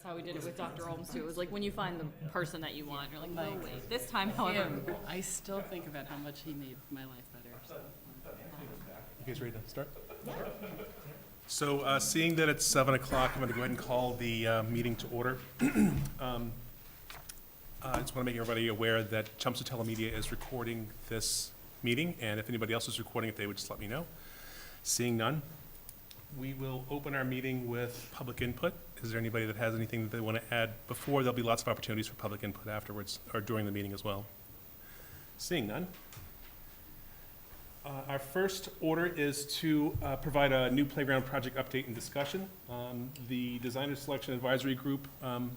That's how we did it with Dr. Holmes too. It was like when you find the person that you want, you're like, oh wait, this time, however. I still think about how much he made my life better. So. You guys ready to start? So seeing that it's 7 o'clock, I'm going to go ahead and call the meeting to order. I just want to make everybody aware that Chelmsford Telemedia is recording this meeting, and if anybody else is recording it, they would just let me know. Seeing none, we will open our meeting with public input. Is there anybody that has anything that they want to add before? There'll be lots of opportunities for public input afterwards or during the meeting as well. Seeing none. Our first order is to provide a new playground project update and discussion. The Designer Selection Advisory Group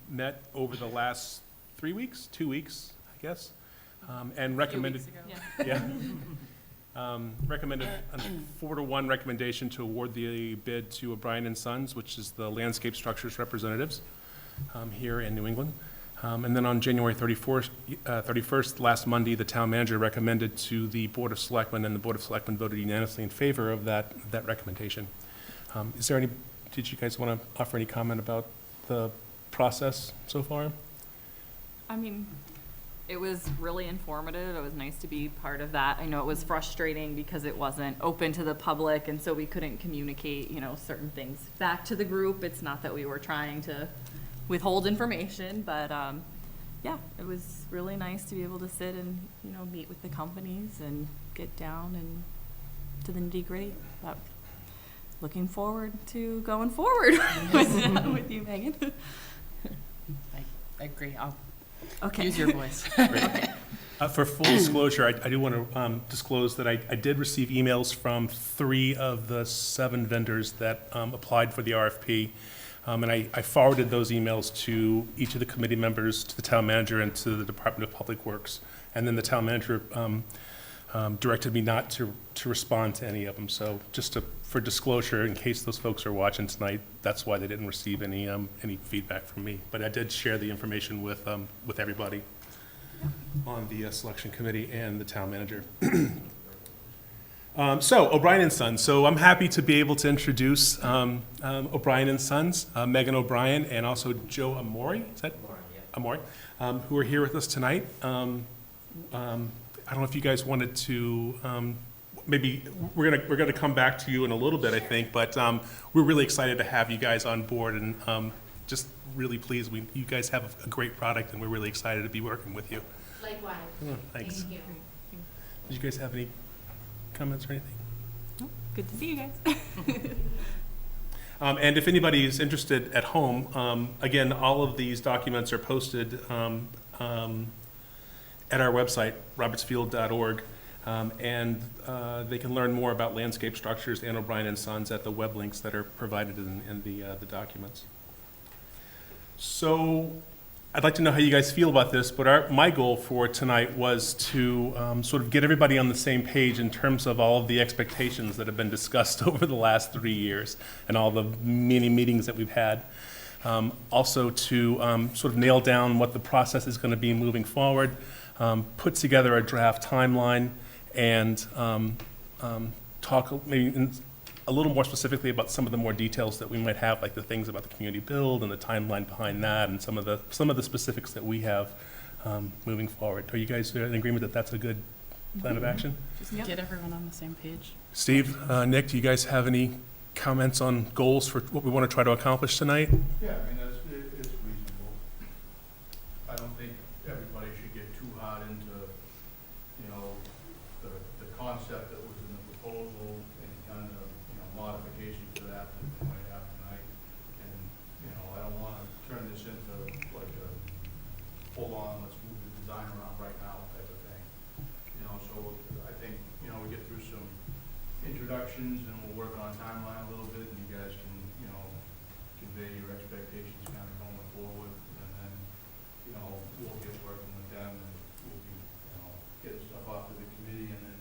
met over the last 2 weeks, I guess, and recommended. Recommended a 4-to-1 recommendation to award the bid to O'Brien and Sons, which is the landscape structures here in New England. And then on January 31st, last Monday, the town manager recommended to the Board of Selectmen, and the Board of Selectmen voted unanimously in favor of that recommendation. Did you guys want to offer any comment about the process so far? I mean, it was really informative. It was nice to be part of that. I know it was frustrating because it wasn't open to the public, and so we couldn't communicate, certain things back to the group. It's not that we were trying to withhold information, but yeah, it was really nice to be able to sit and, meet with the companies and get down and to the nitty-gritty. But looking forward to going forward with you, Megan. I agree. I'll Okay. use your voice. Okay. For full disclosure, I do want to disclose that I did receive emails from 3 of the 7 vendors that applied for the RFP. And I forwarded those emails to each of the committee members, to the town manager, and to the Department of Public Works. And then the town manager directed me not to respond to any of them. So just for disclosure, in case those folks are watching tonight, that's why they didn't receive any feedback from me. But I did share the information with everybody on the selection committee and the town manager. So O'Brien and Sons. So I'm happy to be able to introduce O'Brien and Sons, Megan O'Brien, and also Joe Amori. Is that Amori? Who are here with us tonight. I don't know if you guys wanted to. Maybe we're gonna come back to you in a little bit, I think. But we're really excited to have you guys on board, and just really pleased. You guys have a great product, and we're really excited to be working with you. Likewise. Oh, thanks. Thank you. Did you guys have any comments or anything? Good to see you guys. And if anybody is interested at home, again, all of these documents are posted at our website, robertsfield.org, and they can learn more about landscape structures and O'Brien and Sons at the web links that are provided in the documents. So I'd like to know how you guys feel about this, but my goal for tonight was to sort of get everybody on the same page in terms of all of the expectations that have been discussed over the last 3 years and all the many meetings that we've had. Also to sort of nail down what the process is going to be moving forward, put together a draft timeline, and talk maybe a little more specifically about some of the more details that we might have, like the things about the community build and the timeline behind that, and some of the specifics that we have moving forward. Are you guys in agreement that that's a good plan of action? Just get everyone on the same page. Steve, Nick, do you guys have any comments on goals for what we want to try to accomplish tonight? Yeah, I mean, it's reasonable. I don't think everybody should get too hard into, the concept that was in the proposal, any kind of, modifications to that we might have tonight. And, I don't want to turn this into like a full-on, let's move the design around right now type of thing. So I think, we get through some introductions and we'll work on timeline a little bit, and you guys can, convey your expectations kind of going forward, and then, we'll get working with them, and we'll be, getting stuff off to the committee, and then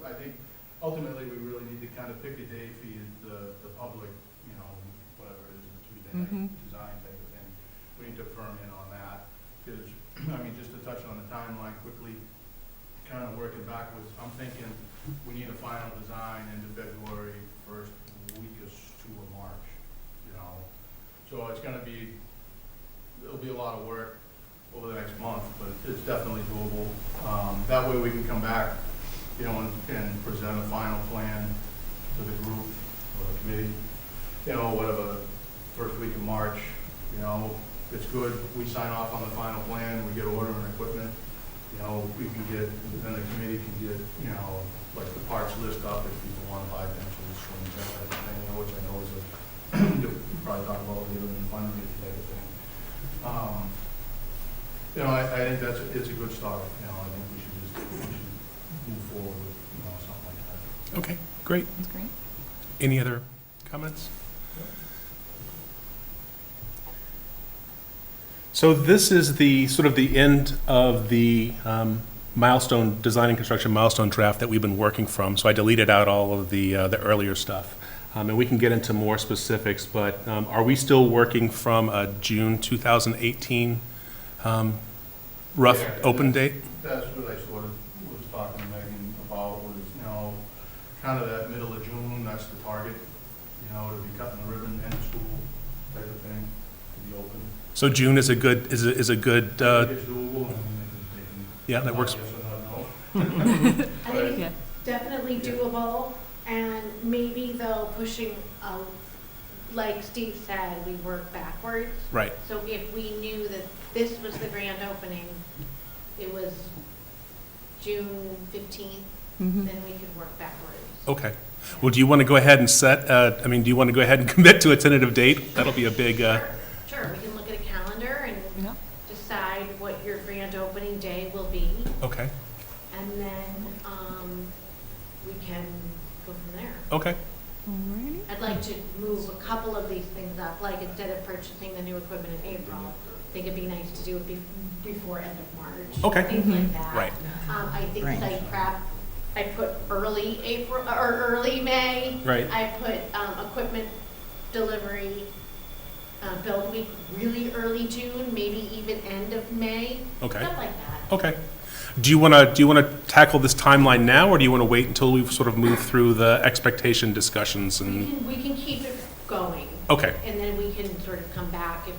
I think ultimately we really need to kind of pick a day for you, the public, whatever it is, the Tuesday night design type of thing. We need to firm in on that, because, just to touch on the timeline quickly, kind of working backwards, I'm thinking we need a final design into February, first week or 2 of March, So it's gonna be it'll be a lot of work over the next month, but it's definitely doable. That way we can come back, you know, and present a final plan to the group or the committee, you know, whatever, first week of March, you know, it's good, we sign off on the final plan, we get order and equipment, you know, we can get, then the committee can get, you know, like the parts list up if people want to buy benches, swings, that type of thing, you know, which I know is a, you'll probably talk about later in the fundraising type of thing. You know, I think it's a good start, you know, I think we should move forward with, you know, something like that. Okay, great. That's great. Any other comments? So this is the sort of the end of the milestone, design and construction milestone draft that we've been working from. So I deleted out all of the earlier stuff. And we can get into more specifics, but are we still working from a June 2018 rough Yeah, open date? That's what I sort of was talking to Megan about, was, you know, kind of that middle of June, that's the target, you know, to be cutting the ribbon, end of school type of thing, to be open. So June is a good, is a good, It's doable, and they can. yeah, that works. Yes or no. I think Yeah. it's definitely doable, and maybe though pushing, like Steve said, we work backwards. Right, So if we knew that this was the grand opening, it was June 15th, Mhm. then we could work backwards. okay. Well, do you want to go ahead and set, I mean, do you want to go ahead and commit to a tentative date? That'll be a big, Sure, we can look at a calendar and Yeah. decide what your grand opening day will be, okay, and then, we can go from there. okay. Alrighty. I'd like to move a couple of these things up, like instead of purchasing the new equipment in April, I think it'd be nice to do it before end of March. Okay. Things like that. Right. I think Right. site prep, I put early April, or early May. Right. I put, equipment delivery, build week, really early June, maybe even end of May. Okay. Stuff like that. Okay. Do you want to tackle this timeline now, or do you want to wait until we've sort of moved through the expectation discussions and, We can keep it going, okay, and then we can sort of come back if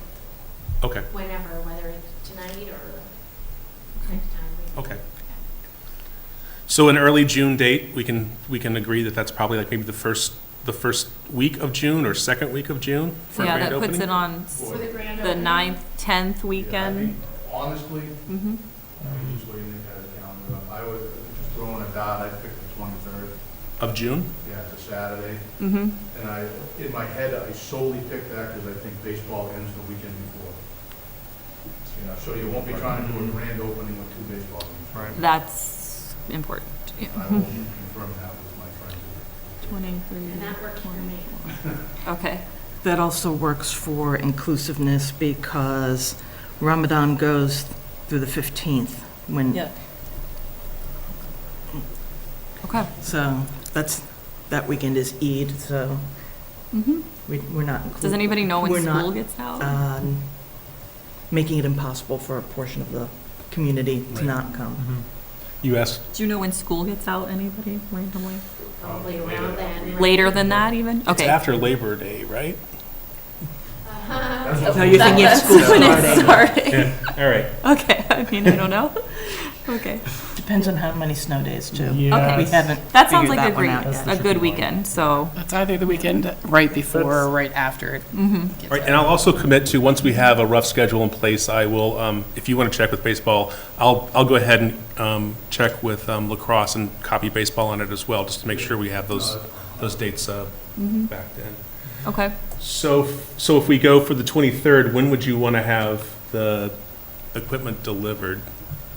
okay, whenever, whether it's tonight or next time. okay. So an early June date, we can agree that that's probably like maybe the first week of June or second week of June for a Yeah, grand that puts opening? it on For the grand the opening? 9th, 10th Yeah, I weekend. think, honestly, Mm-hmm. just looking at the calendar, I was just throwing a dot, I picked the 23rd, Of June? yeah, it's a Saturday. Mm-hmm. And in my head, I solely picked that because I think baseball ends the weekend before. You know, so you won't be trying to do a grand opening with two baseball games. Right. That's important. Yeah. I will confirm that with my friends. 23. And that works for me. Okay. That also works for inclusiveness because Ramadan goes through the 15th when, Yeah. Okay. so that weekend is Eid, so Mm-hmm. we're not including. Does anybody know when we're not, school gets out? Making it impossible for a portion of the community to Right. not come. You asked, Do you know when school gets out, anybody, randomly? Probably around then. right? Later than that even? it's Okay. after Labor Day, right? Uh-huh. No, you're thinking of That's school when it's starting. starting. Yeah, all right. Okay, I mean, I don't know. Okay. Depends on how many snow days too. Okay. We haven't That sounds figured like a one great, out yet. a good weekend, so. That's either the weekend right before or right after it Mm-hmm. gets All right, out. and I'll also commit to, once we have a rough schedule in place, I will, if you want to check with baseball, I'll go ahead and check with lacrosse and copy baseball on it as well, just to make sure we have those dates back then. Okay. So if we go for the 23rd, when would you want to have the equipment delivered?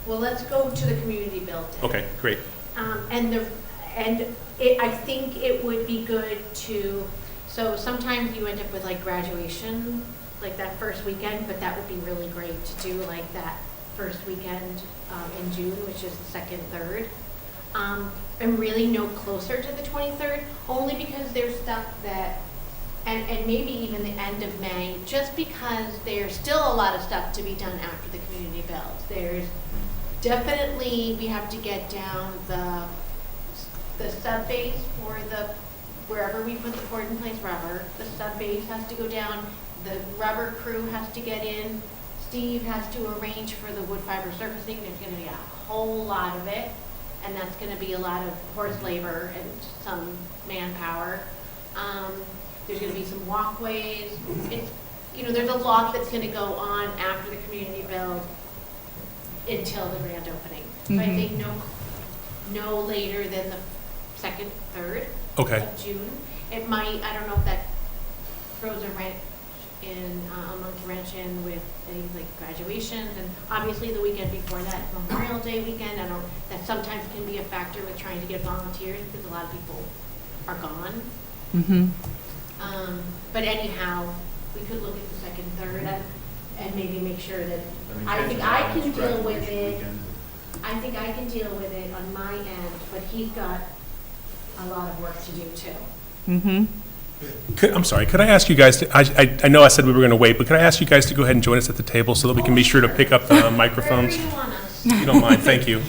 Well, let's go to the community build day. Okay, great. I think it would be good to, so sometimes you end up with like graduation, like that first weekend, but that would be really great to do like that first weekend in June, which is the second, third. And really no closer to the 23rd, only because there's stuff that, and maybe even the end of May, just because there's still a lot of stuff to be done after the community build. There's definitely, we have to get down the sub base for wherever we put the poured in place rubber. The sub base has to go down, the rubber crew has to get in, Steve has to arrange for the wood fiber surfacing. There's gonna be a whole lot of it, and that's gonna be a lot of horse labor and some manpower. There's gonna be some walkways. It's, you know, there's a lot that's gonna go on after the community build until the grand opening. So I think no later than the second, third Okay. of June. It might, I don't know if that throws a wrench in, a monkey wrench in with any like graduations, and obviously the weekend before that, Memorial Day weekend, I don't, that sometimes can be a factor with trying to get volunteers because a lot of people are gone. But anyhow, we could look at the second, third, and maybe make sure that, I think I can deal with it. I think I can deal with it on my end, but he's got a lot of work to do too. I'm sorry, could I ask you guys, I know I said we were going to wait, but could I ask you guys to go ahead and join us at the table so that we can be sure to pick up the microphones? Wherever you want us. If you don't mind, thank you.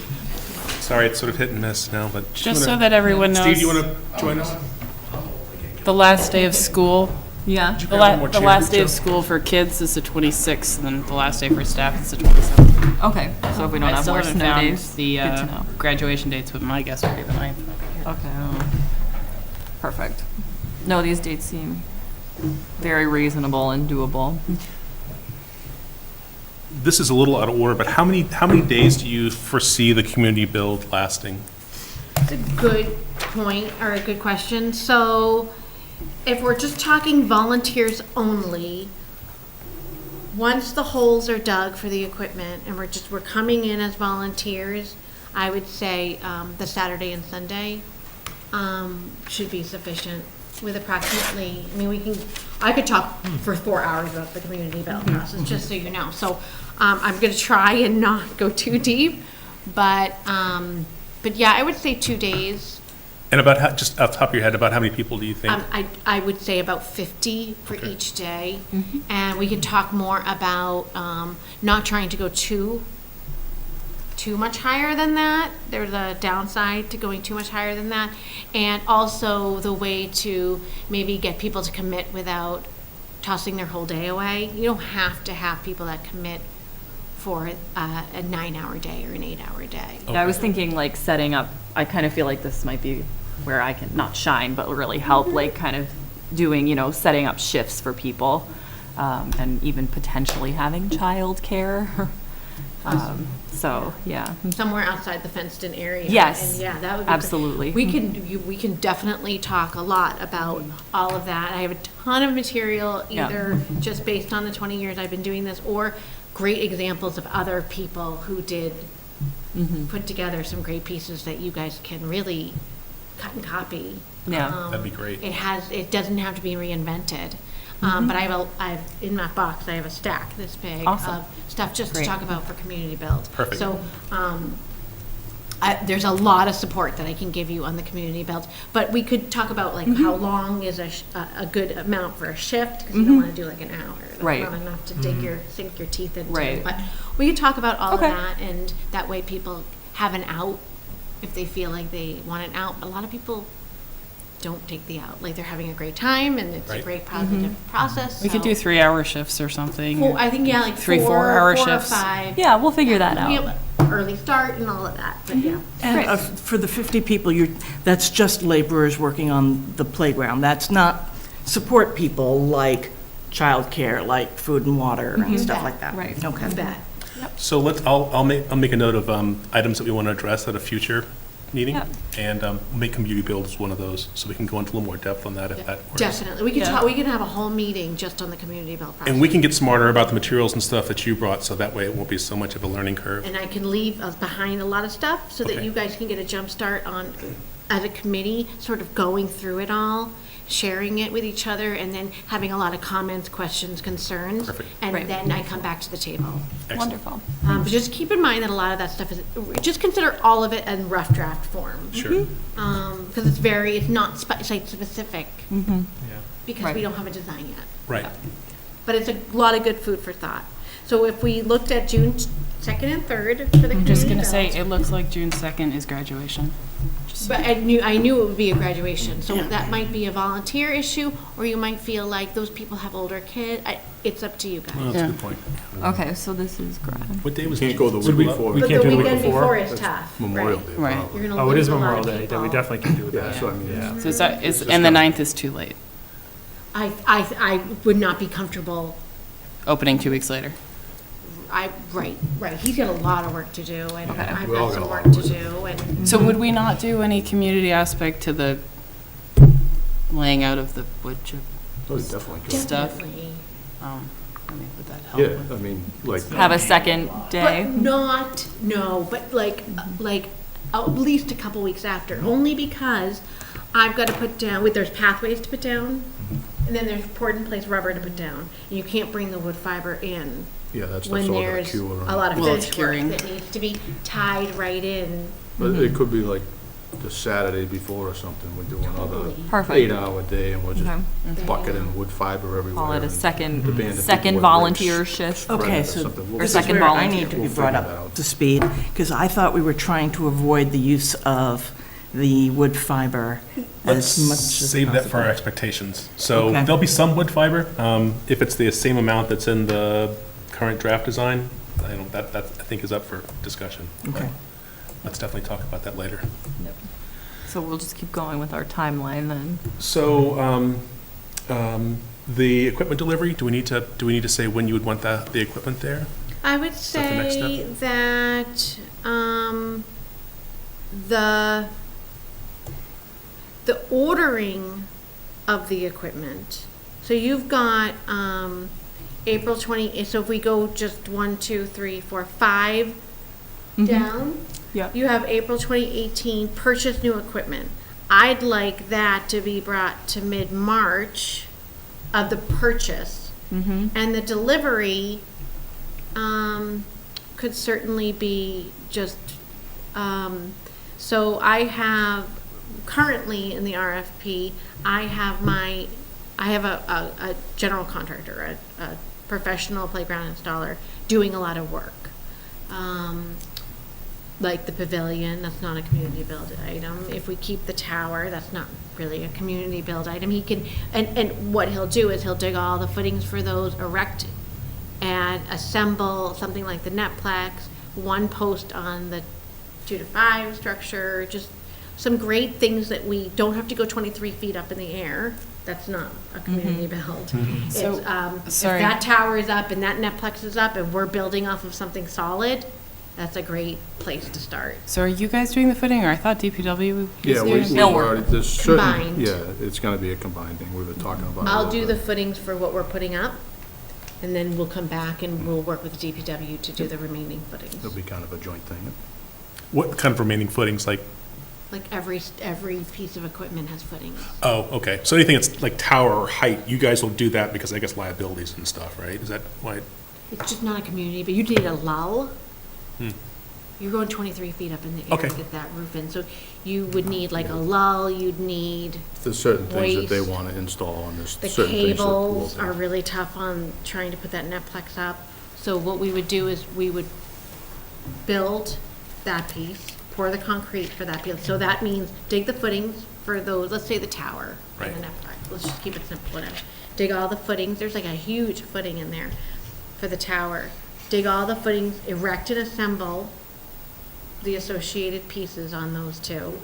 Sorry, it's sort of hit and miss now, but. Just so that everyone knows. Steve, you want to join us? The last day of school, Yeah. Could you the grab one more the chair, last day Joe? of school for kids is the 26th, and then the last day for staff is the 27th. Okay, so if we don't I have still more haven't snow found days, the good to know. graduation dates, but my guess would be the 9th. Okay. Perfect. No, these dates seem very reasonable and doable. This is a little out of order, but how many days do you foresee the community build lasting? It's a good point, or a good question. So if we're just talking volunteers only, once the holes are dug for the equipment and we're coming in as volunteers, I would say the Saturday and Sunday should be sufficient with approximately, I mean, I could talk for 4 hours about the community build process, just so you know. So I'm gonna try and not go too deep, but yeah, I would say 2 days. And about how, just off the top of your head, about how many people do you think? I would say about 50 for Okay. each day. And we can talk more about not trying to go too much higher than that. There's a downside to going too much higher than that. And also the way to maybe get people to commit without tossing their whole day away. You don't have to have people that commit for a 9-hour day or an 8-hour day. Yeah, I was thinking like setting up, I kind of feel like this might be where I can not shine, but really help, like kind of doing, setting up shifts for people, and even potentially having childcare. So, yeah. Somewhere outside the fenced-in area. Yes, And yeah, that would be. absolutely. We can definitely talk a lot about all of that. I have a ton of material, Yeah. either just based on the 20 years I've been doing this, or great examples of other people who did put together some great pieces that you guys can really cut and copy. Yeah. That'd be great. It doesn't have to be reinvented. But I've in that box, I have a stack this big Awesome. of stuff just Great. to talk about for community build. Perfect. So, there's a lot of support that I can give you on the community builds, but we could talk about like how long is a good amount for a shift, because you don't want to do like an hour. That's Right. not enough to sink your teeth into. Right. But we could talk about all Okay. of that, and that way people have an out if they feel like they want an out. A lot of people don't take the out, like they're having a great time and it's a Right. great positive process. We could so- do 3-hour shifts or something. I think, yeah, like 3-4-hour 4 or shifts. 5. Yeah, we'll figure that We out. have early start and all of that, but yeah. And Great. for the 50 people, that's just laborers working on the playground. That's not support people like childcare, like food and water and stuff like that. Right. Okay. You bet. So I'll make a note of items that we want to address at a future meeting. Yep. And make community build as one of those, so we can go into a little more depth on that if that works. Definitely. We could Yeah. talk, we can have a whole meeting just on the community build process. And we can get smarter about the materials and stuff that you brought, so that way it won't be so much of a learning curve. And I can leave us behind a lot of stuff so that Okay. you guys can get a jump start on, as a committee, sort of going through it all, sharing it with each other, and then having a lot of comments, questions, concerns. Perfect. And Right. then I come back to the table. Excellent. Wonderful. But just keep in mind that a lot of that stuff is, just consider all of it in rough draft form. Sure. Because it's not site specific, because Right. we don't have a design yet. Right. But it's a lot of good food for thought. So if we looked at June 2nd and 3rd for the I'm just community gonna say, build, it looks like June 2nd is graduation. But I knew it would be a graduation, so that might be a volunteer issue, or you might feel like those people have older kids. It's up to you guys. Well, that's a good point. Okay, so this is grad. What day was Can't go the so week we- before. We But can't the do the week weekend before? before is tough. Memorial right? Day. Right. probably. You're gonna Oh, it is lose a lot of Memorial Day, then we people. definitely can do Yeah, that. that's what I mean. Yeah. So is that, is, It's and the just 9th is too late, I would not be comfortable. opening 2 weeks later. Right. He's got a lot of work to do, and I've We all got got some a work lot to of do, and So would we not do any community aspect to the laying out of the wood chip Oh, you definitely could. stuff? definitely. I mean, would that help? Yeah, with- I mean, like. Have a second day. But not, no, but like at least a couple weeks after, only because I've got to put down, there's pathways to put down, and then there's poured in place rubber to put down. And you can't bring the wood fiber in Yeah, that's when all gonna there's cure. a lot of Well, it's finish work curing. that needs to be tied right in. But it could be like the Saturday before or something, we do another Totally. Perfect. 8-hour day and we'll just Okay. bucket in wood fiber everywhere. Call it a and the second, band of second people with volunteer rakes shift. spread it Okay, or so something. We'll Or this is second where I volunteer. need to be We'll brought figure that up out. to speed, because I thought we were trying to avoid the use of the wood fiber Let's as much as save that for our possible. expectations. So Okay. there'll be some wood fiber. If it's the same amount that's in the current draft design, that I think is up for discussion. Okay. Let's definitely talk about that later. So we'll just keep going with our timeline then. So, the equipment delivery, do we need to say when you would want the equipment there? I would that the next say that the ordering of the equipment. So you've got April 20. So if we go just 1, 2, 3, 4, 5 down, Yeah. you have April 2018 purchase new equipment. I'd like that to be brought to mid-March of the purchase. Mm-hmm. And the delivery could certainly be just, so I have, currently in the RFP, I have a general contractor, a professional playground installer doing a lot of work. Like the pavilion, that's not a community build item. If we keep the tower, that's not really a community build item. He can, and what he'll do is he'll dig all the footings for those, erect and assemble something like the netplex, one post on the 2 to 5 structure, just some great things that we don't have to go 23 feet up in the air. That's not a community build. It's, So, if sorry. that tower is up and that netplex is up and we're building off of something solid, that's a great place to start. So are you guys doing the footing, or I thought DPW was Yeah, doing we've it? already, there's certain, Combined. yeah, it's gonna be a combined thing, we've been talking about it. a I'll little do the bit. footings for what we're putting up, and then we'll come back and we'll work with the DPW to do the remaining footings. It'll be kind of a joint thing. What kind of remaining footings, like, Like every piece of equipment has footings. oh, okay. So anything that's like tower or height, you guys will do that because I guess liabilities and stuff, right? Is that why? It's just not a community, but you need a lull. Hmm. You're going 23 feet up in the air Okay. to get that roof in, so you would need like a lull, you'd need, There's certain things that they Waste. wanna install on this, the certain things that we'll cables do. are really tough on trying to put that netplex up. So what we would do is we would build that piece, pour the concrete for that piece. So that means dig the footings for those, let's say the tower and the Right. netplex. Let's just keep it simple, whatever. Dig all the footings, there's like a huge footing in there for the tower. Dig all the footings, erect and assemble the associated pieces on those two.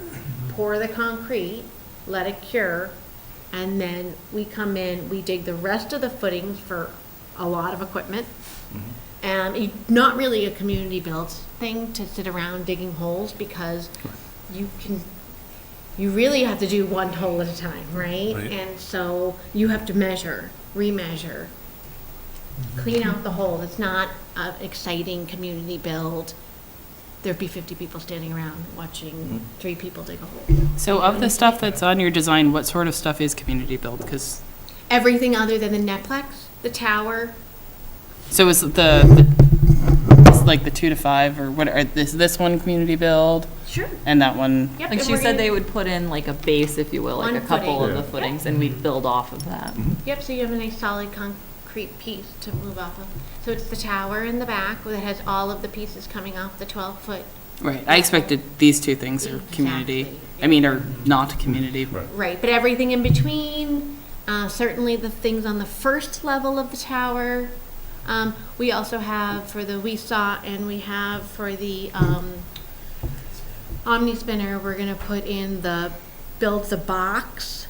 Pour the concrete, let it cure, and then we come in, we dig the rest of the footings for a lot of equipment. And not really a community built thing to sit around digging holes, because you really have to do one hole at a time, right? Right. And so you have to measure, remeasure, clean out the hole. It's not an exciting community build. There'd be 50 people standing around watching 3 people dig a hole. So of the stuff that's on your design, what sort of stuff is community build? Because, Everything other than the netplex, the tower. so is it's like the 2 to 5, or what, are this one community build, Sure. and that one? Yep, Like and she we're said, gonna- they would put in like a base, if you will, like One a couple footing. of the footings, and we'd build off of that. Yep, so you have a nice solid concrete piece to move off of. So it's the tower in the back that has all of the pieces coming off the 12-foot Right, I expected these two things are community, Exactly. I mean, are not community. Right, but everything in between, certainly the things on the first level of the tower. We also have for the Weesaw and we have for the Omni Spinner, we're gonna put in build the box,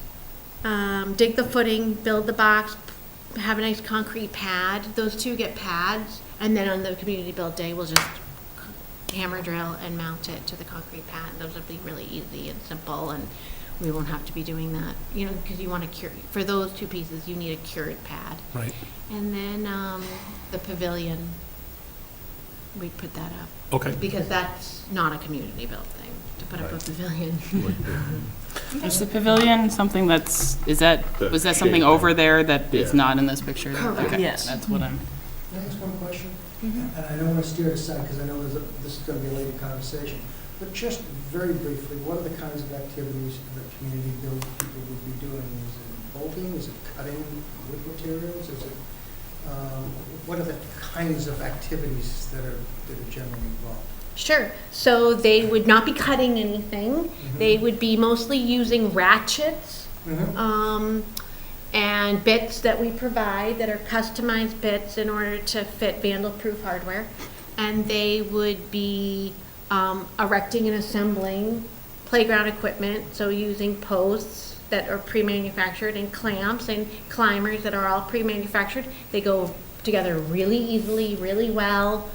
dig the footing, build the box, have a nice concrete pad. Those two get pads, and then on the community build day, we'll just hammer drill and mount it to the concrete pad. Those will be really easy and simple, and we won't have to be doing that, because you want to cure, for those two pieces, you need a cured pad. Right. And then, the pavilion, we put that up. Okay. Because that's not a community built thing, to put up a pavilion. Is the pavilion something was that something over there that is not in this picture? Correct. Okay, Yes. that's what I'm, Can I ask one question? And I don't want to steer it aside, because I know this is going to be a later conversation. But just very briefly, what are the kinds of activities the community build people would be doing? Is it bolting? Is it cutting wood materials? Is it, what are the kinds of activities that are generally involved? Sure. So they would not be cutting anything. They would be mostly using ratchets, and bits that we provide that are customized bits in order to fit vandal-proof hardware. And they would be erecting and assembling playground equipment, so using posts that are pre-manufactured and clamps and climbers that are all pre-manufactured. They go together really easily, really well.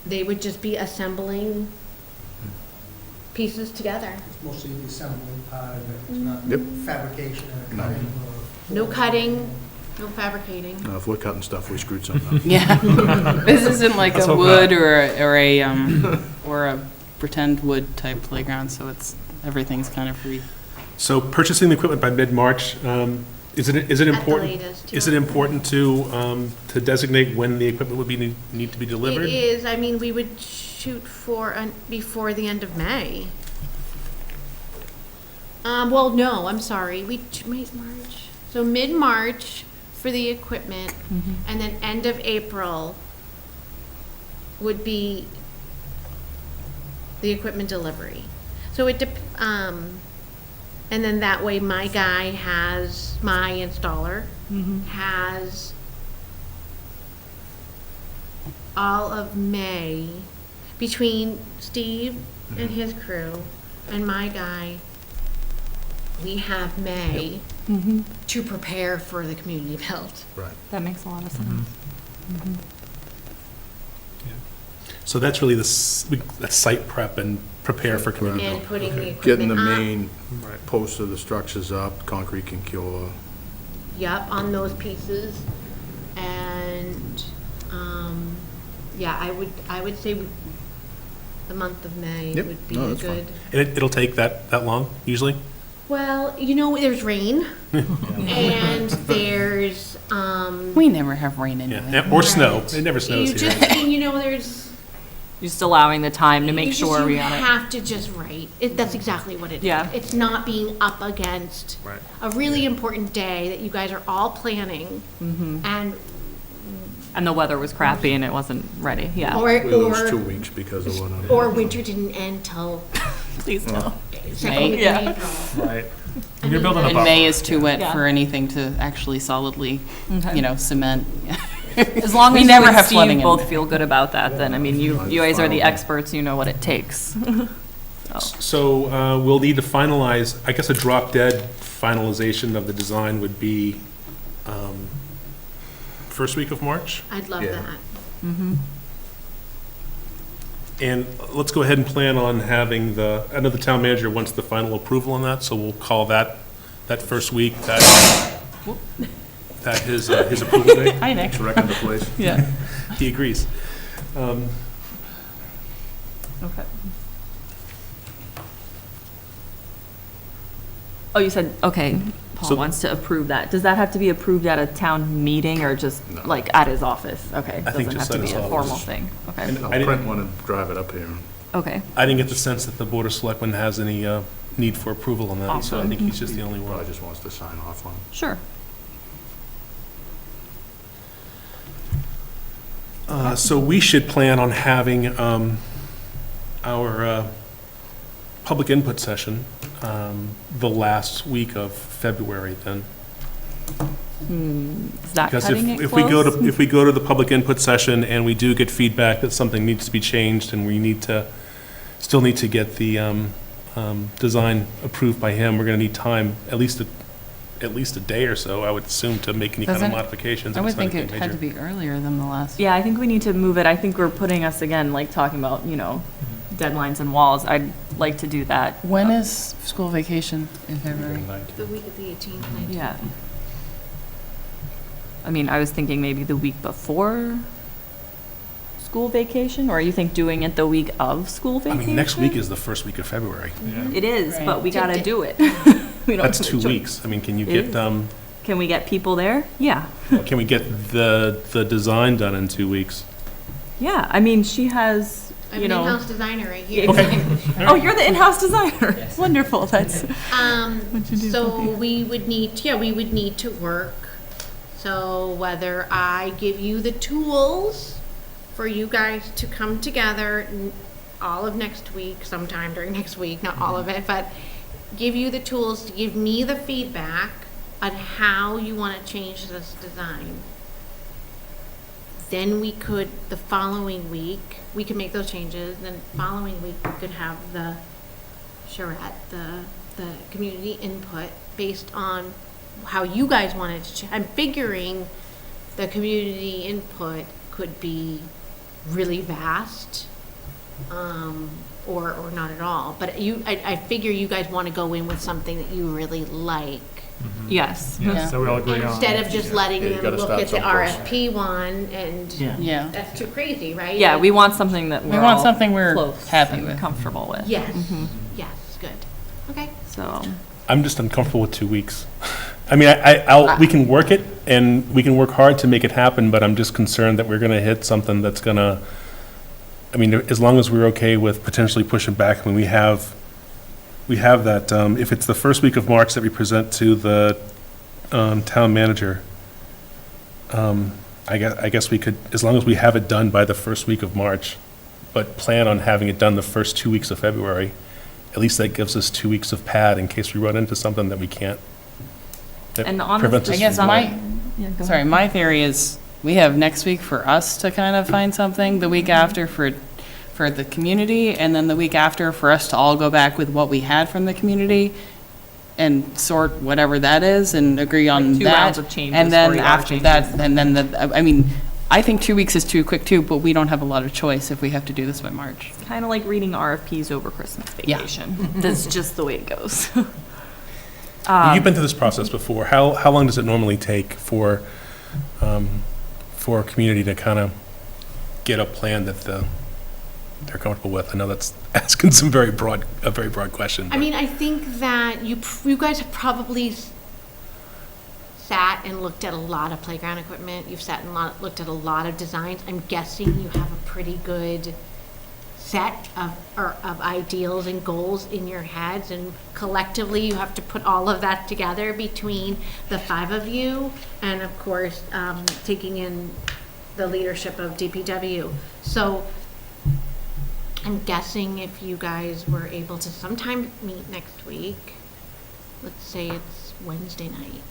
They would just be assembling pieces together. It's mostly the assembling part of it, it's not Yep. fabrication and cutting or... No cutting, no fabricating. If we're cutting stuff, we screwed something up. yeah. This isn't like Let's a hope wood not. or a pretend wood type playground, so everything's kind of free. So purchasing the equipment by mid-March, is it important? latest, Is yeah. it important to designate when the equipment would need to be delivered? It is, I mean, we would shoot for, before the end of May. Well, no, I'm sorry, March. So mid-March for the equipment, and then end of April would be the equipment delivery. So and then that way my guy my installer has all of May between Steve and his crew and my guy. We have May to prepare for the community build. Right. That makes a lot of sense. So that's really the site prep and prepare for community And build. putting the equipment Getting the up. main posts of the structures up, concrete can cure. Yep, on those pieces. And, yeah, I would say the month of May Yep. would be No, a that's fine. good. And it'll take that long, usually? Well, there's rain and there's, We never have rain anyway. Yeah, or snow. It never snows you here. just, there's. Just allowing the time to make you sure we got it. have to just write. That's exactly what it is. Yeah. It's not being up against Right. a really important day that you guys are all planning and, And the weather was crappy and it wasn't ready, yeah. or, We lose 2 or, weeks because of one of or winter didn't end till Please no. second week of Yeah. April. Right. I mean, And May is too wet Yeah. for anything to actually solidly, Okay. cement. As long We as never you and have flooding Steve in both there. feel good about that, then, I mean, you guys are the Fine. experts, you know what it takes. So we'll need to finalize, I guess a drop-dead finalization of the design would be first week of March? I'd love Yeah. that. And let's go ahead and plan on having I know the town manager wants the final approval on that, so we'll call that first week, his approval day. Hi, Nick. It's wrecking the place. Yeah. He agrees. Okay. Oh, you said, okay, Paul So- wants to approve that. Does that have to be approved at a town meeting or just No. like at his office? Okay, I think doesn't have just to at be his a office. formal thing, okay, And I'll I didn't- print one and drive it up here. okay. I didn't get the sense that the Board of Selectmen has any need for approval on that, so I Awesome. think he's just the only Probably one. just wants to sign off on it. Sure. So we should plan on having our public input session the last week of February then. Is that Because cutting it if we go close? to, if we go to the public input session and we do get feedback that something needs to be changed and we need to, still need to get the design approved by him, we're gonna need time, at least a day or so, I would assume, to make any kind of Doesn't- modifications. I if would it's not think it anything had to major. be earlier than the last. Yeah, I think we need to move it. I think we're putting us again, like talking about, deadlines and walls. I'd like to do that. When is school vacation in February? The week of the 18th, 19th. Yeah. I mean, I was thinking maybe the week before school vacation, or you think doing it the week of school I vacation? mean, next week is the first week of February. It is, Right. but we gotta do it. We don't That's have a 2 choice. weeks. I mean, can you It get, is. Can we get people there? Yeah. can we get the design done in 2 weeks? Yeah, I mean, she has, I'm an in-house designer right here. Oh, you're the in-house designer. Wonderful, that's. What'd you do? So we would need to work. So whether I give you the tools for you guys to come together all of next week, sometime during next week, not all of it, but give you the tools to give me the feedback on how you want to change this design. Then we could, the following week, we could make those changes, then following week, we could have the charrette, the community input based on how you guys wanted to I'm figuring the community input could be really vast, or not at all. But I figure you guys want to go in with something that you really like. Yes. Yeah. So we all agree on. Instead of just letting Yeah, you them gotta look start at the someplace. RFP one and Yeah. Yeah. that's too crazy, right? Yeah, we want something that We we're want all something we're close happy and with. comfortable with. Yes, yes, good. Okay. So, I'm just uncomfortable with 2 weeks. I mean, we can work it, and we can work hard to make it happen, but I'm just concerned that we're gonna hit something that's gonna, I mean, as long as we're okay with potentially pushing back, when we have that, if it's the first week of March that we present to the town manager, I guess we could, as long as we have it done by the first week of March, but plan on having it done the first 2 weeks of February, at least that gives us 2 weeks of pad in case we run into something that we can't. that and honestly, prevents us I guess from my, doing yeah, go sorry, ahead. my theory is we have next week for us to kind of find something, the week after for the community, and then the week after for us to all go back with what we had from the community and sort whatever that is and agree on Like 2 that. rounds of changes And then or your after changes. that, and then I mean, I think 2 weeks is too quick too, but we don't have a lot of choice if we have to do this by March. Kind of like reading RFPs over Christmas Yeah. vacation. That's just the way it goes. You've been through this process before. How long does it normally take for a community to kind of get a plan that they're comfortable with? I know that's asking a very broad question. I but- mean, I think that you guys have probably sat and looked at a lot of playground equipment. You've sat and looked at a lot of designs. I'm guessing you have a pretty good set of ideals and goals in your heads, and collectively you have to put all of that together between the 5 of you, and of course, taking in the leadership of DPW. So I'm guessing if you guys were able to sometime meet next week, let's say it's Wednesday night,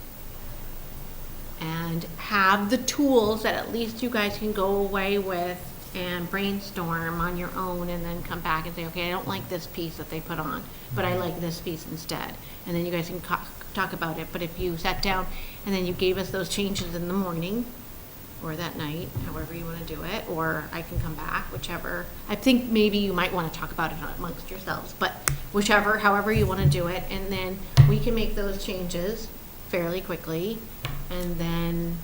and have the tools that at least you guys can go away with and brainstorm on your own, and then come back and say, okay, I don't like this piece that they put on, but I like this piece instead. And then you guys can talk about it. But if you sat down and then you gave us those changes in the morning or that night, however you want to do it, or I can come back, whichever. I think maybe you might want to talk about it amongst yourselves, but whichever, however you want to do it. And then we can make those changes fairly quickly, and then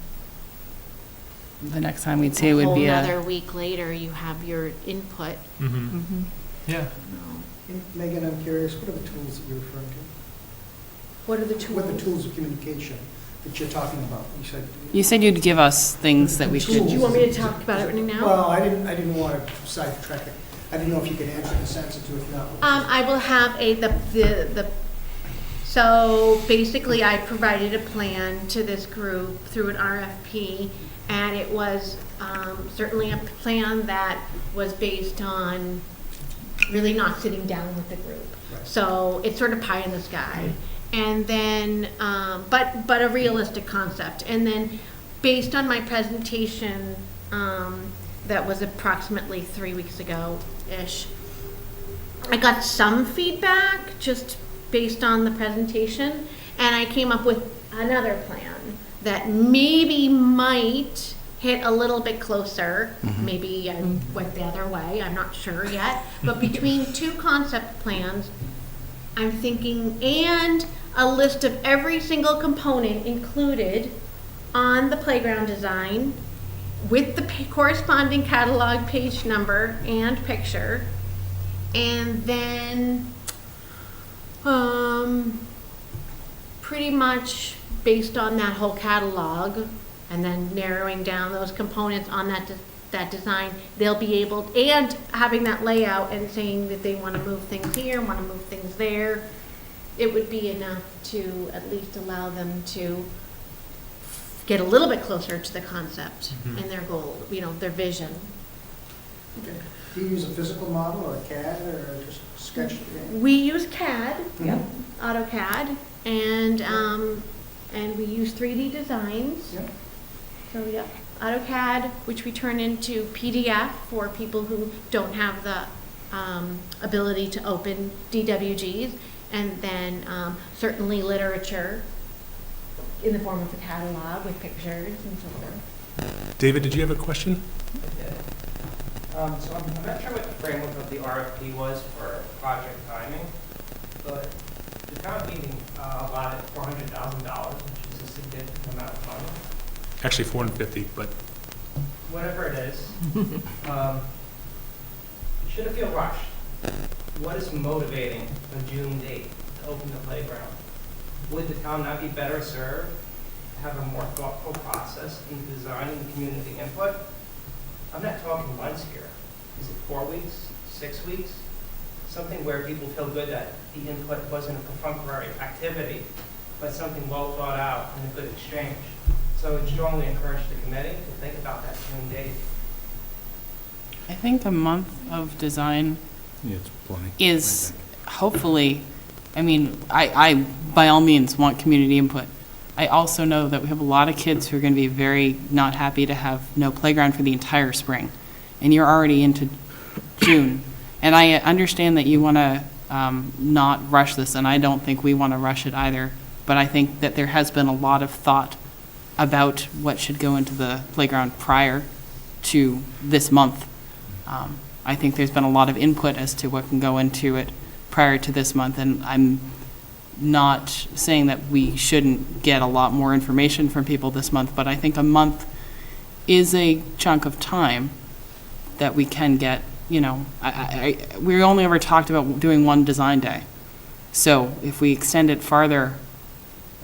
The next time we'd see it would be another a, week later, you have your input. Yeah. And Megan, I'm curious, what are the tools that you're referring to? What are the tools? What are the tools of communication that you're talking about? you said you'd give us things that we Do should, you want me to talk about it right now? Well, I didn't want to sidetrack it. I didn't know if you could answer in a sense or two, if not. I will have the So basically, I provided a plan to this group through an RFP, and it was certainly a plan that was based on really not sitting down with the group. So it's sort of pie in the sky. And then, but a realistic concept. And then, based on my presentation, that was approximately 3 weeks ago-ish, I got some feedback just based on the presentation, and I came up with another plan that maybe might hit a little bit closer. Maybe I went the other way, I'm not sure yet. But between two concept plans, I'm thinking, and a list of every single component included on the playground design with the corresponding catalog page number and picture, and then pretty much based on that whole catalog, and then narrowing down those components on that design, they'll be able, and having that layout and saying that they want to move things here, want to move things there, it would be enough to at least allow them to get a little bit closer to the concept and their goal, their vision. Okay. Do you use a physical model or a CAD or just sketch? We use CAD, AutoCAD, and we use 3D designs. Yep. So, AutoCAD, which we turn into PDF for people who don't have the ability to open DWGs, and then certainly literature in the form of a catalog with pictures and so forth. David, did you have a question? So I'm not sure what the framework of the RFP was for project timing, but the town meeting allotted $400,000, which is a significant amount of money. Actually, 450, but Whatever it is, should it feel rushed? What is motivating a June date to open the playground? Would the town not be better served to have a more thoughtful process in designing the community input? I'm not talking months here. Is it 4 weeks, 6 weeks? Something where people feel good that the input wasn't a perfunctory activity, but something well thought out and a good exchange. So I would strongly encourage the committee to think about that June date. I think a month of design Yeah, it's plenty. is hopefully, I by all means want community input. I also know that we have a lot of kids who are going to be very not happy to have no playground for the entire spring. And you're already into June. And I understand that you want to not rush this, and I don't think we want to rush it either. But I think that there has been a lot of thought about what should go into the playground prior to this month. I think there's been a lot of input as to what can go into it prior to this month, and I'm not saying that we shouldn't get a lot more information from people this month, but I think a month is a chunk of time that we can get, we only ever talked about doing one design day. So if we extend it farther,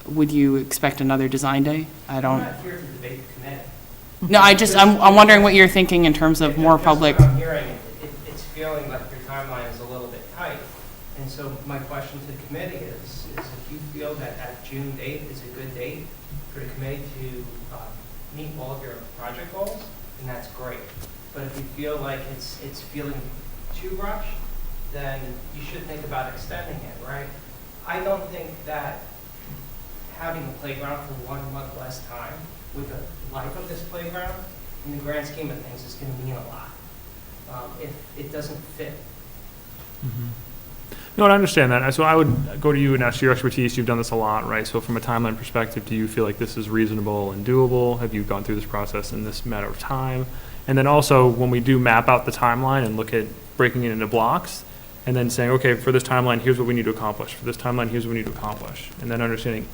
would you expect another design day? I'm not here to debate the committee. No, I'm wondering what you're thinking in terms of more public. Just what I'm hearing, it's feeling like your timeline is a little bit tight. And so my question to the committee is if you feel that that June date is a good date for the committee to meet all of your project goals, then that's great. But if you feel like it's feeling too rushed, then you should think about extending it, right? I don't think that having a playground for 1 month less time with the life of this playground, in the grand scheme of things, is going to mean a lot. If it doesn't fit. No, I understand that. So I would go to you and ask your expertise. You've done this a lot, right? So from a timeline perspective, do you feel like this is reasonable and doable? Have you gone through this process in this matter of time? And then also, when we do map out the timeline and look at breaking it into blocks, and then saying, okay, for this timeline, here's what we need to accomplish. For this timeline, here's what we need to accomplish. And then understanding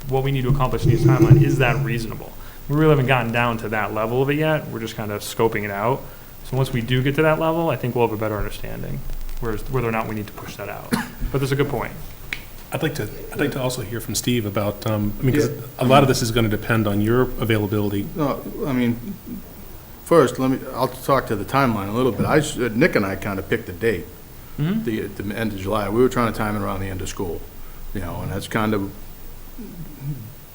what we need to accomplish in each timeline, is that reasonable? We really haven't gotten down to that level of it yet. We're just kind of scoping it out. So once we do get to that level, I think we'll have a better understanding, whether or not we need to push that out. But that's a good point. I'd like to also hear from Steve about, because a lot of this is going to depend on your availability. No, first, I'll talk to the timeline a little bit. Nick and I kind of picked the date, the end of July. We were trying to time it around the end of school. You know, and that's kind of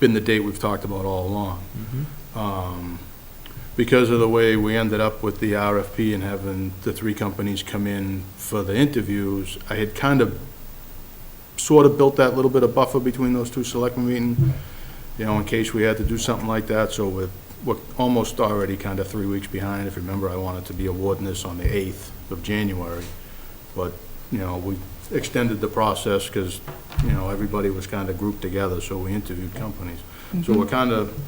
been the date we've talked about all along. Because of the way we ended up with the RFP and having the 3 companies come in for the interviews, I had kind of sort of built that little bit of buffer between those 2 selectmen meetings, you know, in case we had to do something like that. So we're almost already kind of 3 weeks behind. If you remember, I wanted to be awarding this on the 8th of January. But, you know, we extended the process because, you know, everybody was kind of grouped together, so we interviewed companies. So we're kind of,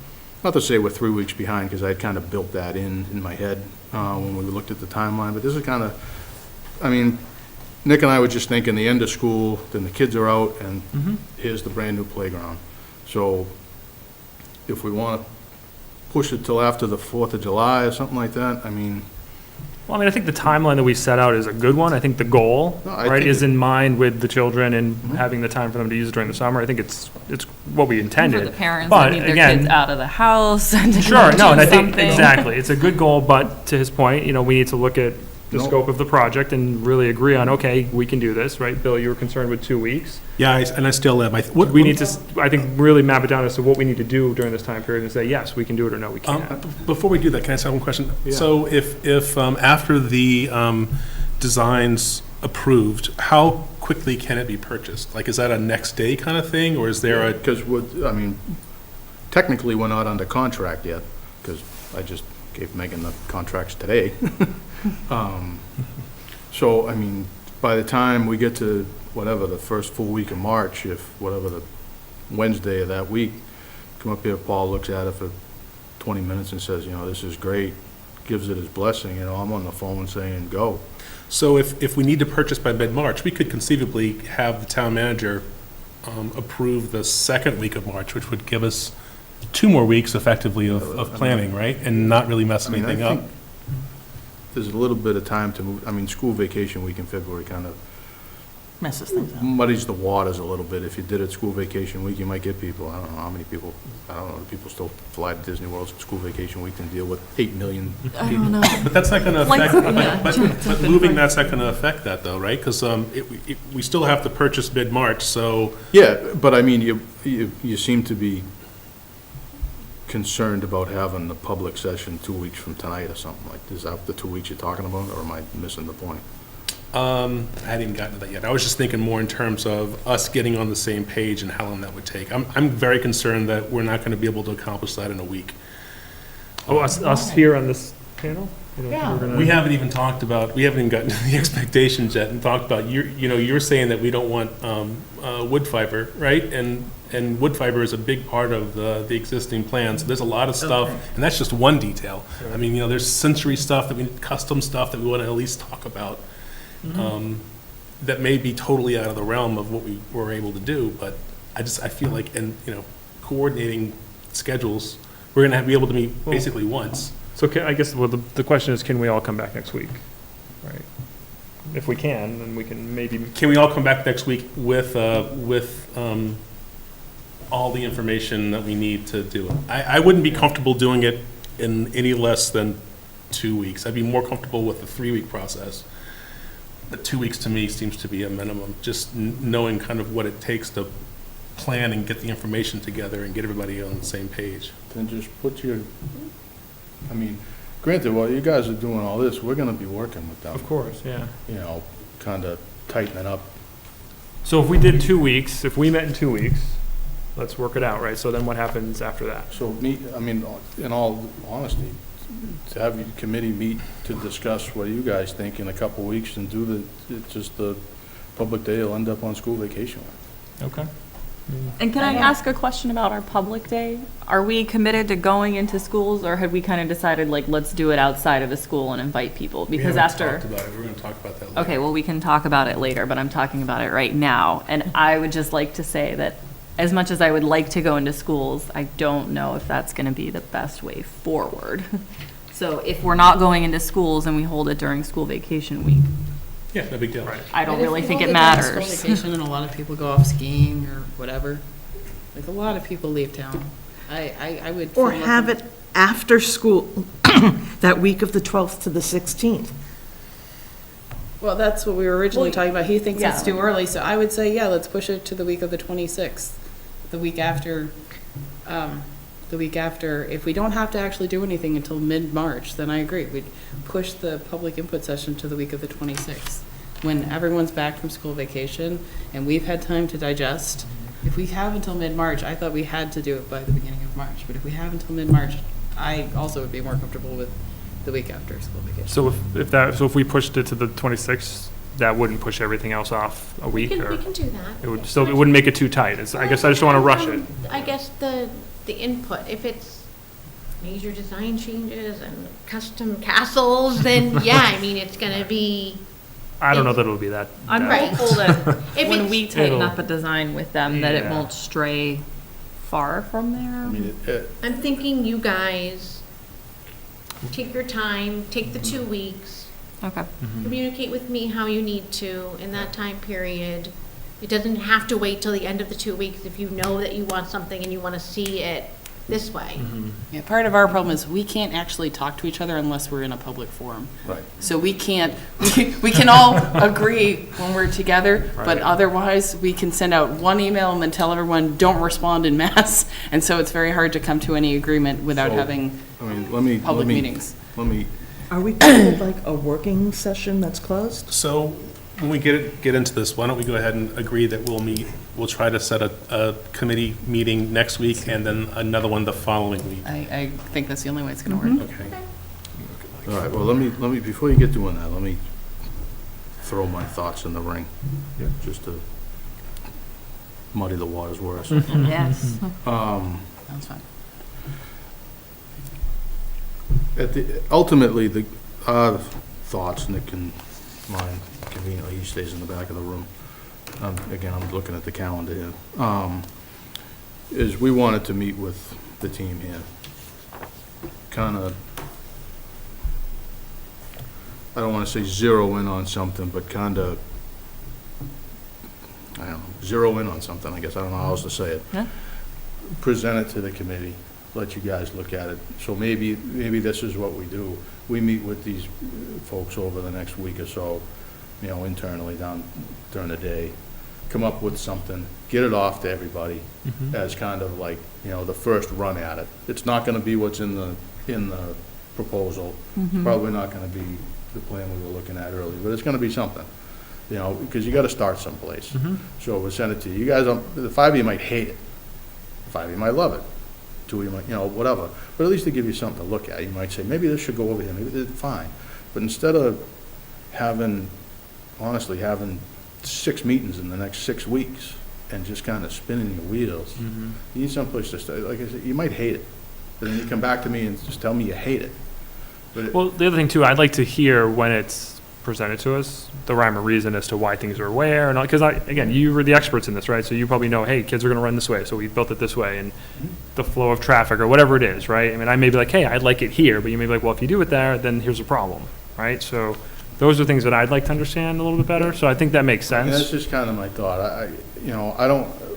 not to say we're 3 weeks behind, because I kind of built that in my head when we looked at the timeline, but this is kind of, I mean, Nick and I were just thinking the end of school, then the kids are out, and here's the brand-new playground. So if we want to push it till after the 4th of July or something like that, I mean, Well, I mean, I think the timeline that we set out is a good one. I think the goal, No, I right, think is in mind with the children and having the time for them to use it during the summer. I think it's what we intended. For the parents But that need their again, kids out of the house and to Sure, do no, and I think, something. exactly, it's a good goal, but to his point, you know, we need to look at the Nope. scope of the project and really agree on, okay, we can do this, right? Bill, you were concerned with 2 weeks. Yeah, and I still am. We need to, I think, really map it down as to what we need to do during this time period and say, yes, we can do it, or no, we can't. Before we do that, can I ask one question? Yeah. So if after the design's approved, how quickly can it be purchased? Like, is that a next day kind of thing, or is there a? because, I mean, technically, we're not under contract yet, because I just gave Megan the contracts today. So, I mean, by the time we get to whatever, the first full week of March, if whatever the Wednesday of that week, come up here, Paul looks at it for 20 minutes and says, you know, this is great, gives it his blessing, you know, I'm on the phone saying, go. So if we need to purchase by mid-March, we could conceivably have the town manager approve the second week of March, which would give us 2 more weeks effectively of planning, right? And not really mess I mean, I anything up. think there's a little bit of time to move, I mean, school vacation week in February kind of Messes things up. muddies the waters a little bit. If you did it school vacation week, you might get people, I don't know how many people, I don't know, do people still fly to Disney World school vacation week and deal with 8 million people? But that's not going to Like, affect, yeah. but moving that's not going to affect that though, right? Because we still have to purchase mid-March, so. Yeah, but I mean, you seem to be concerned about having the public session 2 weeks from tonight or something like, is that the 2 weeks you're talking about, or am I missing the point? I hadn't even gotten to that yet. I was just thinking more in terms of us getting on the same page and how long that would take. I'm very concerned that we're not going to be able to accomplish that in a week. Oh, us here on this panel? You don't think Yeah. we're gonna- We haven't even gotten to the expectations yet and talked about, you're saying that we don't want wood fiber, right? And wood fiber is a big part of the existing plan, so there's a lot of stuff, and that's just one detail. I mean, there's sensory stuff, custom stuff that we want to at least talk about, that may be totally out of the realm of what we were able to do, but I feel like, coordinating schedules, we're going to be able to meet basically once. So I guess, well, the question is, can we all come back next week? Right? If we can, then we can maybe, Can we all come back next week with all the information that we need to do it? I wouldn't be comfortable doing it in any less than 2 weeks. I'd be more comfortable with the 3-week process. But 2 weeks to me seems to be a minimum, just knowing kind of what it takes to plan and get the information together and get everybody on the same page. Then just put your, I mean, granted, while you guys are doing all this, we're gonna be working with them, of course, yeah. you know, kind of tightening up. So if we did 2 weeks, if we met in 2 weeks, let's work it out, right? So then what happens after that? So I mean, in all honesty, to have your committee meet to discuss what you guys think in a couple of weeks and just the public day will end up on school vacation. Okay. And can I ask a question about our public day? Are we committed to going into schools, or had we kind of decided, like, let's do it outside of the school and invite people? Because We haven't after. talked about it. We're going to talk about that later. Okay, well, we can talk about it later, but I'm talking about it right now. And I would just like to say that as much as I would like to go into schools, I don't know if that's going to be the best way forward. So if we're not going into schools and we hold it during school vacation week, Yeah, no big deal. Right. I don't And if really we think hold it during school matters. Vacation, and a lot of people go off skiing or whatever. Like, a lot of people leave town. I would. Or feel have like- it after school, that week of the 12th to the 16th. Well, that's what we were originally Well, talking about. He thinks it's yeah. too early, so I would say, yeah, let's push it to the week of the 26th, the week after, if we don't have to actually do anything until mid-March, then I agree. We'd push the public input session to the week of the 26th, when everyone's back from school vacation and we've had time to digest. If we have until mid-March, I thought we had to do it by the beginning of March, but if we have until mid-March, I also would be more comfortable with the week after school vacation. So if we pushed it to the 26th, that wouldn't push everything else off a week, We or can do that. it would still, it wouldn't make it too tight. I guess I just don't want to rush it. I guess the input, if it's major design changes and custom castles, then yeah, I mean, it's gonna be, I don't know that it'll be that. I'm Right. hopeful that If when it's- we tighten It'll- up a design with them, that it Yeah. won't stray far from there. I mean, I'm thinking you guys take your time, take the 2 weeks, Okay. communicate with me how you need to in that time period. It doesn't have to wait till the end of the 2 weeks if you know that you want something and you want to see it this way. Yeah, part of our problem is we can't actually talk to each other unless we're in a public forum. right. So we can't, we can all agree when we're together, but Right. otherwise, we can send out one email and then tell everyone, don't respond en masse. And so it's very hard to come to any agreement without So, having I mean, let me. public meetings. Let me, Are we going to like a working session that's closed? So when we get into this, why don't we go ahead and agree that we'll try to set a committee meeting next week and then another one the following week. I think that's the only way it's gonna work. Okay. all right, well, let me, before you get doing that, let me throw my thoughts in the ring, just to muddy the waters worse. Yes. That's fine. Ultimately, our thoughts, Nick and mine, conveniently, he stays in the back of the room. Again, I'm looking at the calendar here. Is we wanted to meet with the team here. Kind of, I don't want to say zero in on something, but kind of, I don't know, zero in on something, I guess. I don't know how else to say it. Yeah. Present it to the committee, let you guys look at it. So maybe this is what we do. We meet with these folks over the next week or so, you know, internally down during the day, come up with something, get it off to everybody as kind of like, you know, the first run at it. It's not gonna be what's in the proposal. It's probably not gonna be the plan we were looking at earlier, but it's gonna be something, you know, because you gotta start someplace. So we'll send it to you. You guys, the 5 of you might hate it. 5 of you might love it. 2 of you might, you know, whatever. But at least to give you something to look at. You might say, maybe this should go over here, maybe this, fine. But instead of honestly having 6 meetings in the next 6 weeks and just kind of spinning your wheels, you need someplace to start. Like I said, you might hate it. But then you come back to me and just tell me you hate it. But Well, the other thing too, I'd like to hear when it's presented to us, the rhyme or reason as to why things are where, and because again, you were the experts in this, right? So you probably know, hey, kids are gonna run this way, so we built it this way, and the flow of traffic or whatever it is, right? I mean, I may be like, hey, I'd like it here, but you may be like, well, if you do it there, then here's a problem, right? So those are things that I'd like to understand a little bit better, so I think that makes and that's sense. just kind of my thought.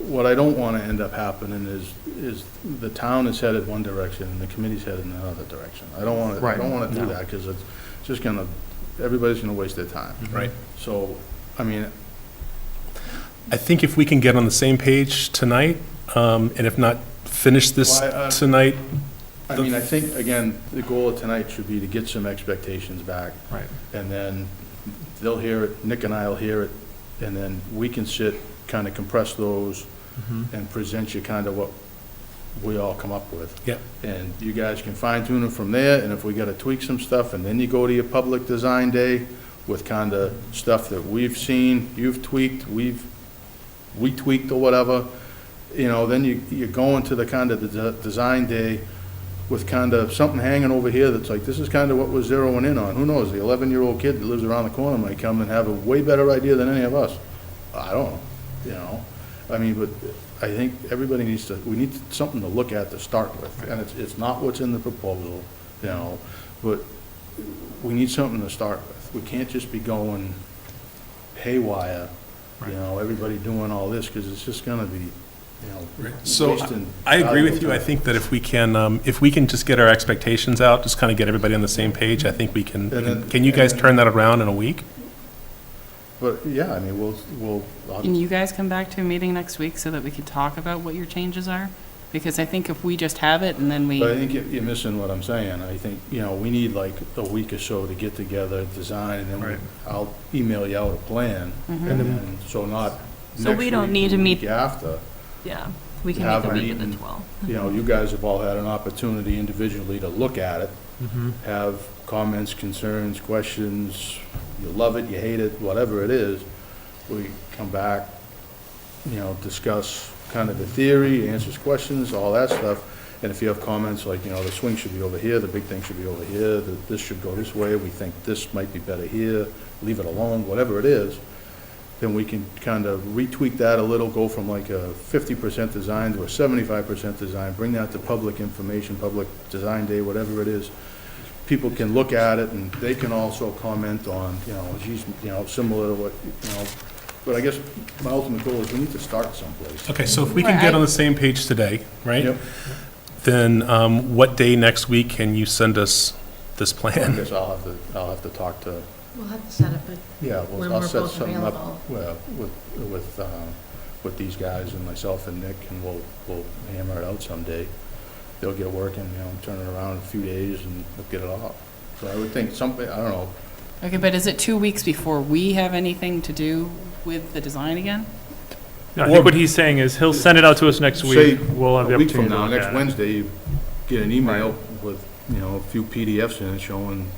What I don't want to end up happening is the town is headed one direction and the committee's headed in another direction. I don't want to, I Right. don't want to do No. that because it's just gonna, everybody's gonna waste their time. Right. So, I mean, I think if we can get on the same page tonight, and if not, finish this Well, I- tonight, I mean, I think, again, the goal of tonight should be to get some expectations back. Right. And then they'll hear it, Nick and I'll hear it, and then we can sit, kind of compress those and present you kind of what we all come up with. Yep. And you guys can fine tune it from there, and if we gotta tweak some stuff, and then you go to your public design day with kind of stuff that we've seen, you've tweaked, we tweaked or whatever, you know, then you're going to the kind of the design day with kind of something hanging over here that's like, this is kind of what we're zeroing in on. Who knows, the 11-year-old kid that lives around the corner might come and have a way better idea than any of us. I don't know, you know? I mean, but I think everybody we need something to look at to start with. And it's not what's in the proposal, you know, but we need something to start with. We can't just be going haywire, you know, everybody doing all this, because it's just gonna be, you know, So wasting I agree with you. valuable I time. think that if we can just get our expectations out, just kind of get everybody on the same page, I think we And then- can you guys turn that around in a week? But, yeah, I mean, Can you guys come back to a meeting next week so that we could talk about what your changes are? Because I think if we just have it and then we, but I think you're missing what I'm saying. I think, we need like a week or so to get together, design, and then Right. I'll email you out a plan. Mm-hmm. And then, so not So next we don't week, need to the meet- week after. Yeah, we can Have meet the a week of the meeting. 12th. You guys have all had an opportunity individually to look at it, Mhm. have comments, concerns, questions, you love it, you hate it, whatever it is. We come back, discuss kind of the theory, answers questions, all that stuff. And if you have comments like, the swing should be over here, the big thing should be over here, that this should go this way, we think this might be better here, leave it alone, whatever it is, then we can kind of retweak that a little, go from like a 50% design to a 75% design, bring that to public information, public design day, whatever it is. People can look at it and they can also comment on, geez, similar to what, but I guess my ultimate goal is we need to start someplace. Okay, so if we can get on the same page today, right? Yep. Then what day next week can you send us this I plan? guess I'll have to talk to, We'll have to set up a, yeah, when I'll we're set both something up, available. well, with these guys and myself and Nick, and we'll hammer it out someday. They'll get working, turn it around in a few days and we'll get it off. So I would think something, I don't know, okay, but is it 2 weeks before we have anything to do with the design again? No, I think what he's saying is he'll send it out to us next say, week. We'll have the a week from opportunity to now, look next at it. Wednesday, you get an email with, a few PDFs in it showing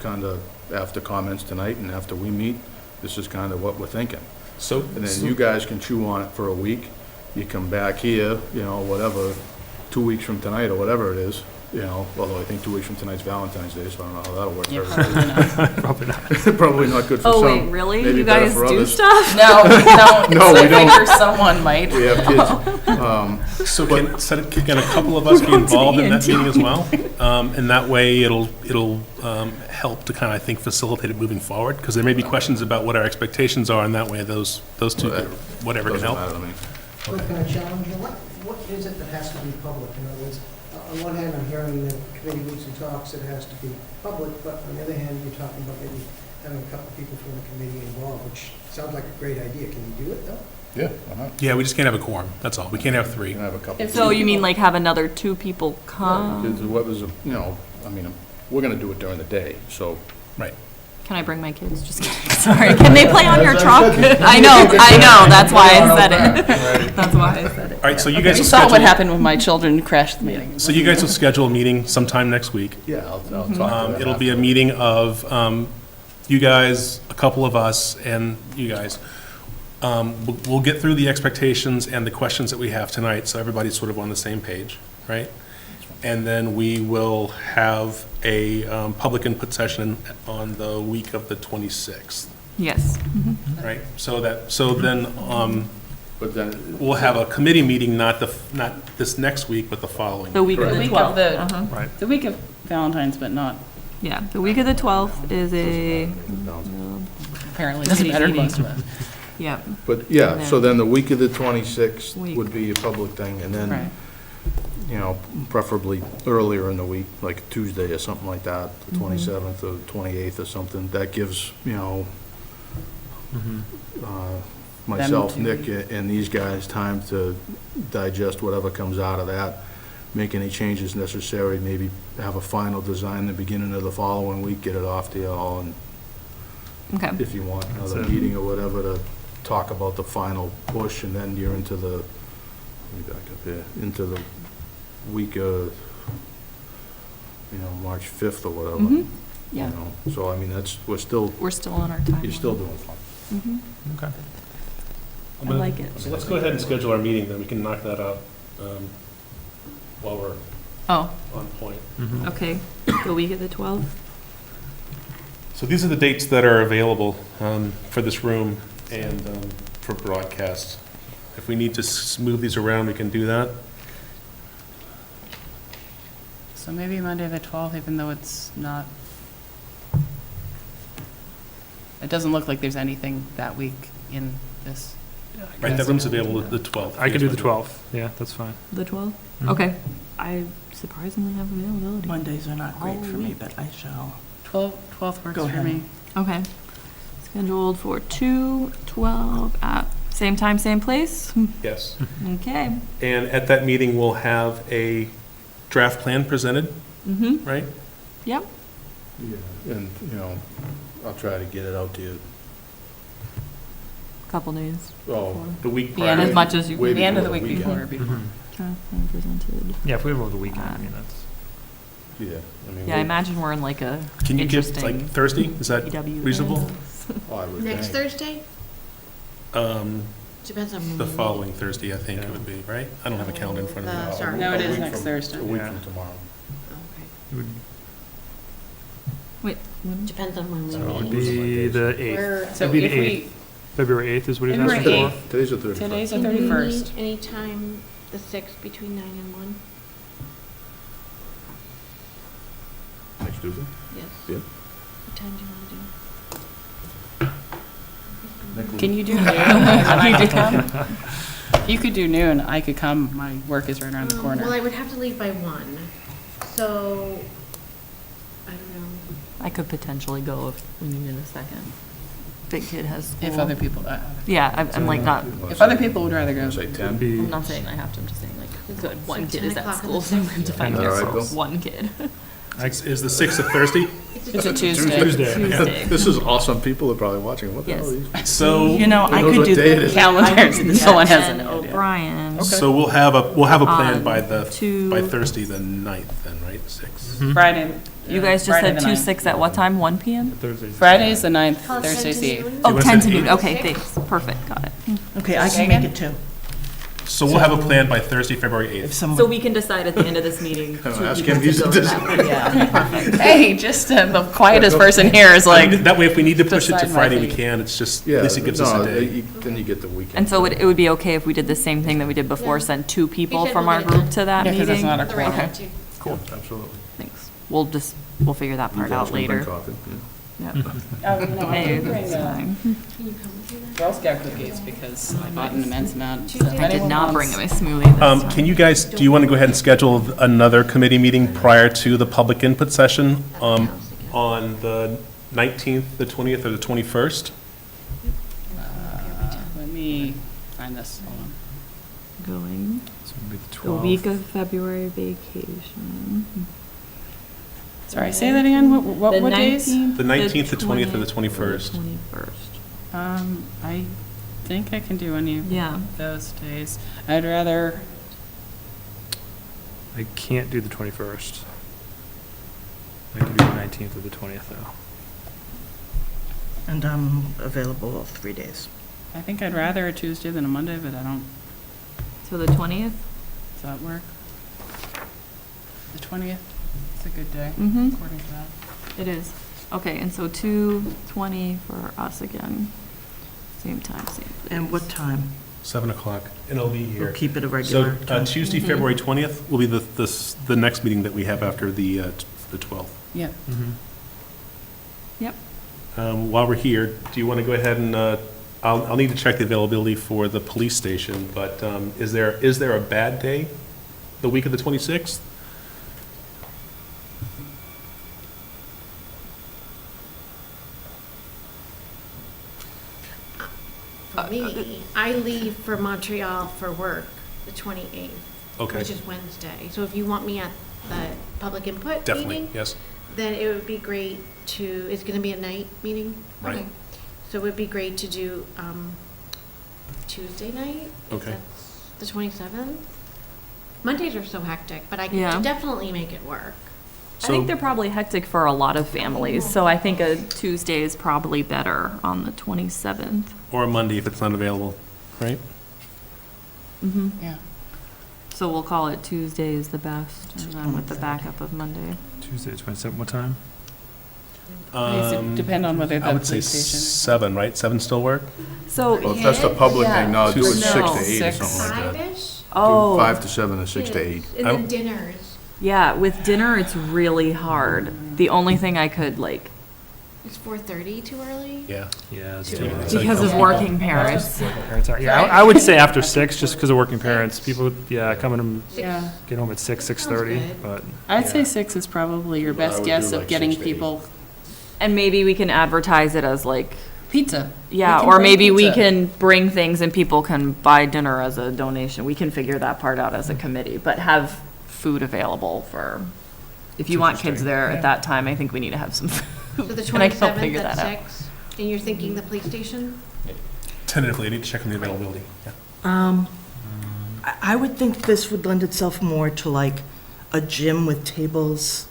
kind of after comments tonight and after we meet, this is kind of what we're thinking. So, And then you guys can chew on it for a week. You come back here, whatever, 2 weeks from tonight or whatever it is, although I think 2 weeks from tonight's Valentine's Day, so I don't know how that'll work Yeah, for probably not. Probably not. everybody. Probably not good for Oh, some. wait, really? maybe You better guys for do others. stuff? No, we don't. No, we I don't. figure someone might. We have kids. so can a couple of us be involved in that meeting as well? And that way it'll help to kind of, I think, facilitate it moving forward, because there may be questions about what our expectations are, and that way those two, whatever can Doesn't help. matter to me. What can I challenge you? What is it that has to be public? In other words, on one hand, I'm hearing that committee meets and talks, it has to be public, but on the other hand, you're talking about maybe having a couple of people from the committee involved, which sounds like a great idea. Can you do it, though? Yeah, why not? Yeah, we just can't have a quorum, that's all. We can't have three. You can have a couple. So you mean like have another 2 people Yeah, come? because what was, we're gonna do it during the day, so. Right. Can I bring my kids? Just kidding. Sorry. Can they play on your truck? I know. That's why I said it. That's why I said it. All right, so you guys You will saw what schedule, happened when my children crashed the meeting. so you guys will schedule a meeting sometime next week. Yeah, I'll talk to that. It'll be a meeting of you guys, a couple of us, and you guys. We'll get through the expectations and the questions that we have tonight, so everybody's sort of on the same page, right? And then we will have a public input session on the week of the 26th, Yes. right? So then But then, we'll have a committee meeting, not this next week, but the following. The week of The the week 12th. of the, Uh-huh. Right. the week of Valentine's, but not, Yeah, the week of the 12th is a, apparently doesn't Committee matter to meeting. most of us. yeah. but yeah, so then the week of the 26th Week. would be a public thing, and Right. then, preferably earlier in the week, like Tuesday or something like that, the 27th or 28th or something. That gives, myself, Them Nick, and these guys time to digest whatever comes out of that, make any changes necessary, maybe have a final design the beginning of the following week, get it off to y'all, and Okay. if you want another That's it. meeting or whatever to talk about the final push, and then you're into the, let me back up here, into the week of, March 5th or whatever. Mhm. Yeah. So, I mean, we're still, We're still on our time. you're still doing fine. Mhm. Okay. I like it. So let's go ahead and schedule our meeting, then we can knock that out while we're Oh, on point. okay. The week of the 12th? So these are the dates that are available for this room and for broadcast. If we need to move these around, we can do that. So maybe Monday the 12th, even though it's not, it doesn't look like there's anything that week in this. Right, that room's available the 12th. I could do the 12th. Yeah, that's fine. The 12th? Mhm. Okay. I surprisingly have availability. Mondays are not great for me, but I shall. 12th works Go for ahead. me. Okay. Scheduled for 2/12 at same time, same place? Yes. Okay. And at that meeting, we'll have a draft plan presented, Mm-hmm. right? Yep. Yeah, and, I'll try to get it out to you. Couple days. Oh, The week The prior. end As much as you Way can. The end of the before week the before. weekend. Draft plan presented. Yeah, if we have over the weekend, I mean, that's. yeah. Yeah, I imagine we're in like a Can you give, interesting like, Thursday? Is that PW reasonable? phase. Oh, I would Next think. Thursday? Um, Depends on. when The we meet. following Thursday, I think it would be, right? I don't have a calendar in front of me. Sorry. No, it A is week next from- Thursday. A week Yeah. from tomorrow. Okay. It would, Wait, when? Depends on when we so it would meet. be the 8th. We're- So It'd be if the we, February 8th is what he's February asking for? 8th. Today's the 31st. Today's the Can we 31st. meet anytime the 6th between 9 and 1? Next Tuesday? Yes. Yeah. What time do you want to do? Can you do noon? And I could come? If you could do noon, I could come. My work is right around the Well, corner. I would have to leave by 1, so, I don't know. I could potentially go if we needed a second. Big kid has school. If other people, Yeah, I'm like not, if other people would rather go. Say 10? It'd be, I'm not saying I have to, I'm just saying like, good, one So kid 10 is at o'clock on school, the so I'm going to find Is that all right, Bill? one kid. Is the 6th a Thursday? It's a Tuesday. Tuesday. Tuesday. This is awesome. People are probably watching. What the hell are Yes. these? So, You know, I Who knows could what do day it the is? Calendars, no one has And any idea. O'Brien. so we'll have a plan On by two- by Thursday the 9th then, right? 6th. Friday. You guys just Friday said the 2, 9th. 6 at what time? 1 PM? Thursday's. Friday's the 9th, Call it 10 Thursday's to the 8th. noon? Oh, wanna 10 say to noon, eight? okay, thanks, perfect, got it. Okay, I Say can make again? it too. So we'll have a plan by Thursday, February If 8th. someone. So we can decide at the end of this meeting. Ask two him, people he's to go a to that one. Yeah. Hey, just the quietest person here is I mean, like, that way, if we need to push it to decide my Friday, we fate. can. It's just, Yeah. at least it gives us no, a day. Then you get the weekend. And so it would be okay if we did the same thing that we did before, Yeah. send 2 people said from we'll our get it group done. to that Yeah, 'cause meeting? it's not a The right quorum. time, too. Cool, absolutely. Thanks, we'll figure that You part guys out can bring later. coffee, yeah. Yep. oh, no, I Hey, did bring it's fine. Can you come with me then? Girl Scout cookies because I bought an immense amount. So if I did anyone not bring wants- my smoothie this time. Can you guys, do you want to go ahead and schedule another committee meeting prior to the public input session on the 19th, the 20th, or the 21st? Let me find this, hold on. Going, So it'd be the the 12th. week of February vacation. Sorry, say that again, what days? The 19th, the 20th, or the 21st? 21st. I think I can do any of Yeah. those days. I'd rather, I can't do the 21st. I can do the 19th or the 20th, though. And I'm available all 3 days. I think I'd rather a Tuesday than a Monday, but I don't, So the 20th? does that work? The 20th, it's a good day, Mm-hmm. according to that. It is. Okay, and so 2:20 for us again. Same time, same place. And what time? 7 o'clock, and it'll be We'll here. keep it a So regular time. Tuesday, Mhm. February 20th will be the next meeting that we have after the 12th. Yeah. Yep. While we're here, do you want to go ahead and, I'll need to check the availability for the police station, but is there a bad day, the week of the 26th? For me, I leave for Montreal for work the 28th, Okay, which is Wednesday. So if you want me at the public input definitely, meeting, yes. then it would be great to, it's going to be a night meeting? Right. Okay. So it would be great to do Tuesday night? if Okay. that's the 27th? Mondays are so hectic, but I Yeah. can definitely make it work. I think they're probably hectic for a lot of families, so I think a Tuesday is probably better on the 27th. Or a Monday if it's not available, right? Mm-hmm. Yeah. So we'll call it Tuesday is the best, and then with the backup of Monday. Tuesday, 27th, what time? Depend on whether I the would say police station. 7, right? 7 still work? So, Well, if that's the public thing, no, do it No. 6 to 8 or Six. something like that. Five-ish? oh. Do 5 to 7 or 6 to 8. And I- then dinners. Yeah, with dinner, it's really hard. The only thing I could, like, Is 4:30 too early? Yeah. Yeah, it's Too too early. early. because of working parents. Parents are, yeah, I would say after 6, just because of working parents. People, yeah, coming and Yeah. get home at 6, Sounds 6:30, good. but. I'd yeah. say 6 is probably your I best would guess do of like getting 6 to 8. people. And maybe we can advertise it as like Pizza. Yeah, We can or bring maybe we pizza. can bring things and people can buy dinner as a donation. We can figure that part out as a committee, but have food available for, if you want kids interesting. there at that time, I think we need to have some So food. the And I can help 27th figure at that out. 6, and you're thinking the police station? Tentatively, I need to check on the availability. Yeah. I would think this would lend itself more to like a gym with tables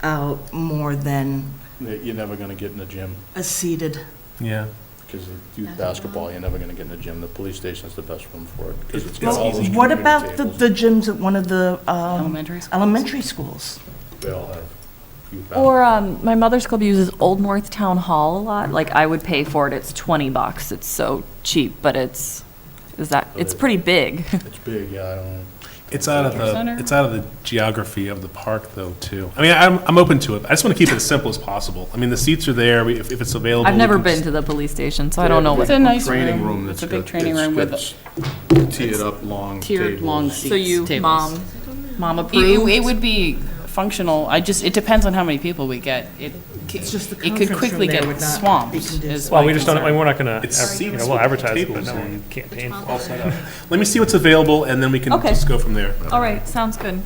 out more than You're never gonna get in the gym, a seated. Yeah. because youth basketball, you're never gonna get in the gym. The police station's the best room for it, because it's got Well, all those What community about tables. the gyms at one of the Elementary schools. elementary schools? They all have youth basketball. Or, my mother's club uses Old North Town Hall a lot. Like, I would pay for it. It's $20. It's so cheap, but it's pretty big. It's big, yeah, I don't, It's out of Center? the, it's out of the geography of the park, though, too. I mean, I'm open to it. I just want to keep it as simple as possible. I mean, the seats are there, if it's available. I've we never can been just- to the police station, so I don't know It's what. a nice training room. room It's that's a big got- training room with it's tiered up long tiered tables. long So seats, you, tables. mom It approved? would be functional. It depends on how many people we get. It's just the It could conference quickly room there get would not swamped, be is conducive. Well, my we just don't, concern. we're not gonna, It's seats we'll with advertise it, tables but no and- one campaign. All set up. Let me see what's available, and then we can Okay. just go from there. All right, sounds good.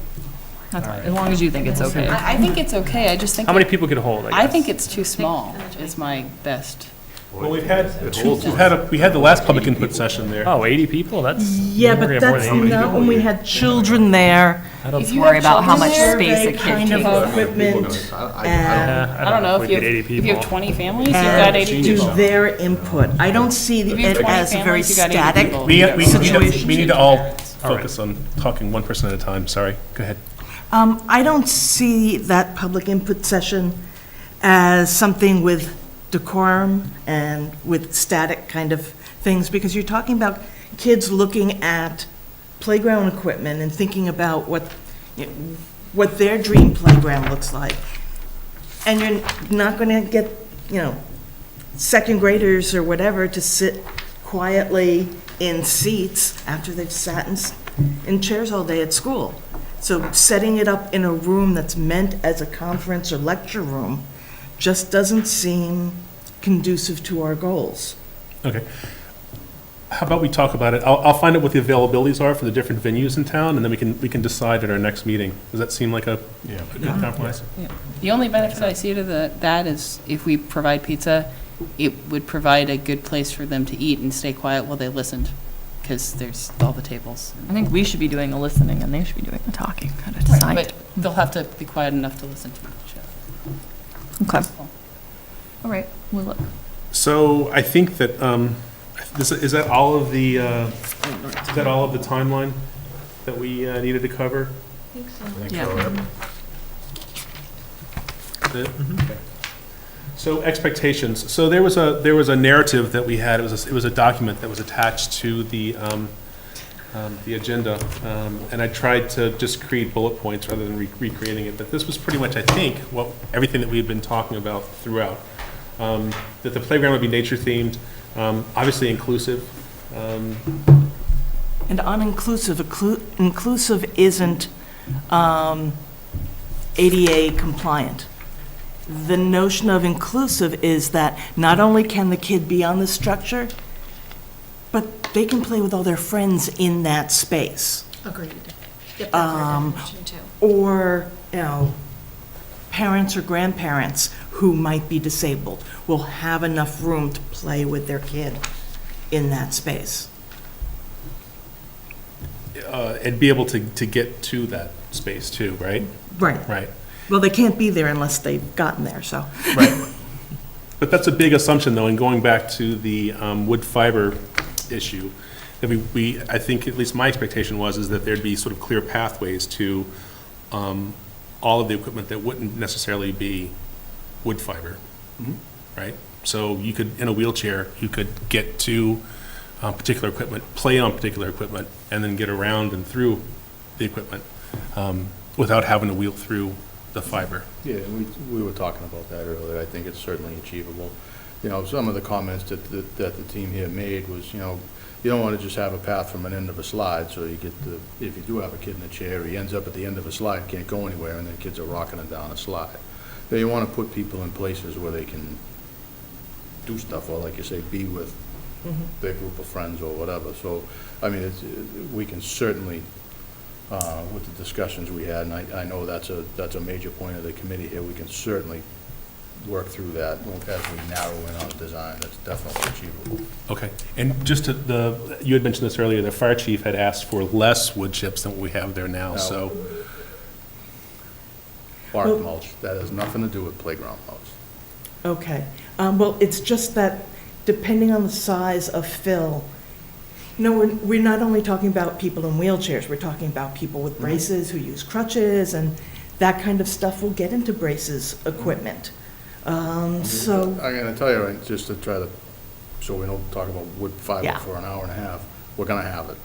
That's fine, as long as you think it's okay. I think it's okay. I just think. How many people could hold, I guess? think it's too small, is my best. Well, we had holds the last public input session there. Oh, 80 people? That's. Yeah, we're but gonna have more that's than 80 not people. when we had children there. I don't, If you worry about how much Survey space a kid kind of takes. equipment I and I don't know if we you get 80 have, if you people. have 20 families, you've got 80 and do people. their input. I don't see If you have it 20 as a very families, you got 80 static. people. We, You got we, one we situation. need to all right. focus on talking one person at a time. Sorry, go ahead. I don't see that public input session as something with decorum and with static kind of things, because you're talking about kids looking at playground equipment and thinking about what their dream playground looks like. And you're not going to get, second graders or whatever to sit quietly in seats after they've sat in chairs all day at school. So setting it up in a room that's meant as a conference or lecture room just doesn't seem conducive to our goals. Okay. How about we talk about it? I'll find out what the availabilities are for the different venues in town, and then we can decide at our next meeting. Does that seem like a good compromise? The only benefit I see to that is if we provide pizza, it would provide a good place for them to eat and stay quiet while they listened, because there's all the tables. I think we should be doing the listening and they should be doing the talking, kind of decide. But they'll have to be quiet enough to listen to each other. Okay. All right, we'll look. So I think that, is that all of the timeline that we needed to cover? I think so. I think Yeah. so, yep. That's it? Okay. So expectations. So there was a narrative that we had. It was a document that was attached to the agenda, and I tried to just create bullet points rather than recreating it. But this was pretty much, I think, everything that we had been talking about throughout. That the playground would be nature themed, obviously inclusive. And uninclusive, inclusive isn't ADA compliant. The notion of inclusive is that not only can the kid be on the structure, but they can play with all their friends in that space. Agreed. Yep, that's our definition too. Or, parents or grandparents who might be disabled will have enough room to play with their kid in that space. And be able to get to that space too, right? Right. Right. Well, they can't be there unless they've gotten there, so. Right. But that's a big assumption, though, and going back to the wood fiber issue, that I think, at least my expectation is that there'd be sort of clear pathways to all of the equipment that wouldn't necessarily be wood fiber, right? So you could, in a wheelchair, you could get to particular equipment, play on particular equipment, and then get around and through the equipment without having to wheel through the fiber. Yeah, we were talking about that earlier. I think it's certainly achievable. Some of the comments that the team here made was, you don't want to just have a path from an end of a slide, so you get if you do have a kid in a chair, he ends up at the end of a slide, can't go anywhere, and then kids are rocking it down a slide. You want to put people in places where they can do stuff, or like you say, be with their group of friends or whatever. So, I mean, we can certainly, with the discussions we had, and I know that's a major point of the committee here, we can certainly work through that as we narrow in on the design. That's definitely achievable. Okay, and just you had mentioned this earlier, the fire chief had asked for less wood chips than what we have there now, so. Bark mulch, that has nothing to do with playground mulch. Okay. Well, it's just that depending on the size of fill, we're not only talking about people in wheelchairs, we're talking about people with braces who use crutches, and that kind of stuff will get into braces equipment. So, I'm gonna tell you, right, just to try to, so we don't talk about wood fiber Yeah. for an hour and a half, we're gonna have it.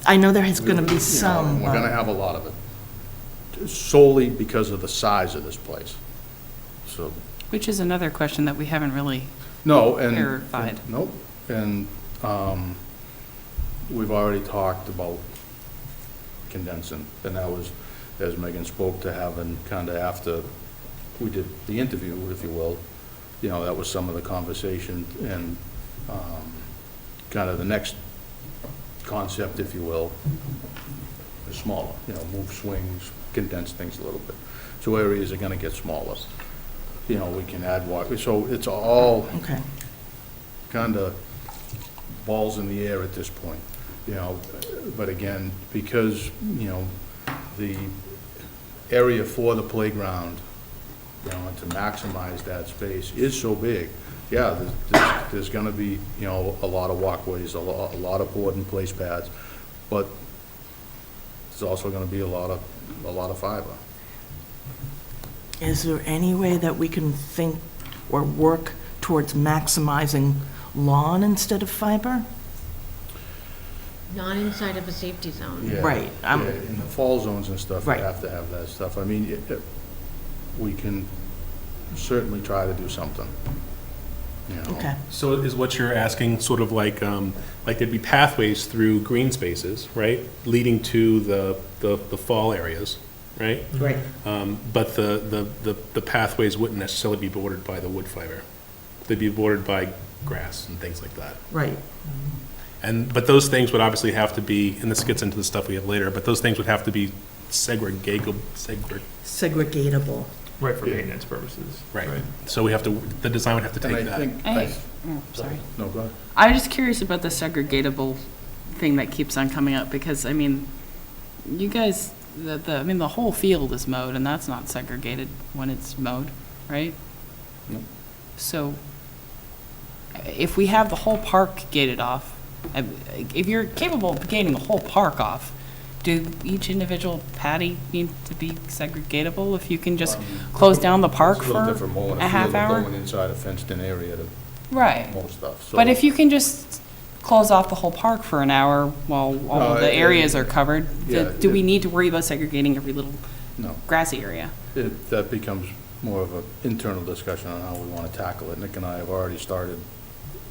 I know there is going to You be know, some. We're gonna have a lot of it, solely because of the size of this place. So, Which is another question that we haven't really, no, and. Verified. Nope, and, we've already talked about condensing, and that was, as Megan spoke, to having kind of after we did the interview, if you will, that was some of the conversation, and, kind of the next concept, if you will, is smaller, move swings, condense things a little bit. So areas are gonna get smaller. We can add water, so it's all Okay. kind of balls in the air at this point, but again, because, the area for the playground, and to maximize that space is so big, yeah, there's gonna be, a lot of walkways, a lot of board and place pads, but there's also gonna be a lot of fiber. Is there any way that we can think or work towards maximizing lawn instead of fiber? Not inside of a safety zone. Yeah, Right, yeah, in the fall zones and stuff, you Right. have to have that stuff. I mean, we can certainly try to do something, Okay. So is what you're asking sort of like there'd be pathways through green spaces, right? Leading to the fall areas, right? Right. But the pathways wouldn't necessarily be bordered by the wood fiber. They'd be bordered by grass and things like that. Right. But those things would obviously have to be, and this gets into the stuff we have later, but those things would have to be segregatable. Segregatable. Right, for maintenance purposes. Right. So the design would have to and take I that. think. Hey, sorry. No, go ahead. I'm just curious about the segregatable thing that keeps on coming up, because, I mean, you guys, the whole field is mowed, and that's not segregated when it's mowed, right? Yep. So, if we have the whole park gated off, if you're capable of gating the whole park off, do each individual patty need to be segregatable if you can just close down the park It's a little for different mowing a half field than hour? going inside a fenced-in area to Right. mow stuff. So- But if you can just close off the whole park for an hour while all of the areas are covered, yeah, do we need to worry about segregating every little No. grassy area? That becomes more of an internal discussion on how we want to tackle it. Nick and I have already started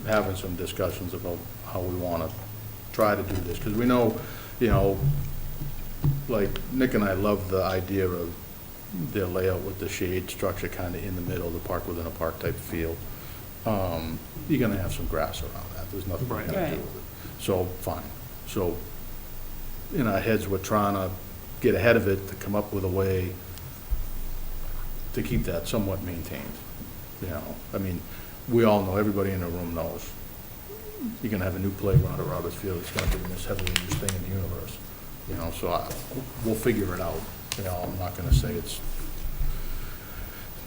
having some discussions about how we want to try to do this, because we know, like, Nick and I love the idea of their layout with the shade structure kind of in the middle, the park within a park type feel. You're going to have some grass around that. There's nothing we're going to Right. do with it. So, fine. So, in our heads, we're trying to get ahead of it to come up with a way to keep that somewhat maintained. I mean, we all know, everybody in the room knows, you're gonna have a new playground at Roberts Field, it's gonna be the most heavily used thing in the universe. So we'll figure it out. I'm not gonna say it's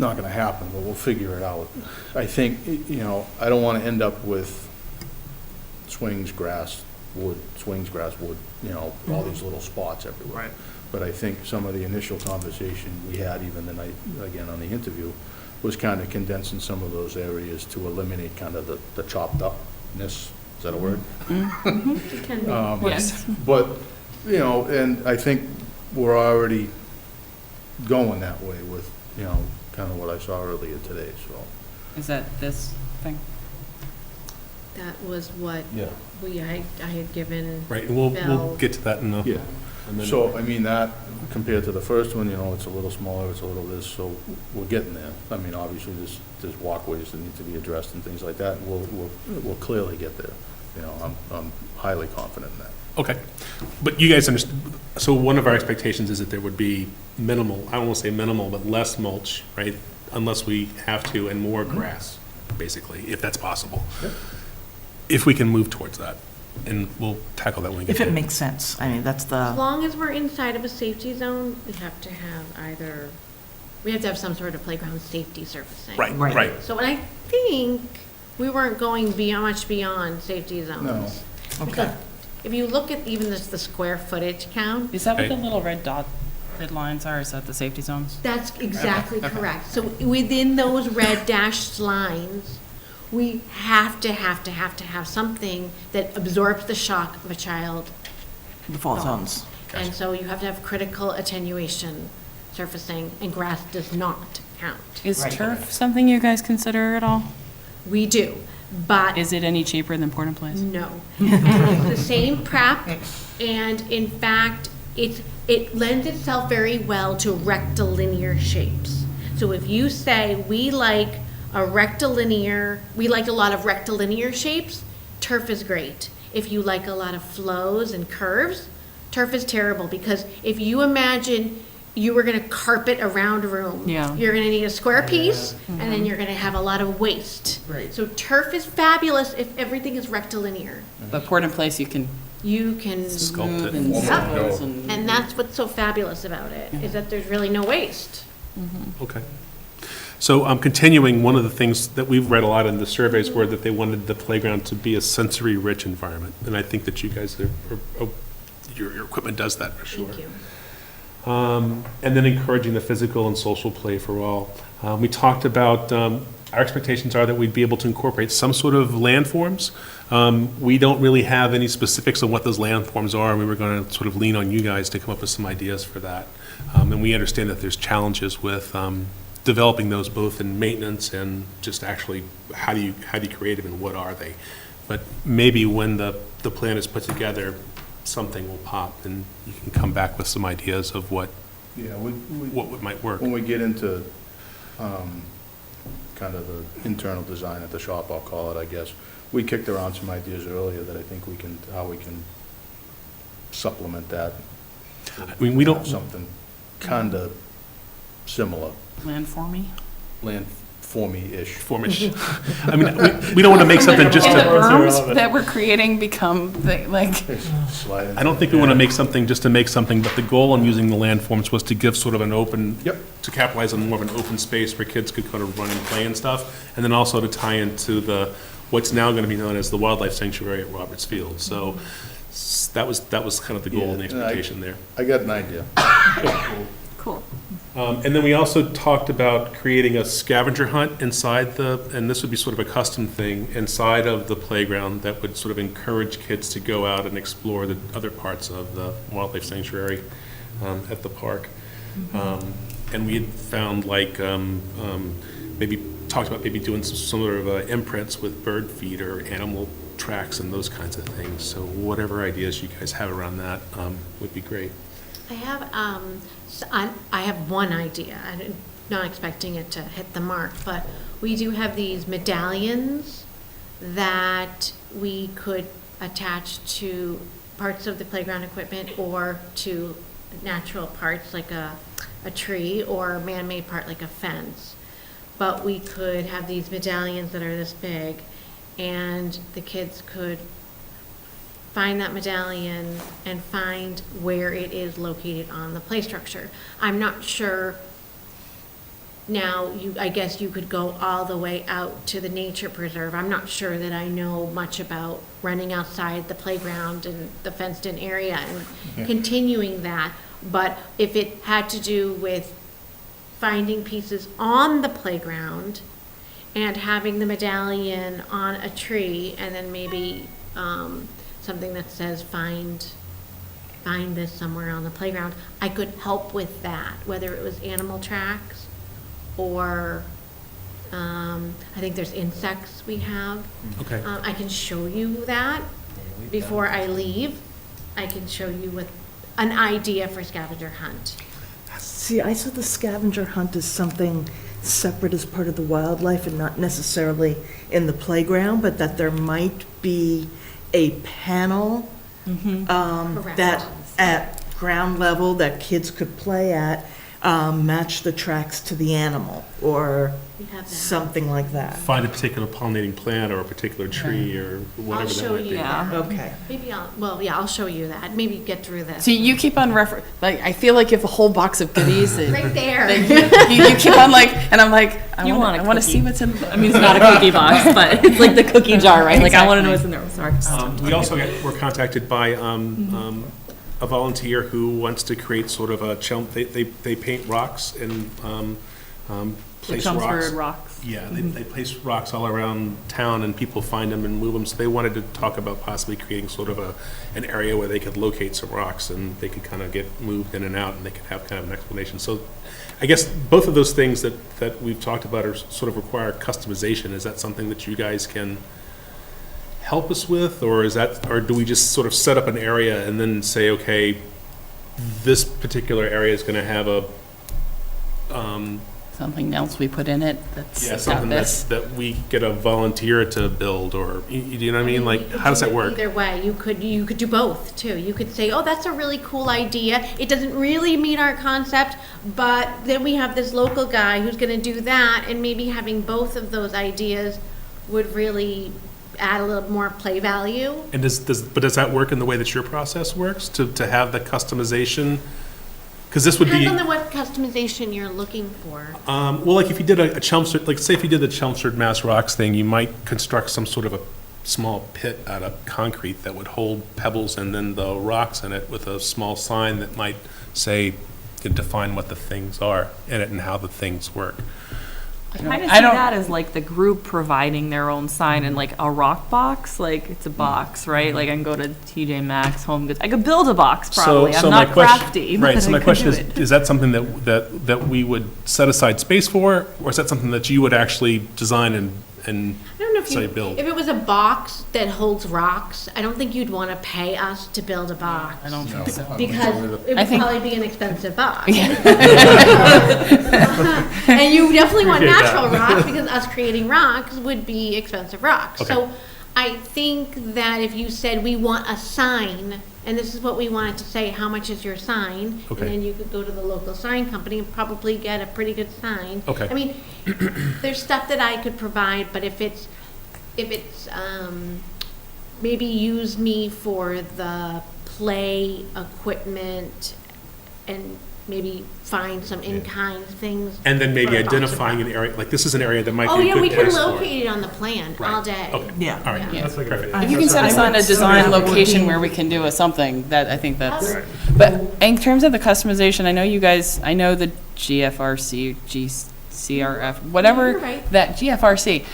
not gonna happen, but we'll figure it out. I think, I don't wanna end up with swings, grass, wood, all these little spots everywhere. Right. But I think some of the initial conversation we had, even the night, again, on the interview, was kind of condensing some of those areas to eliminate kind of the chopped upness, is that a word? It can be. Yes. But, and I think we're already going that way with, kind of what I saw earlier today, so. Is that this thing? That was what Yeah. I had given Right, and we'll Bill. get to that in the. Yeah. And then- So, I mean, that compared to the first one, you know, it's a little smaller, it's a little this, so we're getting there. I mean, obviously, there's walkways that need to be addressed and things like that. We'll clearly get there. You know, I'm highly confident in that. Okay, but you guys understand, so one of our expectations is that there would be minimal, I don't want to say minimal, but less mulch, right? Unless we have to, and more grass, basically, if that's possible. If we can move towards that, and we'll tackle that when we get If there. it makes sense. I mean, that's As the, long as we're inside of a safety zone, we have to have some sort of playground safety surfacing. Right, Right. right. So, and I think we weren't going much beyond safety zones. No. okay. If you look at even just the square footage count, Is that what Okay. the little red lines are? Is that the safety zones? that's exactly correct. So within those red dashed lines, we have to have something that absorbs the shock of a child. The fall zones. And so you have to have critical attenuation surfacing, and grass does not count. Is Right. turf something you guys consider at all? We do, but Is it any cheaper than Port and Place? no. And it's the same prep, and in fact, it lends itself very well to rectilinear shapes. So if you say, we like a lot of rectilinear shapes, turf is great. If you like a lot of flows and curves, turf is terrible, because if you imagine you were gonna carpet around a room. Yeah. You're gonna need a square piece, and then you're gonna have a lot of waste. Right. So turf is fabulous if everything is rectilinear. But Port and Place, you can You can, Sculpt move it. and Yep. swirls and. and that's what's so fabulous about it, is that there's really no waste. Okay. So, continuing, one of the things that we've read a lot in the surveys were that they wanted the playground to be a sensory-rich environment, and I think that you guys your equipment does that for sure. Thank you. And then encouraging the physical and social play for all. We talked about, our expectations are that we'd be able to incorporate some sort of landforms. We don't really have any specifics on what those landforms are, and we were going to sort of lean on you guys to come up with some ideas for that. And we understand that there's challenges with developing those, both in maintenance and just actually how do you create them and what are they? But maybe when the plan is put together, something will pop, and you can come back with some ideas of what Yeah, might work. when we get into kind of the internal design at the shop, I'll call it, I guess, we kicked around some ideas earlier that I think how we can supplement that. I mean, we don't, Have something kind of similar, Landformy? landformy-ish. formish. I mean, we don't want to make something just And the to, berms that we're creating become, like, Slide into I don't think we want to make something just to make something, but the goal in using the landforms was to give sort of an open, Yep. to capitalize on more of an open space where kids could kind of run and play and stuff, and then also to tie into what's now going to be known as the Wildlife Sanctuary at Roberts Field. So that was kind of the goal and the Yeah, and expectation there. I got an idea. cool. And then we also talked about creating a scavenger hunt inside and this would be sort of a custom thing, inside of the playground that would sort of encourage kids to go out and explore the other parts of the wildlife sanctuary at the park. And we had found maybe talked about maybe doing some sort of imprints with bird feed or animal tracks and those kinds of things. So whatever ideas you guys have around that would be great. I have one idea. I'm not expecting it to hit the mark, but we do have these medallions that we could attach to parts of the playground equipment or to natural parts like a tree or a man-made part like a fence. But we could have these medallions that are this big, and the kids could find that medallion and find where it is located on the play structure. I'm not sure now, I guess you could go all the way out to the nature preserve. I'm not sure that I know much about running outside the playground and the fenced-in area and continuing that. But if it had to do with finding pieces on the playground and having the medallion on a tree, and then maybe something that says find this somewhere on the playground, I could help with that, whether it was animal tracks or I think there's insects we have. Okay. I can show you that before I leave. I can show you what an idea for scavenger hunt. See, I saw the scavenger hunt as something separate as part of the wildlife and not necessarily in the playground, but that there might be a panel that at ground level that kids could play at, match the tracks to the animal or We have that. something like that. Find a particular pollinating plant or a particular tree or whatever I'll that show might be. you Yeah. that. Okay. Maybe I'll show you that. Maybe get through this. See, you keep on like, I feel like you have a whole box of goodies. Right there. You keep on like, and I'm like, I You want a want to cookie. see what's in. I mean, it's not a cookie box, but it's like the cookie jar, right? Like, I want to know what's in there. I'm sorry. We also were contacted by a volunteer who wants to create sort of a they paint rocks and The place Chelmsford rocks. rocks. Yeah, they place rocks all around town and people find them and move them. So they wanted to talk about possibly creating sort of an area where they could locate some rocks and they could kind of get moved in and out and they could have kind of an explanation. So I guess both of those things that we've talked about are sort of require customization. Is that something that you guys can help us with, or do we just sort of set up an area and then say, okay, this particular area is going to have a Something else we put in it that's yeah, got something this. that we get a volunteer to build, or you know what I mean? You Like, could how does do that it work? Either way, you could do both too. You could say, oh, that's a really cool idea. It doesn't really meet our concept, but then we have this local guy who's gonna do that, and maybe having both of those ideas would really add a little more play value. And does that work in the way that your process works to have the customization? Because this would be Depends on what customization you're looking for. well, like if you did a Chelmsford, like say if you did the Chelmsford Mass Rocks thing, you might construct some sort of a small pit out of concrete that would hold pebbles and then the rocks in it with a small sign that might say to define what the things are in it and how the things work. I kind of see that as like the group providing their own sign and like a rock box, like it's a box, right? Like I can go to TJ Maxx, Home Goods. I could build a box probably. I'm my not question- crafty, Right, but so I my could question do it. is that something that we would set aside space for, or is that something that you would actually design and I don't know if say you, build? if it was a box that holds rocks, I don't think you'd want to pay us to build a box. I don't think so. Because it I would think- probably be an expensive box. And you definitely want Appreciate that. natural rocks, because us creating rocks would be expensive rocks. Okay. So I think that if you said, we want a sign, and this is what we want it to say, how much is your sign? Okay. And then you could go to the local sign company and probably get a pretty good sign. Okay. I mean, there's stuff that I could provide, but if it's, maybe use me for the play equipment and maybe find some in-kind things. And then maybe for a box of identifying an rocks. area, like this is an area that might Oh, be a yeah, good we can place for. locate it on the plan all Right. day. Okay, Yeah. all right. Yeah. That's a good Perfect. idea. If you can set aside a design location where we can do a something, that, I think that's, but in terms of the customization, I know you guys, I know the GFRC, GCRF, whatever, You're right. that GFRC,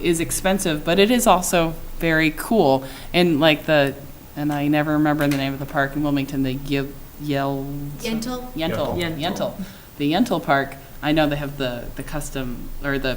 is expensive, but it is also very cool. And like and I never remember the name of the park in Wilmington, the Yentl? Yentl. The Yentl Park, I know they have the custom, or I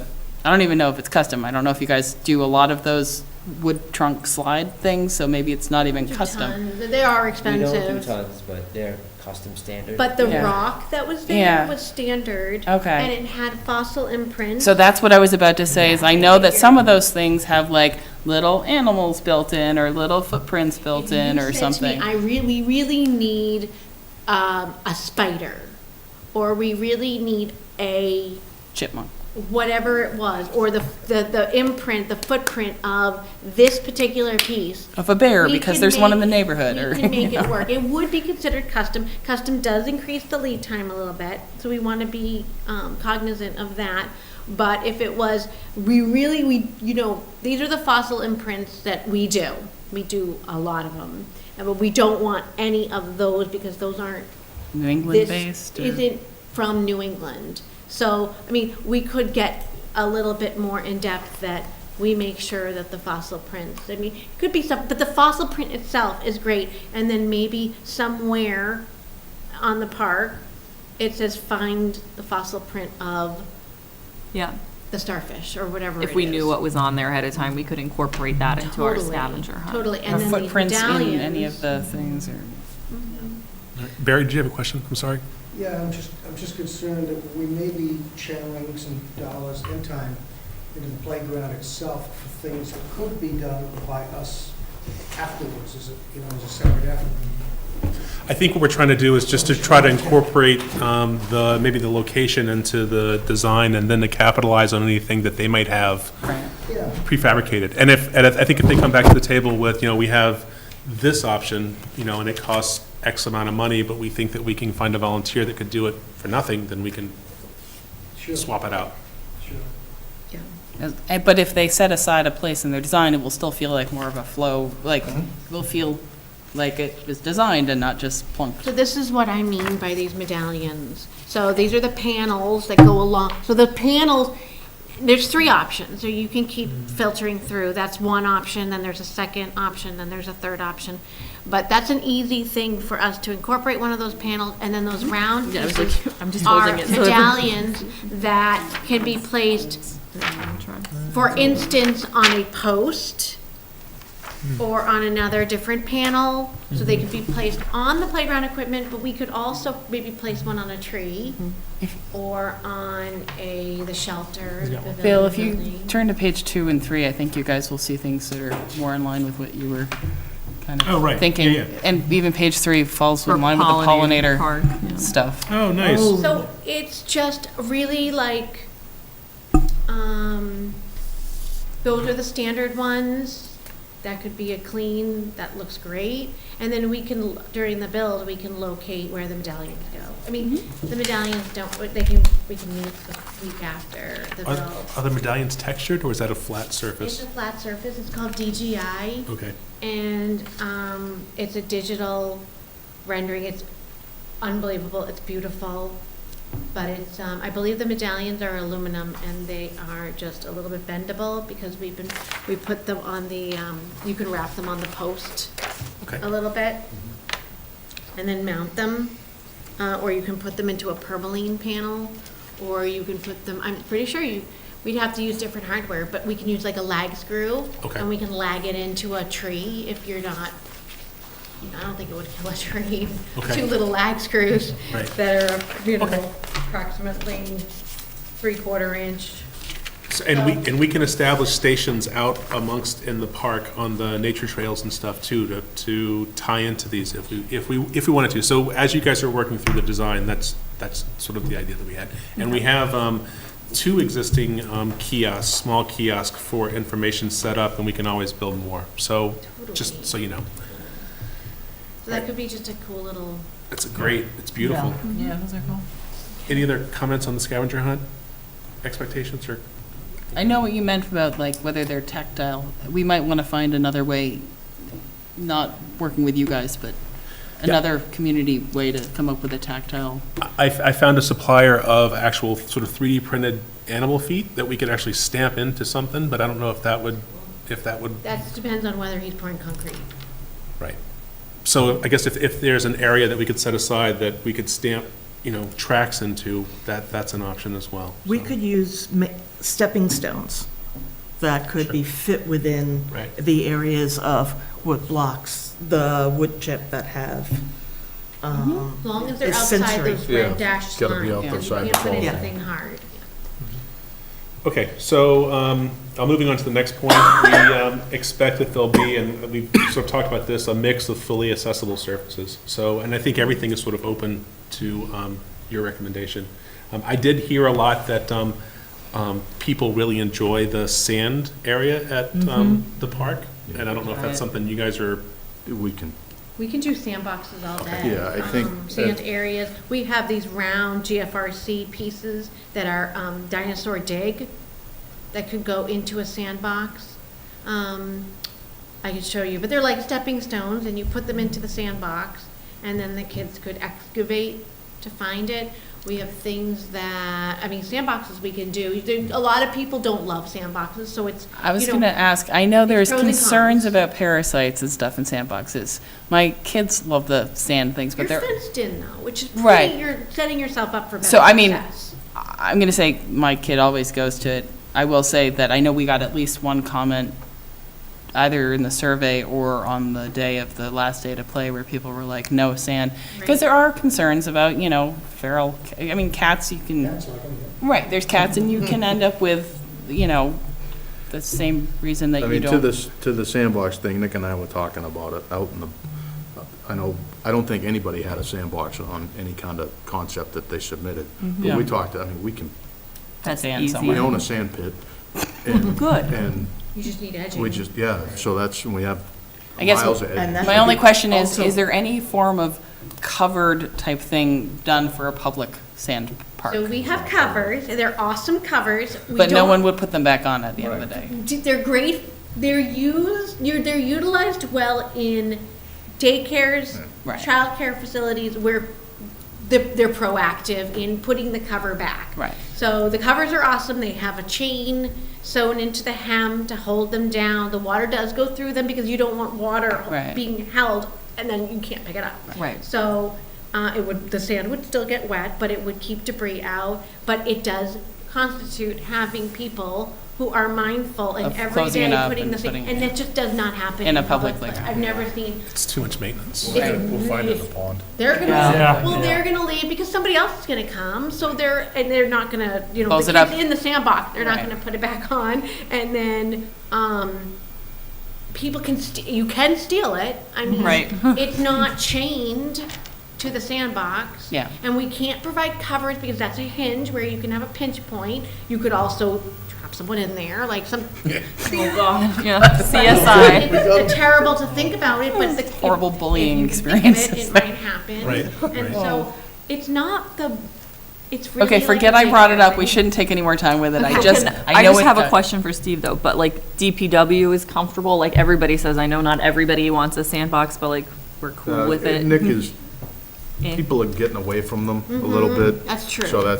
don't even know if it's custom. I don't know if you guys do a lot of those wood trunk slide things, so maybe it's not even custom. Tons. They are We don't do expensive. tons, but they're custom standard. But the Yeah. rock that was there Yeah. was standard. Okay. And it had fossil imprints. So that's what I was about to say, is I know that some of those things have like little animals built in, or little footprints built in, or If you said to me, something. we really need a spider, or we really need a Chipmunk. whatever it was, or the imprint, the footprint of this particular piece. Of a bear, We because can there's one in the make- neighborhood, or. We can make it work. It would be considered custom. Custom does increase the lead time a little bit, so we want to be cognizant of that. But if it was, these are the fossil imprints that we do. We do a lot of them. But we don't want any of those, because those aren't, New England this based, or. isn't from New England. So, I mean, we could get a little bit more in depth that we make sure that the fossil prints, I mean, it could be some, but the fossil print itself is great. And then maybe somewhere on the park, it says find the fossil print of Yeah. the starfish or whatever it is. If we knew what was on there ahead of time, we could incorporate that into our Totally, scavenger hunt. Totally, Or and then these footprints in any medallions. of the things, or. Barry, did you have a question? I'm sorry. Yeah, I'm just concerned that we may be channeling some dollars and time into the playground itself for things that could be done by us afterwards, as a separate effort. I think what we're trying to do is just to try to incorporate maybe the location into the design and then to capitalize on anything that they might have Yeah. prefabricated. And I think if they come back to the table with, we have this option, and it costs X amount of money, but we think that we can find a volunteer that could do it for nothing, then we can Sure. swap it out. Sure. But if they set aside a place in their design, it will still feel like more of a flow, like, will feel like it was designed and not just plunked. So this is what I mean by these medallions. So these are the panels that go along. So the panels, there's 3 options. So you can keep filtering through. That's one option, then there's a second option, then there's a third option. But that's an easy thing for us to incorporate one of those panels, and then those round Yeah, I was pieces like, I'm just are holding it. so- medallions that can be placed, for instance, on a post or on another different panel. So they could be placed on the playground equipment, but we could also maybe place one on a tree or on the shelter. the pavilion Bill, if you building. turn to page 2 and 3, I think you guys will see things that are more in line with what you were kind Oh, of right. thinking. Yeah, yeah. And even page 3 falls For in line with the pollinator pollinator park, yeah. stuff. Oh, nice. So it's just really like, those are the standard ones. That could be a clean, that looks great. And then we can, during the build, we can locate where the medallions go. I mean, the medallions we can meet the week after the Are, build. are the medallions textured, or is that a flat It's surface? a flat surface, it's called DGI. Okay. And it's a digital rendering. It's unbelievable. It's beautiful. But it's, I believe the medallions are aluminum and they are just a little bit bendable because we put them on the, you can wrap them on the post Okay. a little bit and then mount them. Or you can put them into a permaline panel, or you can put them, I'm pretty sure we'd have to use different hardware, but we can use like a lag screw. Okay. And we can lag it into a tree if you're not, I don't think it would kill a tree. Okay. 2 little lag screws Right. that are, Okay. approximately 3/4 inch. So, and we can establish stations out amongst in the park on the nature trails and stuff too, to tie into these if we wanted to. So as you guys are working through the design, that's sort of the idea that we had. And we have 2 existing kiosks, small kiosks for information set up, and we can always build more. So just so you know, So that could be just a cool little, it's it's beautiful. Yeah, those are cool. Any other comments on the scavenger hunt expectations or? I know what you meant about like whether they're tactile. We might want to find another way, not working with you guys, but another community way to come up with a tactile. I found a supplier of actual sort of 3D printed animal feet that we could actually stamp into something, but I don't know if that would, that depends on whether he's pouring concrete. right. So I guess if there's an area that we could set aside that we could stamp, tracks into, that's an option as well. We So, could use stepping stones that could be fit within Right. the areas of wood blocks, the wood chip that have, As long as they're it's outside sensory. those Yeah, red dashed gotta be lines. outside You the can't put pole. anything hard. Okay, so moving on to the next point, we expect that there'll be, and we've sort of talked about this, a mix of fully accessible surfaces. So, and I think everything is sort of open to your recommendation. I did hear a lot that people really enjoy the sand area at the park, and I don't know if that's something you guys are, We can, We can do sandboxes all day. Yeah, I think Sand that- areas. We have these round GFRC pieces that are dinosaur dig that could go into a sandbox. I could show you, but they're like stepping stones and you put them into the sandbox and then the kids could excavate to find it. We have things that, sandboxes we can do. A lot of people don't love sandboxes, so it's, I was going to ask, I know there's pros and concerns cons. about parasites and stuff in sandboxes. My kids love the sand things, but you're they're, fenced in though, which is Right. pretty, you're setting yourself up for better So, I mean, success. I'm going to say my kid always goes to it. I will say that I know we got at least one comment either in the survey or on the day of the last day to play where people were like, no sand. Because there are concerns about, feral, I mean, cats, you can, That's like, I'm- right, there's cats and you can end up with, the same reason that I you mean, don't. to the Sandbox thing, Nick and I were talking about it out in the, I don't think anybody had a Sandbox on any kind of concept that they submitted. But we Yeah. talked, we can, That's Sand easy. somewhere. we own a sand pit. and- Good. And You just need edging. we just, so that's, we have I guess miles of and edge. that's- My only question is, Also- is there any form of covered type thing done for a public sand park? So we have covers, and they're awesome covers. We But no don't- one would put them back on at the end of the day. They're great. They're utilized well in daycares, Right. childcare facilities where they're proactive in putting the cover back. Right. So the covers are awesome. They have a chain sewn into the hem to hold them down. The water does go through them because you don't want water Right. being held and then you can't pick it up. Right. So the sand would still get wet, but it would keep debris out. But it does constitute having people who are mindful and Of every closing it day up putting and the sand, putting- and it just does not happen In a public place. playground. I've never seen. It's too much maintenance. We'll find it in the pond. They're gonna, Yeah. well, they're gonna leave because somebody else is gonna come, so they're not gonna, Close the it up. kids in the sandbox, they're not Right. gonna put it back on, and then, people can, you can steal it, I mean, Right. it's not chained to the sandbox. Yeah. And we can't provide covers because that's a hinge where you can have a pinch point, you could also drop someone in there, like some. Oh, God. Yeah, CSI. It's terrible to think about it, but the. Horrible if bullying you think of it, experiences. It might happen. Right, And right. so, it's not it's really. Okay, like forget a I brought it up. daycare We thing. shouldn't take any more time with it. I Okay, just, can- I know just it have a does- question for Steve though, but like DPW is comfortable, like everybody says, I know not everybody wants a sandbox, but like we're cool with it. Nick is, Eh. people are getting away from them a little bit. Mm-hmm. That's true. So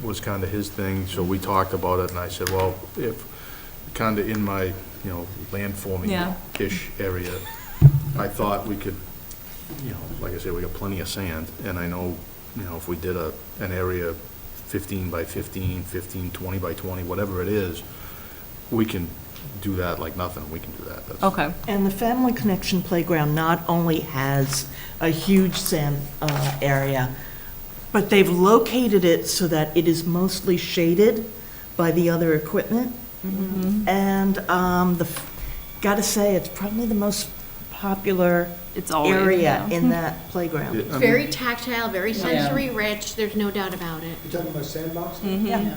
was kind of his thing, so we talked about it, and I said, well, if, kind of in my, landforming-ish area, I thought we could, like I said, we got plenty of sand, and I know, if we did an area 15 by 15, 20 by 20, whatever it is, we can do that like nothing, we can do that. That's- Okay. And the Family Connection Playground not only has a huge sand area, but they've located it so that it is mostly shaded by the other equipment. And gotta say, it's probably the most popular It's always. area yeah. in that playground. I mean, Very tactile, very sensory rich, there's no doubt about it. You're talking about sandbox? Yeah.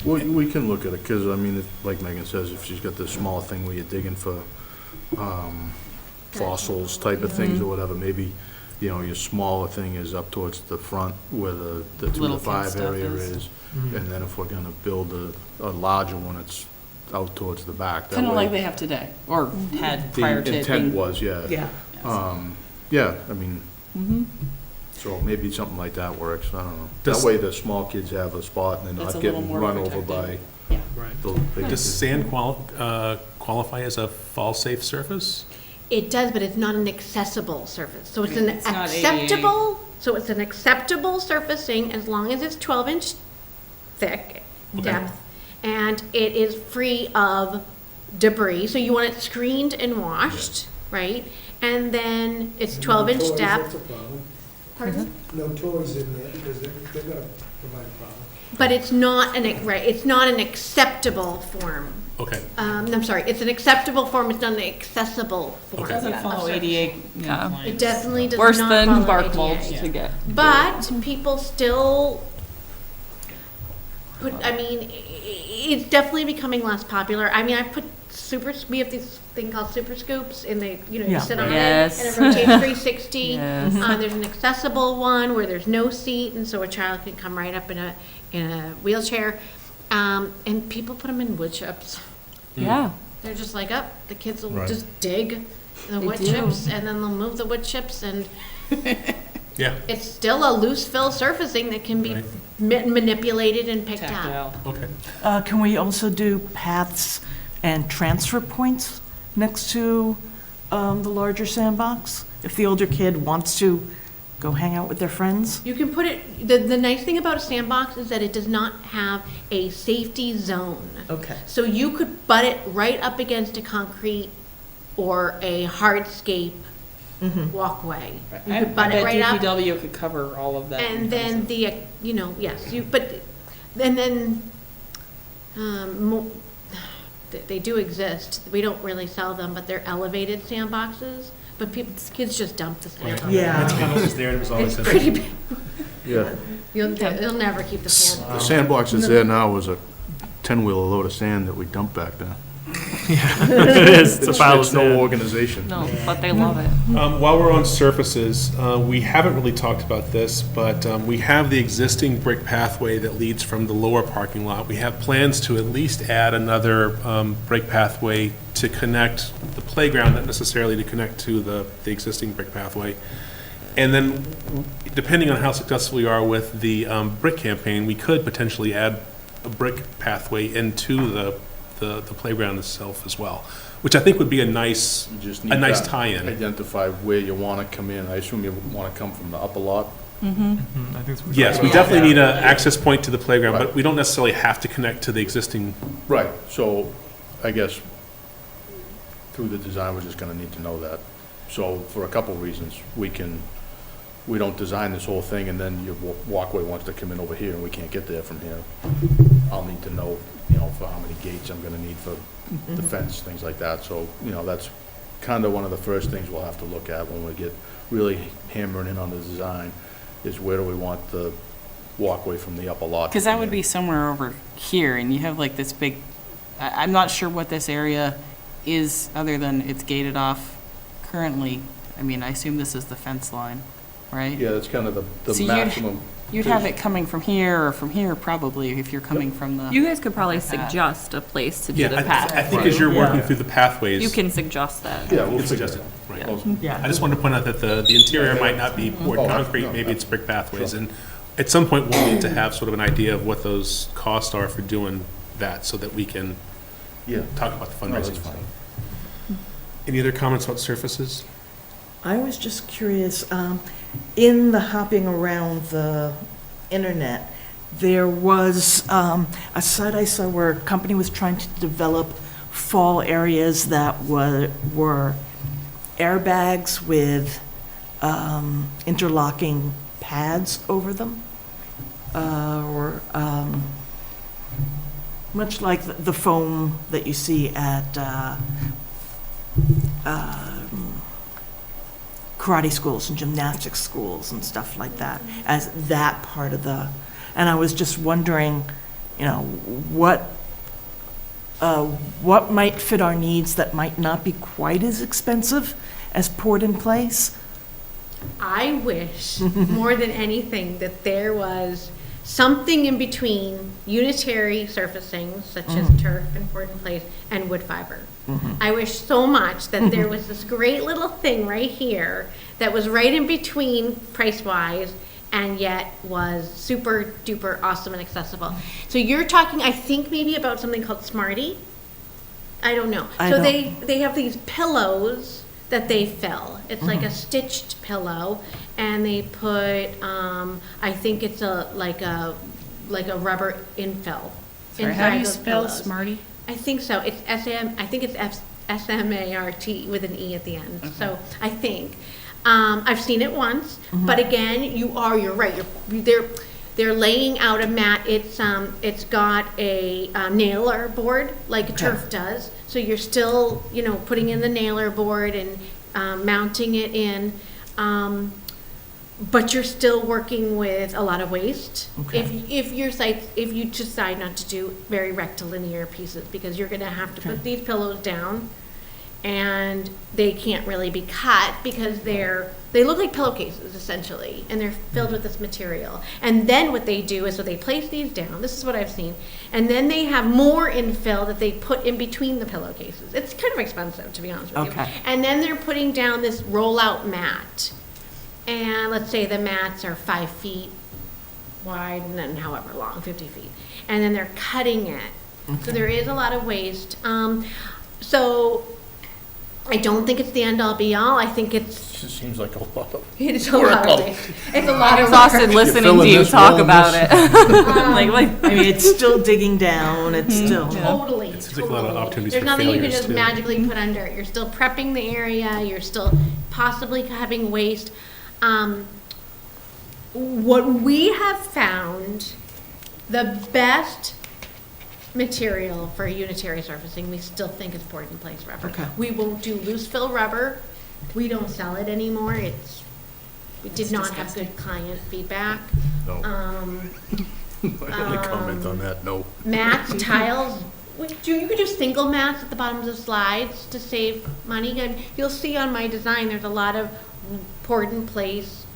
We can look at it, because, like Megan says, if she's got this small thing where you're digging for fossils type of things or whatever, maybe, your smaller thing is up towards the front where the 2 Little to kid 5 stuff area is. is. And then if we're gonna build a larger one, it's out towards the back. That Kind of way- like they have today, or had The prior to intent being. was, yeah. Yeah. Yeah, I mean, so maybe something like that works, I don't know. That Does- way the small kids have a spot and they're That's not a little getting more run over by protected. Yeah. the big. Does sand qualify as a fall-safe surface? It does, but it's not an accessible surface, so it's an It's not ADA. acceptable surfacing as long as it's 12-inch thick Okay. depth, and it is free of debris, so you want it screened and washed, right? And then it's 12-inch No toys, That's depth. a problem. Pardon? No toys in there, because they're gonna provide a problem. But it's not it's not an acceptable form. Okay. I'm sorry, it's an acceptable form, it's not an accessible form. Okay. Doesn't of follow surface. ADA Yeah. compliance. It definitely does not Worse follow than bark ADA. mulch to get. But people still it's definitely becoming less popular. I mean, I've put we have this thing called super scoops, and you Yeah. sit on Yes. it, and it rotates 360. Yes. There's an accessible one where there's no seat, and so a child can come right up in a wheelchair. And people put them in wood chips. Yeah. They're just like, the kids will Right. just dig the They wood do. chips, and then they'll move the wood chips, and Yeah, it's still a loose fill surfacing that can be Right. manipulated and picked up. Tactile. okay. Can we also do paths and transfer points next to the larger sandbox? If the older kid wants to go hang out with their friends? You can put it, the nice thing about a sandbox is that it does not have a safety zone. Okay. So you could butt it right up against a concrete or a hardscape walkway. You I could butt it bet right up. DPW could cover all of that. And then the, yes, and then, they do exist. We don't really sell them, but they're elevated sandboxes. But kids just dump the sand. Yeah. It's kind of just there, and it was always It's pretty big. Yeah. You'll never keep the sand. The sandbox that's there now was a 10-wheeler load of sand that we dumped back there. It is, it's a pile of It's no sand. organization. No, but they love it. While we're on surfaces, we haven't really talked about this, but we have the existing brick pathway that leads from the lower parking lot. We have plans to at least add another brick pathway to connect the playground, not necessarily to connect to the existing brick pathway. And then, depending on how successful we are with the brick campaign, we could potentially add a brick pathway into the playground itself as well, which I think would be a nice You just need to tie-in. identify where you want to come in. I assume you want to come from the upper lot. I think that's what- Yes, we definitely need an access point to the playground, but we don't necessarily have to connect to the existing. Right, so I guess through the design, we're just going to need to know that. So for a couple of reasons, we don't design this whole thing and then your walkway wants to come in over here and we can't get there from here. I'll need to know, for how many gates I'm going to need for the fence, things like that. So, that's kind of one of the first things we'll have to look at when we get really hammering in on the design, is where do we want the walkway from the upper lot. Because that would be somewhere over here, and you have like this big, I'm not sure what this area is, other than it's gated off currently. I mean, I assume this is the fence line, right? Yeah, that's kind of the So maximum. You'd have it coming from here or from here, probably, if you're coming from the. You guys could probably suggest a place to do the path. I think as you're working through the pathways. You can suggest that. Yeah, You we'll can figure suggest it it, out. right. Yeah. I just wanted to point out that the interior might not be poured Oh, concrete, no, maybe it's brick pathways. And at some point, we'll need to have sort of an idea of what those costs are for doing that, so that we can Yeah. talk about the No, that's fundraising. fine. Any other comments about surfaces? I was just curious, in the hopping around the internet, there was a site I saw where a company was trying to develop fall areas that were airbags with interlocking pads over them, or much like the foam that you see at karate schools and gymnastics schools and stuff like that, as that part of the, and I was just wondering, what might fit our needs that might not be quite as expensive as poured in place? I wish more than anything that there was something in between unitary surfacing, such as turf and poured in place, and wood fiber. I wish so much that there was this great little thing right here that was right in between price-wise and yet was super duper awesome and accessible. So you're talking, I think, maybe about something called Smarty? I don't know. I So don't- they have these pillows that they fill. It's like a stitched pillow, and they put, I think it's like a rubber infill. Sorry, how do you inside those spell pillows. Smarty? I think so. It's I think it's SMART with an E at the end. So I think. I've seen it once, but again, you're right. They're laying out a mat. It's got a nailer board like turf does. So you're still, putting in the nailer board and mounting it in. But you're still working with a lot of waste. Okay. If you decide not to do very rectilinear pieces, because you're gonna have to put these pillows down, and they can't really be cut because they look like pillowcases essentially, and they're filled with this material. And then what they do is, so they place these down, this is what I've seen, and then they have more infill that they put in between the pillowcases. It's kind of expensive, to be honest with you. Okay. And then they're putting down this rollout mat. And let's say the mats are 5 feet wide and then however long, 50 feet. And then they're cutting it. So there is a lot of waste. So I don't think it's the end all be all. I think it's It seems like a lot of. It's a lot of waste. It's a lot I'm of exhausted work. listening filling to you this, talk rolling about this. it. like, I mean, it's still digging down, it's still. Totally, It seems like a lot of totally. opportunities There's for nothing you can failures, just too. magically put under it. You're still prepping the area, you're still possibly having waste. What we have found, the best material for unitary surfacing, we still think is poured in place rubber. Okay. We won't do loose fill rubber. We don't sell it anymore. We did not have good client feedback. No. My only comment on that, no. Mats, tiles, you could do single mats at the bottoms of slides to save money. And you'll see on my design, there's a lot of poured in place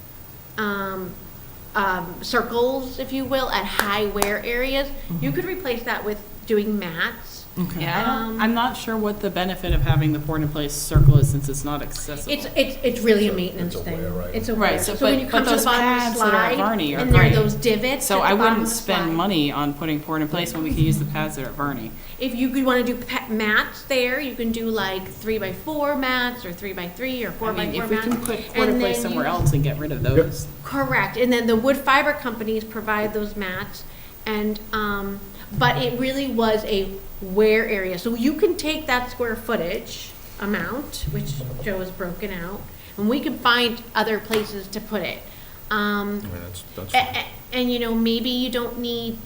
circles, if you will, at high wear areas. You could replace that with doing mats. Yeah, I'm not sure what the benefit of having the poured in place circle is since it's not accessible. It's really a maintenance It's a thing. wear item. It's a Right, wear. so So when but- you come but to the those bottom of the pads that are at slide, Varney are and there are great. those divots So at the I bottom wouldn't of the spend slide. money on putting poured in place when we can use the pads that are Varney. If you could want to do mats there, you can do like 3x4 mats or 3x3 or 4x4 I mats. mean, if we can put poured in and place then somewhere you- else and get rid of those. Correct, and then the wood fiber companies provide those mats, and, but it really was a wear area. So you can take that square footage amount, which Joe has broken out, and we can find other places to put it. I mean, that's fine. And you know, maybe you don't need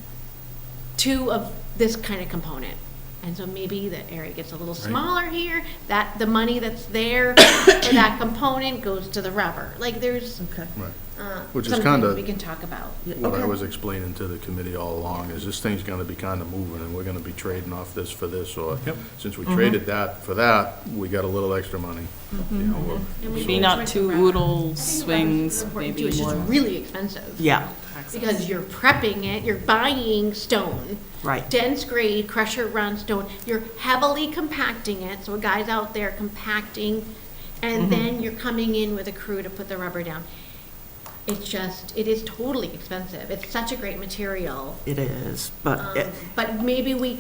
two of this kind of component. And so maybe the area gets a little smaller here, that the money that's there for that component goes to the rubber. Like there's, Okay. Right. Which is some kinda things we can talk about. What I was explaining to the committee all along is this thing's gonna be kinda moving, and we're gonna be trading off this for this, or Yep. since we traded that for that, we got a little extra money. You know, we're- And we Maybe can not switch two around. oodle I think swings, rubber's important maybe too. It's more. just really expensive. Yeah, Because you're prepping it, you're buying stone. right. Dense grade, crusher run stone. You're heavily compacting it, so a guy's out there compacting, and then you're coming in with a crew to put the rubber down. It is totally expensive. It's such a great material. It is, but But maybe we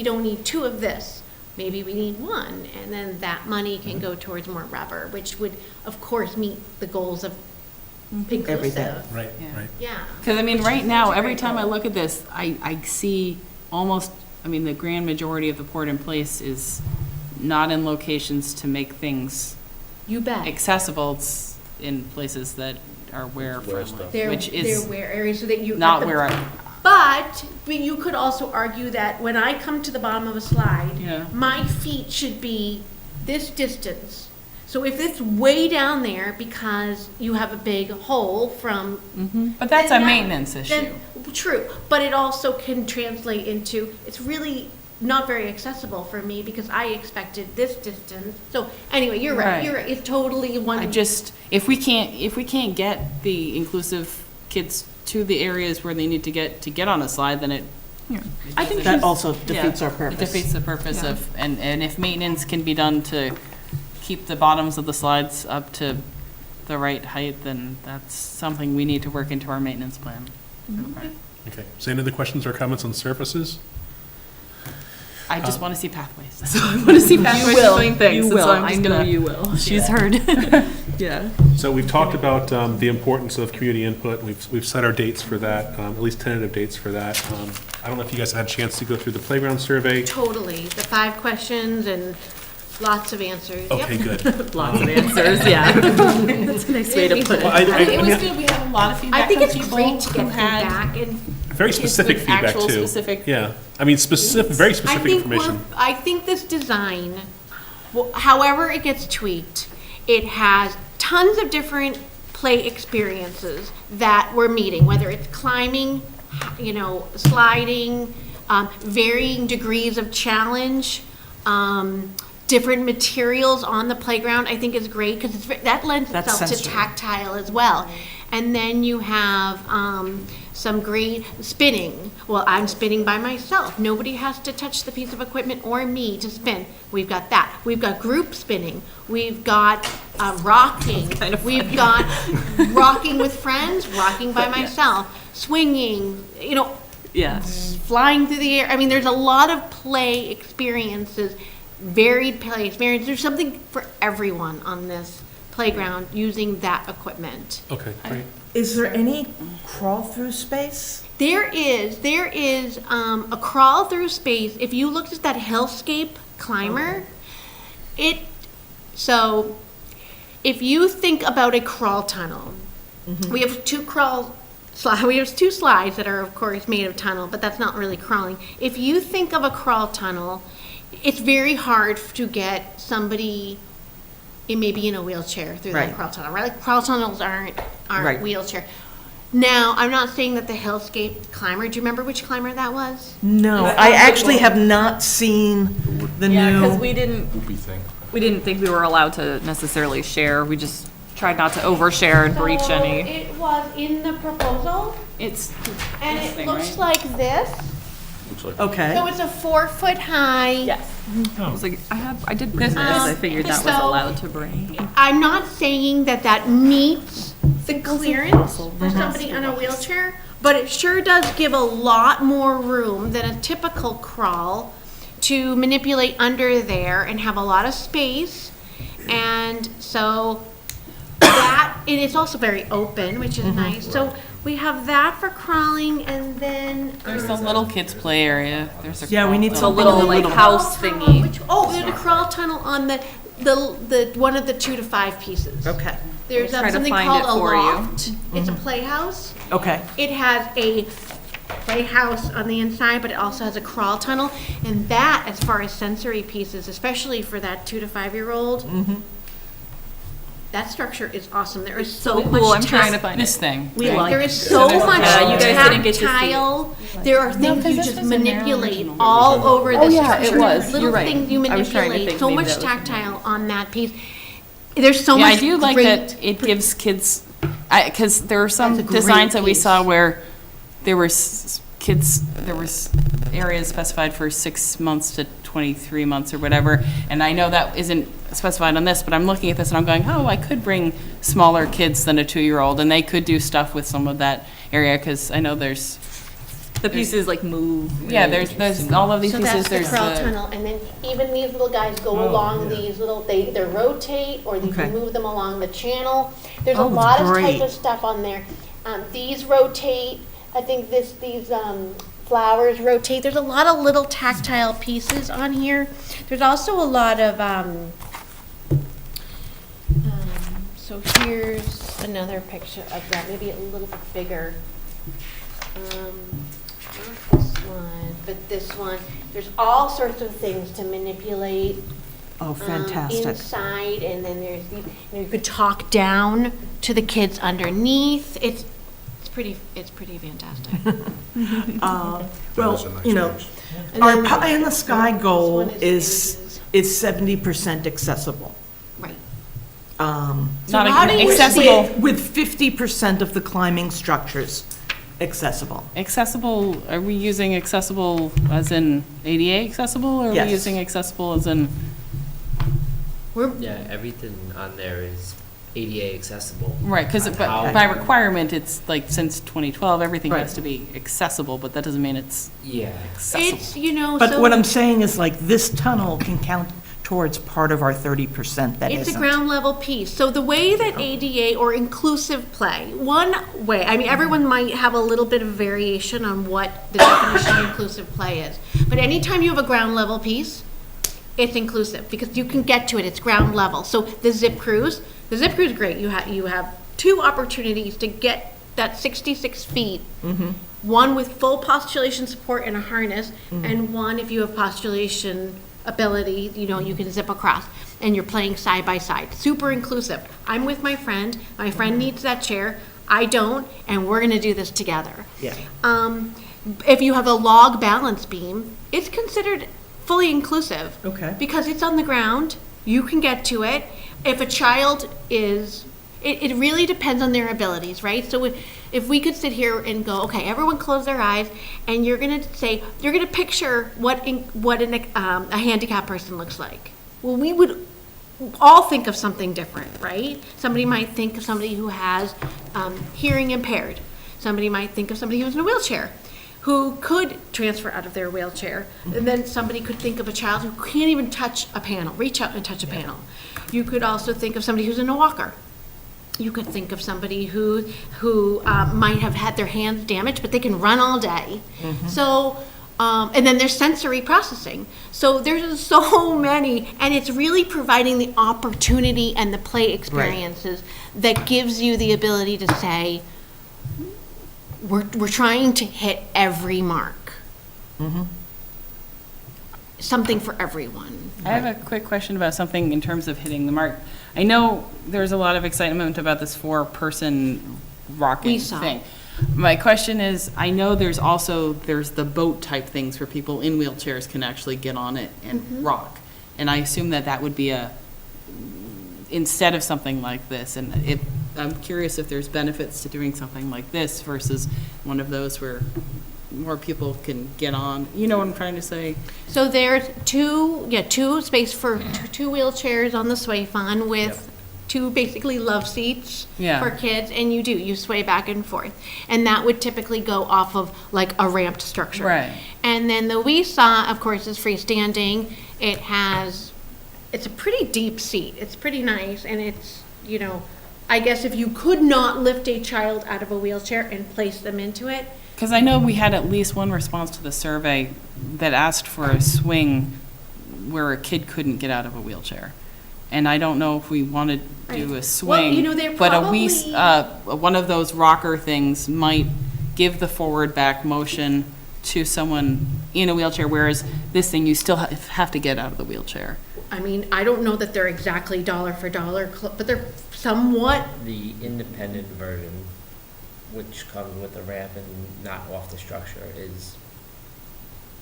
don't need two of this. Maybe we need one, and then that money can go towards more rubber, which would, of course, meet the goals of inclusive. Right, Yeah. right. Yeah. Because I mean, Which right is now, such a every great time I goal. look at this, I see almost, I mean, the grand majority of the poured in place is not in locations to make things You bet. accessible. It's in places that are wear Wear friendly, stuff. which They're is wear areas so that you. not at the- where I, But you could also argue that when I come to the bottom of a slide, Yeah. my feet should be this distance. So if it's way down there because you have a big hole from. but that's a then that- maintenance issue. then- True, but it also can translate into, it's really not very accessible for me because I expected this distance. So anyway, you're right, Right. you're right, it's totally one. I just, if we can't get the inclusive kids to the areas where they need to get on a slide, then it. I think that also defeats our It purpose. defeats the purpose of, and if maintenance can be done to keep the bottoms of the slides up to the right height, then that's something we need to work into our maintenance plan. Okay. So any other questions or comments on surfaces? I just want to see pathways. So I want to see pathways between things. and so I'm just gonna- will. She's heard. Yeah. So we've talked about the importance of community input. We've set our dates for that, at least tentative dates for that. I don't know if you guys had a chance to go through the playground survey. Totally, the 5 questions and lots of answers. Yep. Okay, good. Lots of answers, yeah. That's a nice way to put Well, it. It was mean, good. We had a lot of feedback I think from it's people great to who get had feedback and very specific with feedback actual too. specific- Yeah, I mean, very specific information. I think this design, however it gets tweaked, it has tons of different play experiences that we're meeting, whether it's climbing, you know, sliding, varying degrees of challenge, different materials on the playground, I think is great because that lends That's itself to sensory. tactile as well. And then you have some great spinning. Well, I'm spinning by myself. Nobody has to touch the piece of equipment or me to spin. We've got that. We've got group spinning. We've got rocking. We've got rocking with friends, rocking by myself, swinging, you know, Yes. flying through the air. I mean, there's a lot of play experiences, varied play experiences. There's something for everyone on this playground using that equipment. Okay, great. Is there any crawl-through space? There is a crawl through space. If you looked at that Hellscape climber, so if you think about a crawl tunnel, we have two slides that are of course made of tunnel, but that's not really crawling. If you think of a crawl tunnel, it's very hard to get somebody maybe in a wheelchair through that Right. crawl tunnel, right? Like crawl tunnels aren't Right. wheelchair. Now, I'm not saying that the Hellscape climber, do you remember which climber that was? No, I actually have not seen the Yeah, because new. we didn't think we were allowed to necessarily share. We just tried not to overshare and breach So any. it was in the proposal, It's, and This it thing, looks right? like this. Okay. So it's a 4-foot high. Yes. I was like, I did bring this. I figured that was so- allowed to bring. I'm not saying that meets the clearance for somebody on a wheelchair, but it sure does give a lot more room than a typical crawl to manipulate under there and have a lot of space. And so that, and it's also very open, which is nice. So we have that for crawling, and then. there's a little kids play area. There's a. Yeah, we need It's a something little a like little. house Crawl tunnel, thingy. there's a crawl tunnel on the one of the 2 to 5 pieces. Okay, There's We'll try to something find called it a for you. loft. It's a playhouse. okay. It has a playhouse on the inside, but it also has a crawl tunnel. And that, as far as sensory pieces, especially for that 2 to 5-year-old, that structure is awesome. There is so much. Cool, I'm trying to find This it. thing. We like. There is so there's a much Yeah, you guys didn't get to see it. tactile. There are things 'cause you this just was in their manipulate original. all over the yeah, it structure. was. You're Little right. things you I was trying to manipulate. think So maybe much that was in tactile on that piece. There's so Yeah, much I do like great- that it gives kids, because there were some That's a great designs that we piece. saw where there were kids, there was areas specified for 6 months to 23 months or whatever, and I know that isn't specified on this, but I'm looking at this and I'm going, oh, I could bring smaller kids than a 2-year-old, and they could do stuff with some of that area, because I know there's, The pieces like move. yeah, there's all of these So pieces, that's the there's crawl the, tunnel, and then even these little guys go along these little, they either rotate or you Okay. can move them along the channel. There's a Oh, lot of great. type of stuff on there. These rotate, I think these flowers rotate. There's a lot of little tactile pieces on here. There's also a lot of, so here's another picture of that, maybe a little bit bigger. Not this one, but this one. There's all sorts of things to manipulate. Oh, fantastic. Inside, and then there's you could talk down to the kids underneath. It's pretty fantastic. Well, is a nice you know, place. And our then pie in the sky this goal one is 70% accessible. right. not how do you accessible. With 50% of the climbing structures accessible. Accessible, are we using accessible as in ADA accessible, or are we Yes. using accessible as in, Yeah, everything on there is ADA accessible. right, because On how- by requirement, it's like since 2012, everything has Right. to be accessible, but that doesn't mean it's Yeah. accessible. It's But so what I'm saying is like this tunnel can count towards part of our 30% that it's a isn't. ground level piece. So the way that ADA or inclusive play, one way, I mean, everyone might have a little bit of variation on what the definition of inclusive play is. But anytime you have a ground level piece, it's inclusive because you can get to it. It's ground level. So the zip cruise is great. You have 2 opportunities to get that 66 feet. One with full postulation support and a harness, and one if you have postulation ability, you can zip across, and you're playing side by side. Super inclusive. I'm with my friend needs that chair, I don't, and we're gonna do this together. Yeah. If you have a log balance beam, it's considered fully inclusive. Okay. Because it's on the ground, you can get to it. If a child is, it really depends on their abilities, right? So if we could sit here and go, okay, everyone close their eyes, and you're gonna picture what a handicapped person looks like. Well, we would all think of something different, right? Somebody might think of somebody who has hearing impaired. Somebody might think of somebody who's in a wheelchair. who could transfer out of their wheelchair. And then somebody could think of a child who can't even touch a panel, reach out and touch a panel. You could also think of somebody who's in a walker. You could think of somebody who might have had their hands damaged, but they can run all day. So, and then there's sensory processing. So there's so many, and it's really providing the opportunity and the play experiences that gives you the ability to say, we're trying to hit every mark. Something for everyone. I have a quick question about something in terms of hitting the mark. I know there's a lot of excitement about this 4-person rocking We saw. thing. My question is, I know there's the boat type things where people in wheelchairs can actually get on it and rock. And I assume that would be instead of something like this. And I'm curious if there's benefits to doing something like this versus one of those where more people can get on. You know what I'm trying to say? So there's two space for two wheelchairs on the sway fun with two basically love seats Yeah. for kids, and you sway back and forth. And that would typically go off of like a ramped structure. Right. And then the we saw, of course, is freestanding. It's a pretty deep seat. It's pretty nice, and it's, I guess if you could not lift a child out of a wheelchair and place them into it. Because I know we had at least one response to the survey that asked for a swing where a kid couldn't get out of a wheelchair. And I don't know if we want to do a Well, swing. they're But probably. one of those rocker things might give the forward back motion to someone in a wheelchair, whereas this thing, you still have to get out of the wheelchair. I mean, I don't know that they're exactly dollar for dollar, but they're somewhat. The independent version, which comes with the ramp and not off the structure, is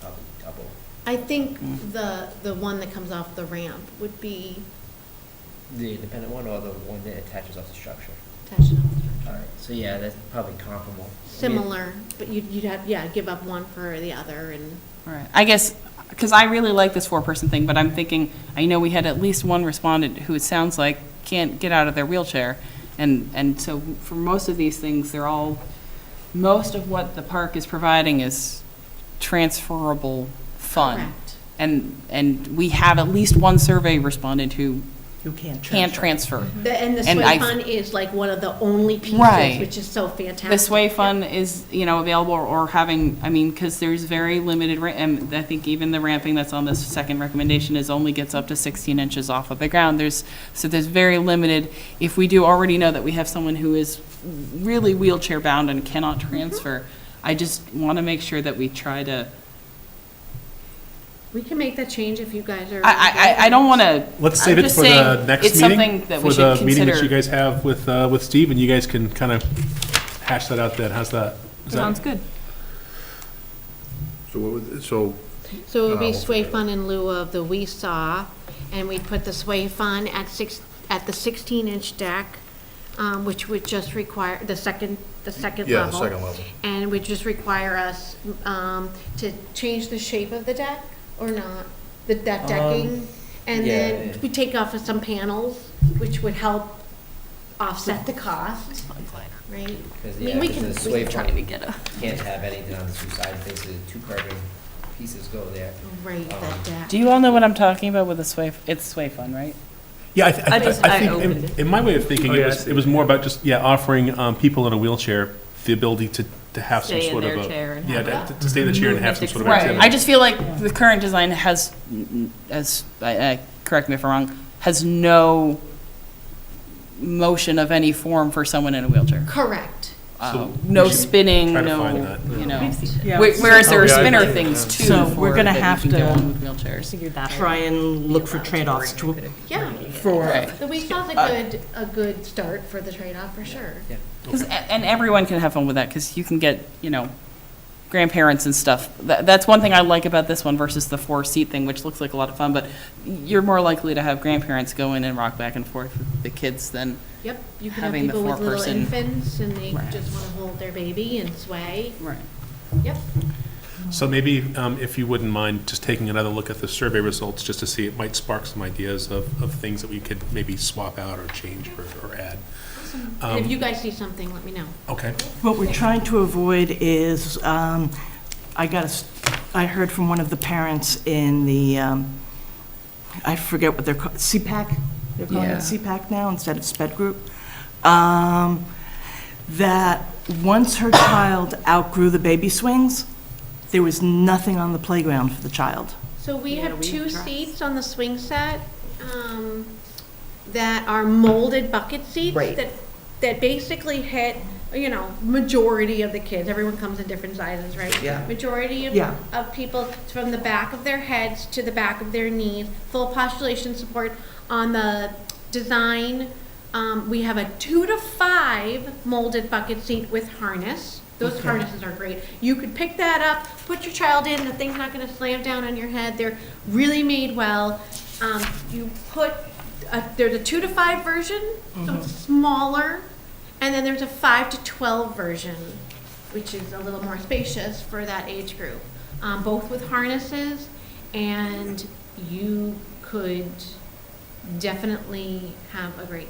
probably double. I think the one that comes off the ramp would be The independent one or the one that attaches off the structure? attached to the All right, so yeah, that's probably comparable. similar, but you'd have, give up one for the other, and All right. I guess, because I really like this 4-person thing, but I'm thinking, I know we had at least one respondent who it sounds like can't get out of their wheelchair. And so for most of these things, most of what the park is providing is transferable fun. correct. And we have at least one survey respondent who You can't can't transfer. And the And sway I've- fun is like one of the only pieces, Right. which is so fantastic. The sway fun is, available or having, because there's very limited, and I think even the ramping that's on this second recommendation only gets up to 16 inches off of the ground. So there's very limited, if we do already know that we have someone who is really wheelchair bound and cannot transfer, I just want to make sure that we try to, We can make that change if you guys are. I don't want to. Let's save it for the next It's meeting. something that we should For the meeting that consider. you guys have with Steve, and you guys can kind of hash that out then. How's that? Is that- Sounds good. So So it would be Oh, sway okay. fun in lieu of the we saw, and we'd put the sway fun at the 16-inch deck, which would just require the second yeah, level. the second level. And it would just require us to change the shape of the deck or not, that decking. And yeah. then we take off of some panels, which would help offset the cost, right? Because, I mean, we can- the we sway can try fun to get a. can't have anything on the two sides, basically two curving pieces go there. Right, that deck. Do you all know what I'm talking about with the sway? It's sway fun, right? Yeah, I I think, opened it. in my way of thinking, Oh, yeah, I it see. was more about just, offering people in a wheelchair the ability to have some Stay in sort of their a. chair and Yeah, have to stay in the chair and have some sort of Right. activity. I just feel like the current design has, correct me if I'm wrong, has no motion of any form for someone in a wheelchair. Correct. So No we should spinning, try to no, find that. Yeah. Whereas there Oh, are yeah, I spinner agree. things too. So we're for- gonna that you have can go to on with wheelchairs. Figured that Try and look for trade-offs Yeah. for, Right. The we saw's a good start for the trade-off, for sure. 'Cause and everyone can have fun with that, because you can get, grandparents and stuff. That's one thing I like about this one versus the 4-seat thing, which looks like a lot of fun, but you're more likely to have grandparents go in and rock back and forth with the kids than, Yep, you can have Having the people with little 4-person infants and they Right. just want to hold their baby and sway. right. Yep. So maybe, if you wouldn't mind just taking another look at the survey results, just to see, it might spark some ideas of things that we could maybe swap out or change or add. And if you guys see something, let me know. Okay. what we're trying to avoid is I heard from one of the parents in the, I forget what they're called, CPAC? They're calling Yeah. it CPAC now instead of SPED group. That once her child outgrew the baby swings, there was nothing on the playground for the child. So we Yeah, have we two dress. seats on the swing set, that are molded bucket seats. Right. That basically hit, majority of the kids. Everyone comes in different sizes, right? Yeah. Majority Yeah. of people from the back of their heads to the back of their knees, full postulation support. On the design, we have a 2 to 5 molded bucket seat with harness. Those harnesses are great. You could pick that up, put your child in, the thing's not gonna slam down on your head. They're really made well. There's a 2 to 5 version, so it's smaller. And then there's a 5 to 12 version, which is a little more spacious for that age group. Both with harnesses, and you could definitely have a great,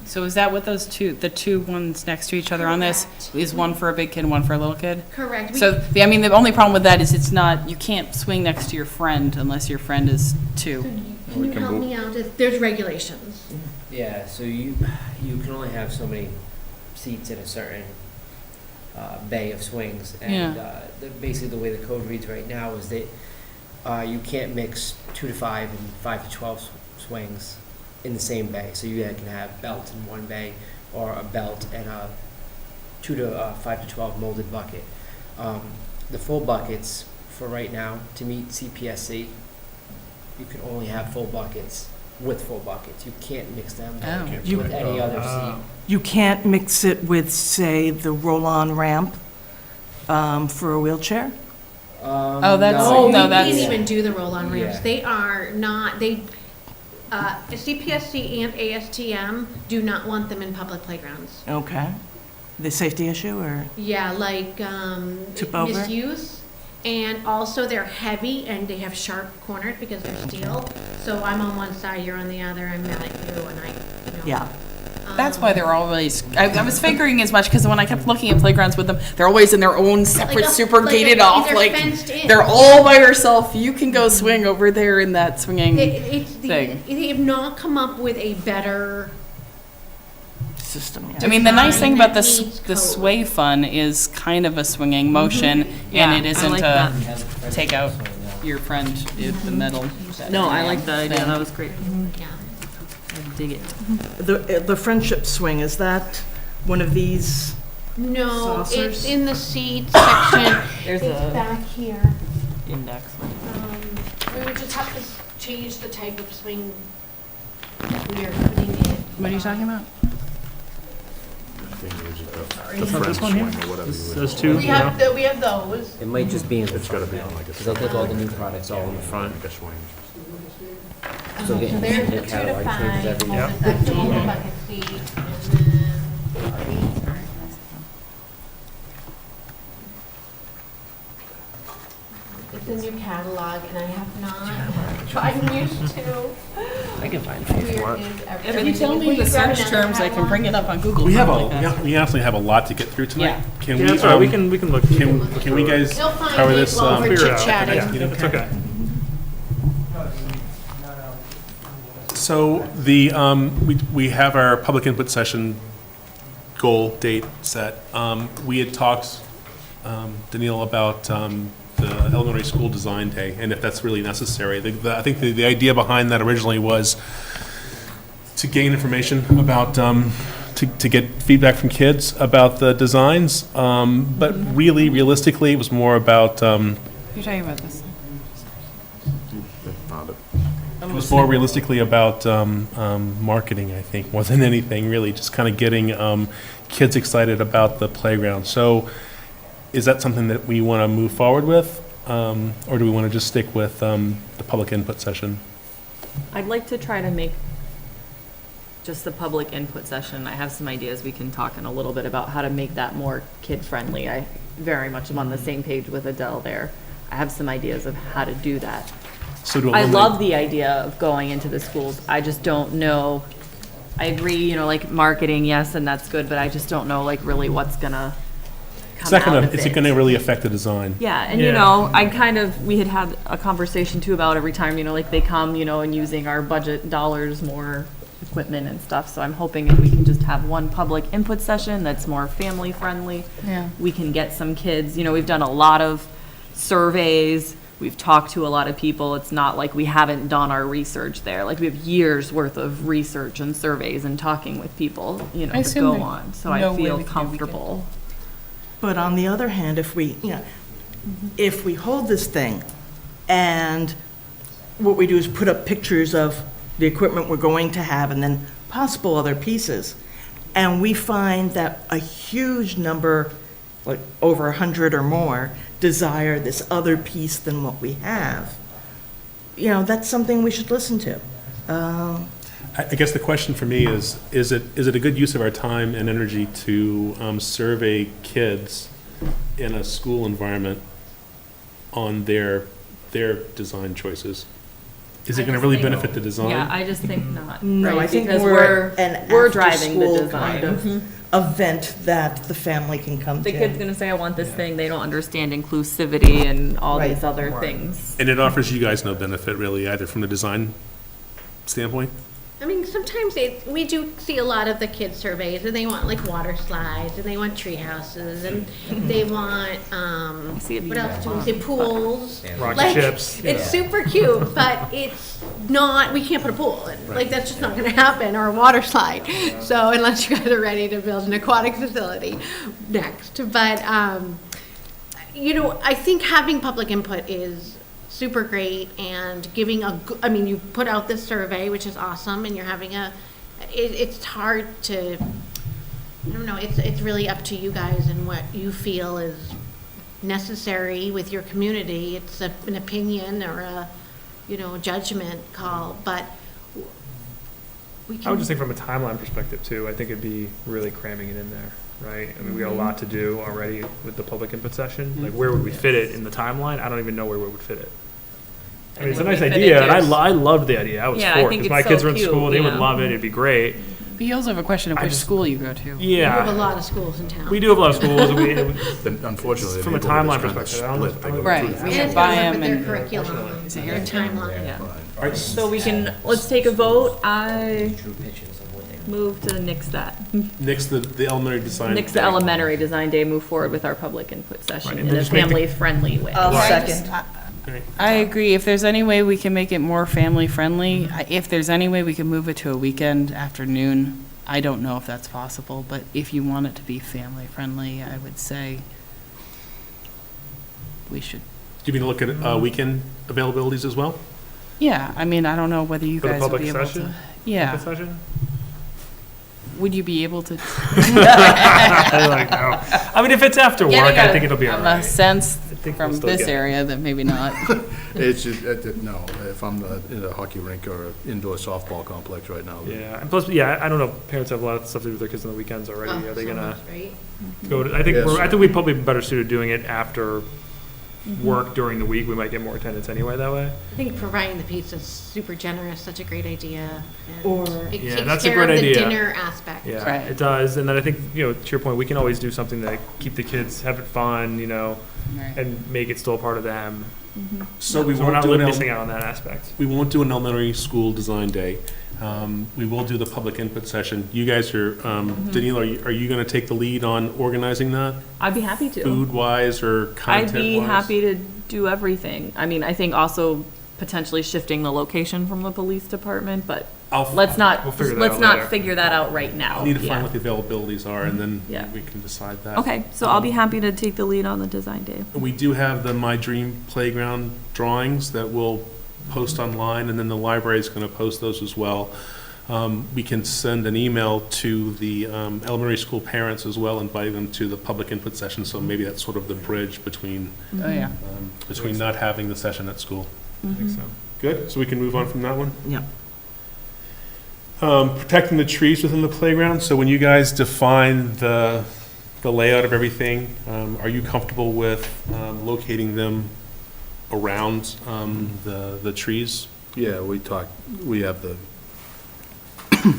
So is that what the two ones next to each other on this? Correct. Is one for a big kid, one for a little kid? correct. So, the only problem with that is it's not, you can't swing next to your friend unless your friend is two. Can you help me out? There's regulations. Yeah, so you can only have so many seats in a certain bay of swings. And basically the way the code reads right now is that you can't mix 2 to 5 and 5 to 12 swings in the same bay. So you can have belts in one bay, or a belt and a 2 to 5 to 12 molded bucket. The full buckets for right now, to meet CPSC, you can only have full buckets with full buckets. You can't mix them with any other seat. You can't mix it with, say, the roll-on ramp for a wheelchair? Oh, that's- Oh, no, we that's- can't even do the roll-on ramps. Yeah. They are not, CPSC and ASTM do not want them in public playgrounds. Okay. The safety issue, or? Yeah, like, Tip over? misuse. And also they're heavy and they have sharp corners because they're steel. So I'm on one side, you're on the other, I'm mad at you, and Yeah. That's why they're always, I was figuring as much, because when I kept looking at playgrounds with them, they're always in their own separate, Like a- super like a- gated off, they're like, fenced in. they're all by yourself, you can go swing over there in that swinging thing. They have not come up with a better, System, I yeah. mean, the nice thing about the, Design that needs the code. sway fun is kind of a swinging motion, Yeah, and it I isn't like a that. take out your friend with the metal. No, I like that idea, thing. that was great. yeah. I dig it. The friendship swing, is that one of these? No, Saucers? it's in the seat section. There's It's a back here. index. We would just have to change the type of swing that we are putting in. What are you talking about? The friend swing or whatever. Those two, We yeah. have those. It might just be in the It's gotta front be now, on like a. because I think all the new products all in the front. Like a swing. So So getting there's new the 2 to catalog 5, changes every year. molded bucket, molded bucket seat, and then it's a new catalog, and I have not gotten used to. I can find it. Where is If you tell me the search terms, I can bring it up on Google. We have Like that. we honestly have a lot to get through tonight. Yeah. Can Yeah, we, that's all right, we um, can look. can we guys You'll find cover it this? while we're Figure it out. chit-chatting. Yeah, it's okay. So we have our public input session goal date set. We had talked, Daniil, about the elementary school design day, and if that's really necessary. I think the idea behind that originally was to gain information about, to get feedback from kids about the designs, but really, realistically, it was more about, You're talking about this. Found it. it was more realistically about marketing, I think, more than anything, really, just kind of getting kids excited about the playground. So is that something that we want to move forward with, or do we want to just stick with the public input session? I'd like to try to make just the public input session. I have some ideas. We can talk in a little bit about how to make that more kid-friendly. I very much am on the same page with Adele there. I have some ideas of how to do that. So to I eliminate- love the idea of going into the schools. I just don't know, I agree, like marketing, yes, and that's good, but I just don't know like really what's gonna come Second, out of is it going to really affect the design? Yeah, and Yeah. we had a conversation too about every time, like they come, and using our budget dollars, more equipment and stuff. So I'm hoping if we can just have one public input session that's more family friendly. Yeah. We can get some kids, we've done a lot of surveys. We've talked to a lot of people. It's not like we haven't done our research there. Like we have years worth of research and surveys and talking with people, I to assume go there- on. So no I way feel we can do comfortable. But on the other hand, if we hold this thing and what we do is put up pictures of the equipment we're going to have and then possible other pieces, and we find that a huge number, like over 100 or more, desire this other piece than what we have, that's something we should listen to. I guess the question for me is it a good use of our time and energy to survey kids in a school environment on their design choices? Is it going to really benefit the design? Yeah, I just think not. No, right? I think Because we're an we're driving the after-school design. kind of event that the family can come The to. kid's gonna say, I want this thing, they don't understand inclusivity and all Right. these other things. And it offers you guys no benefit really, either from the design standpoint? I mean, sometimes we do see a lot of the kids surveys, and they want like water slides, and they want tree houses, and they want, see it what being else do we say, pools. Rocket Like, ships. it's super cute, but it's not, we can't put a pool in. Like, that's just not gonna happen, or a water slide. So unless you guys are ready to build an aquatic facility next. But, I think having public input is super great, and giving you put out this survey, which is awesome, and you're having it's hard to, I don't know, it's really up to you guys and what you feel is necessary with your community. It's an opinion or a judgment call, but we can. I would just think from a timeline perspective too, I think it'd be really cramming it in there, right? I mean, we got a lot to do already with the public input session. Like, where would we fit it in the timeline? I don't even know where we would fit it. I mean, it's a nice idea, and I loved the idea. I was Yeah, I for it, think because my it's kids so were in cute, school, they would yeah. love it, it'd be great. But you also have a question of I which just- school you go to. We have a Yeah, lot of schools in town. we do have a lot of schools, and Then unfortunately, From a the neighborhood timeline is kinda perspective, I don't know- split. They go Right, through we the- And have it's gonna work biome with their and- curriculum, Is it their here? timeline. Yeah. All right, So let's take a vote. I True pictures of what they. move to nix that. next, the elementary design. Nix the elementary design day, move forward with our public input session Right, in and a just make the- family-friendly way. I'll second. I agree. If there's any way we can make it more family-friendly, if there's any way we can move it to a weekend afternoon, I don't know if that's possible, but if you want it to be family-friendly, I would say we should. Do you mean to look at weekend availabilities as well? Yeah, I mean, I don't know whether you For the guys would public be able session? to. Yeah, Input session? would you be able to? I'm like, no. I mean, if it's after work, I think it'll be all A right. sense think from we'll still this get it. area that maybe not. It's just, no, if I'm in a hockey rink or an indoor softball complex right now. Yeah, and plus, yeah, I don't know, parents have a lot of stuff to do with their kids on the weekends already. Oh, Are they so gonna much, right? go to, Yes. I think we'd probably be better suited doing it after work during the week. We might get more attendance anyway that way. I think providing the pizza's super generous, such a great idea. And Or- it Yeah, takes that's a care of great the idea. dinner aspect. Yeah, Right. it does. And then I think, to your point, we can always do something to keep the kids having fun, Right. and make it still a part of them. So we So we're won't not do missing out on that aspect. we won't do an elementary school design day. We will do the public input session. You guys are, Danielle, are you going to take the lead on organizing that, I'd be happy to. food-wise or I'd content-wise? be happy to do everything. I mean, I think also potentially shifting the location from the police department, but let's not, We'll figure that let's out not later. figure that out right now. I'll need to Yeah. find what the availabilities are, and then Yeah. we can decide that. Okay, so I'll be happy to take the lead on the design day. We do have the My Dream Playground drawings that we'll post online, and then the library is going to post those as well. We can send an email to the elementary school parents as well, inviting them to the public input session, so maybe that's sort of the bridge between Oh, yeah. not having the session at school. I think so. Good, so we can move on from that one? Yeah. Protecting the trees within the playground, so when you guys define the layout of everything, are you comfortable with locating them around the trees? Yeah, we have the,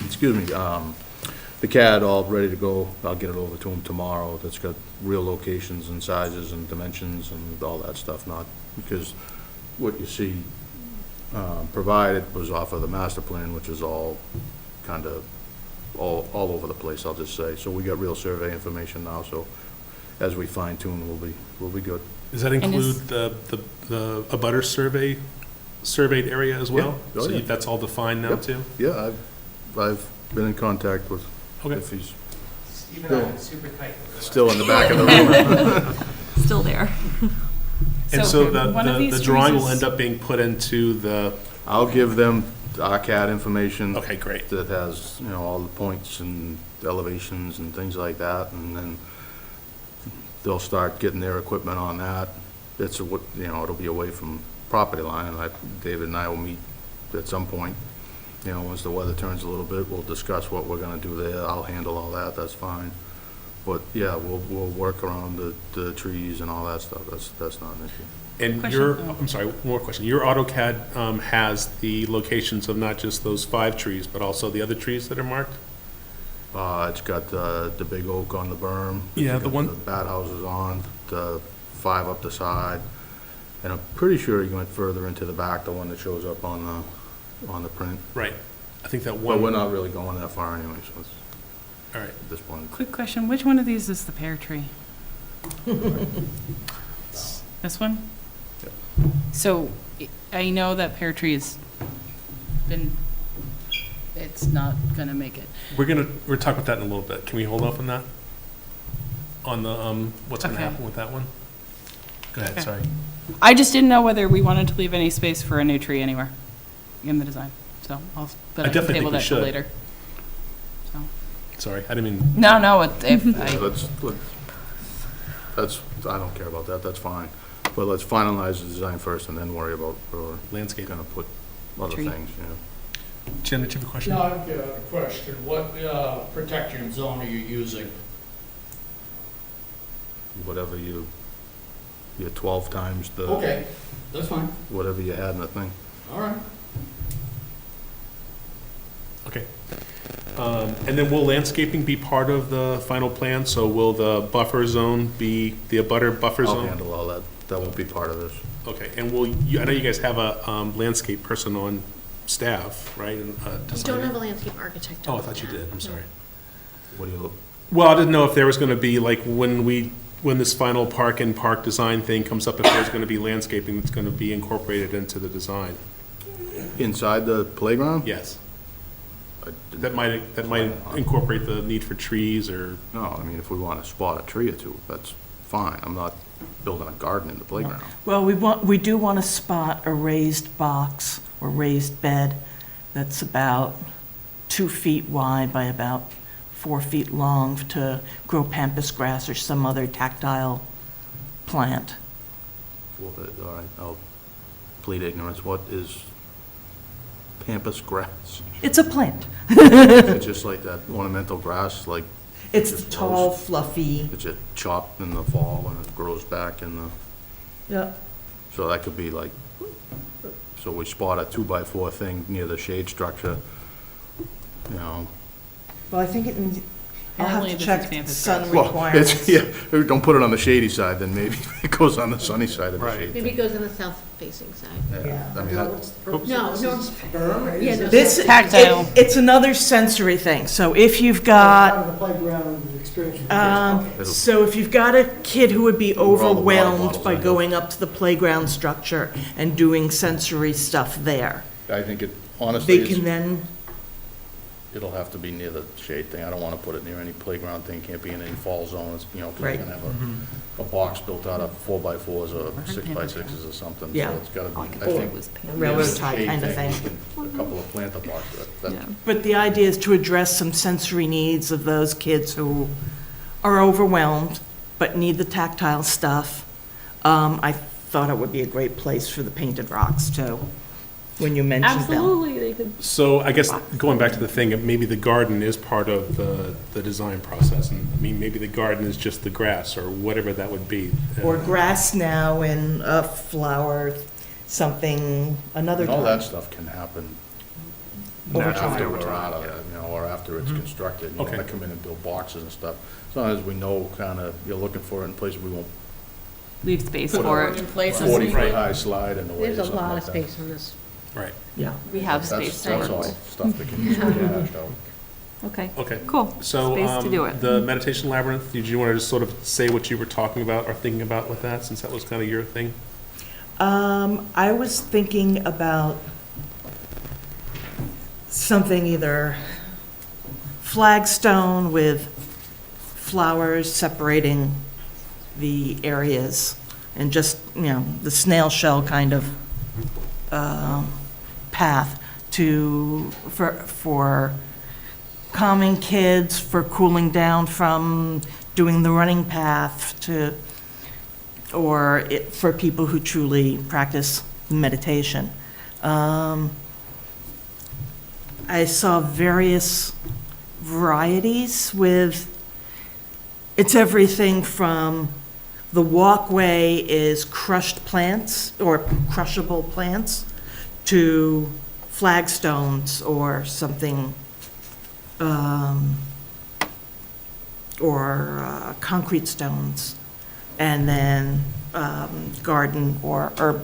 excuse me, the CAD all ready to go. I'll get it over to him tomorrow. That's got real locations and sizes and dimensions and all that stuff, not, because what you see provided was off of the master plan, which is all kind of all over the place, I'll just say. So we got real survey information now, so as we fine tune, we'll be good. Does that include the abutter surveyed area as well? Yeah. Oh, So yeah. that's all defined now Yep. too? Yeah, I've been in contact with, Okay. if he's Even though it's super tight. still in the back of the room. Still there. And so one of these the drawing trees will is- end up being put into the, I'll give them our CAD information. okay, great. That has, all the points and elevations and things like that, and then they'll start getting their equipment on that. It's, it'll be away from property line, and David and I will meet at some point. Once the weather turns a little bit, we'll discuss what we're gonna do there. I'll handle all that, that's fine. But, yeah, we'll work around the trees and all that stuff, that's not an issue. And Question? I'm sorry, one more question. Your AutoCAD has the locations of not just those 5 trees, but also the other trees that are marked? It's got the big oak on the berm. Yeah, It's the got one- The bat houses on, the 5 up the side, and I'm pretty sure he went further into the back, the one that shows up on the print. Right. I think that But one. we're not really going that far anyway, so it's, All right. at this point. Quick question, which one of these is the pear tree? This one? Yep. So, I know that pear tree has been, it's not gonna make it. We're talking about that in a little bit. Can we hold off on that? On the, what's gonna Okay. happen with that one? Go ahead, Okay. sorry. I just didn't know whether we wanted to leave any space for a new tree anywhere in the design, so but I I can definitely table think we that till should. later. So, Sorry, I didn't mean, no, if, I don't care about that, that's fine. But let's finalize the design first and then worry about, we're landscape. gonna put other Tree. things, Jen, did you have a question? No, I've got a question. What protection zone are you using? Whatever your 12 times the, Okay, that's fine. whatever you had in the thing. All right. Okay. And then will landscaping be part of the final plan? So will the buffer zone be the abutter buffer I'll zone? handle all that, that won't be part of this. Okay, and I know you guys have a landscape person on staff, right? and, We don't designer? have a landscape architect. Oh, I on thought you that. did, I'm sorry. What do you look? Well, I didn't know if there was gonna be, like, when this final park design thing comes up, if there's gonna be landscaping that's gonna be incorporated into the design. Inside the playground? Yes, I didn't- that might incorporate the need for trees or, No, I mean, if we want to spot a tree or two, that's fine. I'm not building a garden in the playground. Well, we do want to spot a raised box or raised bed that's about 2 feet wide by about 4 feet long to grow pampas grass or some other tactile plant. Well, all right, I'll plead ignorance. What is pampas grass? It's a plant. It's just like that ornamental grass, like, It's Just tall, grows. fluffy. it's just chopped in the fall and it grows back in the, Yeah. so that could be like, so we spot a 2x4 thing near the shade structure, Well, I think I'll have Apparently to this check is pampas sun Well, requirements. yeah, don't put it on the shady side, then maybe it goes on the sunny side of the Right. shade. Maybe it goes on the south-facing side. Yeah. I mean, that, No, no. Berm? Yeah, no. This, Tactile. it's another sensory thing. So if you've Part got, of the playground experience with the kids. Okay. so if you've got a kid who would be all the water overwhelmed bottles by I have. going up to the playground structure and doing sensory stuff there, I think it, honestly, they can it's, then, it'll have to be near the shade thing. I don't want to put it near any playground thing, can't be in any fall zones, because you're Right. gonna have a box built out of 4x4s or 6x6s or something. Yeah. So it's gotta be, I It think. was railroad near the tie shade kind of thing. we can- A couple of planter boxes, that, Yeah. But the idea is to address some sensory needs of those kids who are overwhelmed but need the tactile stuff. I thought it would be a great place for the painted rocks too, when you mentioned them. Absolutely, they could. so I guess going back to the thing, maybe the garden is part of the design process. And I mean, maybe the garden is just the grass or whatever that would be. Or grass now and a flower, something, another and all that time. stuff can happen naturally after over we're time. out of it, or after it's constructed. You Okay. wanna come in and build boxes and stuff. Sometimes we know kinda, you're looking for it in places we won't Leave space Put for a it. 40-foot high slide in the way. There's a something lot like of that. space on this. Right, Yeah. We have That's- space That's for all it. stuff that can be hashed out. Okay, okay. cool. So, Space to do it. the meditation labyrinth, did you want to just sort of say what you were talking about or thinking about with that, since that was kind of your thing? I was thinking about something either flagstone with flowers separating the areas and just, the snail shell kind of path for calming kids, for cooling down from doing the running path or for people who truly practice meditation. I saw various varieties it's everything from the walkway is crushed plants or crushable plants to flagstones or something, or concrete stones, and then garden or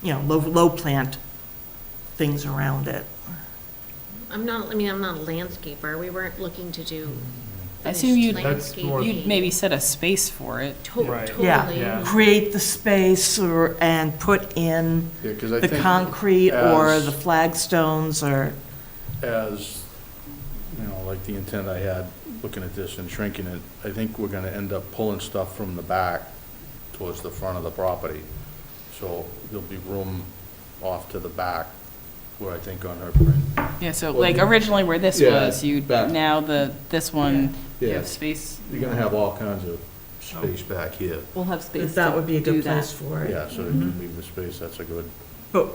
low plant things around it. I'm not a landscaper. We weren't looking to do I assume you'd- That's more- You'd maybe set a space for it. Right. Totally. Yeah. Create the space and put in Yeah, 'cause I the think concrete or as- the flagstones or, As, like the intent I had looking at this and shrinking it, I think we're gonna end up pulling stuff from the back towards the front of the property. So there'll be room off to the back where I think on her print. Yeah, so like originally where this Yeah, was, back. now this one, you Yeah. have space. You're gonna have all kinds of space back here. We'll have space that to would be a do good that. place for it. Yeah, so if you leave the space, that's a good, But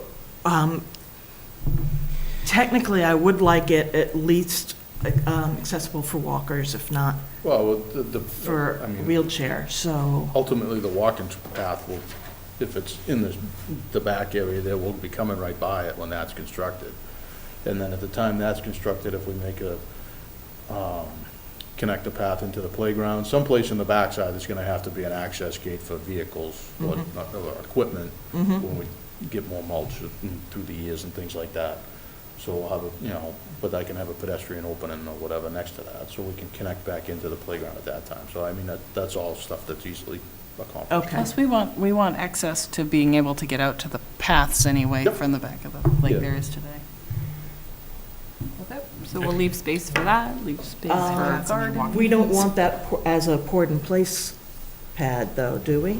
technically, I would like it at least accessible for walkers, if not well, for I mean, wheelchair, so. ultimately, the walking path will, if it's in the back area there, we'll be coming right by it when that's constructed. And then at the time that's constructed, if we make connect a path into the playground, someplace in the backside, there's gonna have to be an access gate for vehicles or equipment when we get more mulch through the years and things like that. So we'll have but I can have a pedestrian opening or whatever next to that, so we can connect back into the playground at that time. So I mean, that's all stuff that's easily accomplished. Okay. Plus, we want access to being able to get out to the paths anyway Yep. from the back of the, like Yeah. there is today. Okay, so we'll leave space for that, leave space for a garden. We don't want that as a poured-in-place pad, though, do we?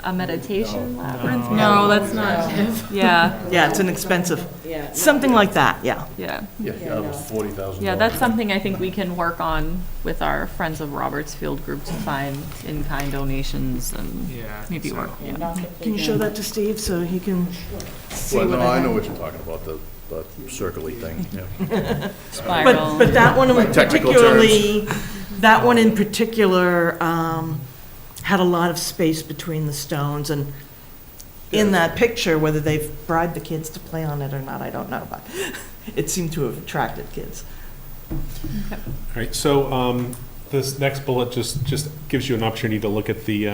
A meditation labyrinth? No. No, that's not, yeah, Yeah, it's an expensive, something like that, yeah. yeah. Yeah, that was $40,000. Yeah, that's something I think we can work on with our Friends of Robertsfield group to find in-kind donations and Yeah. maybe so- work, yeah. Can you show that to Steve so he can see Well, what no, I I have? know what you're talking about, the circle-y thing, yeah. Spiral. But that one in Technical particular, had a lot of space between the stones, and in that picture, whether they've bribed the kids to play on it or not, I don't know, but it seemed to have attracted kids. All right, so this next bullet just gives you an opportunity to look at the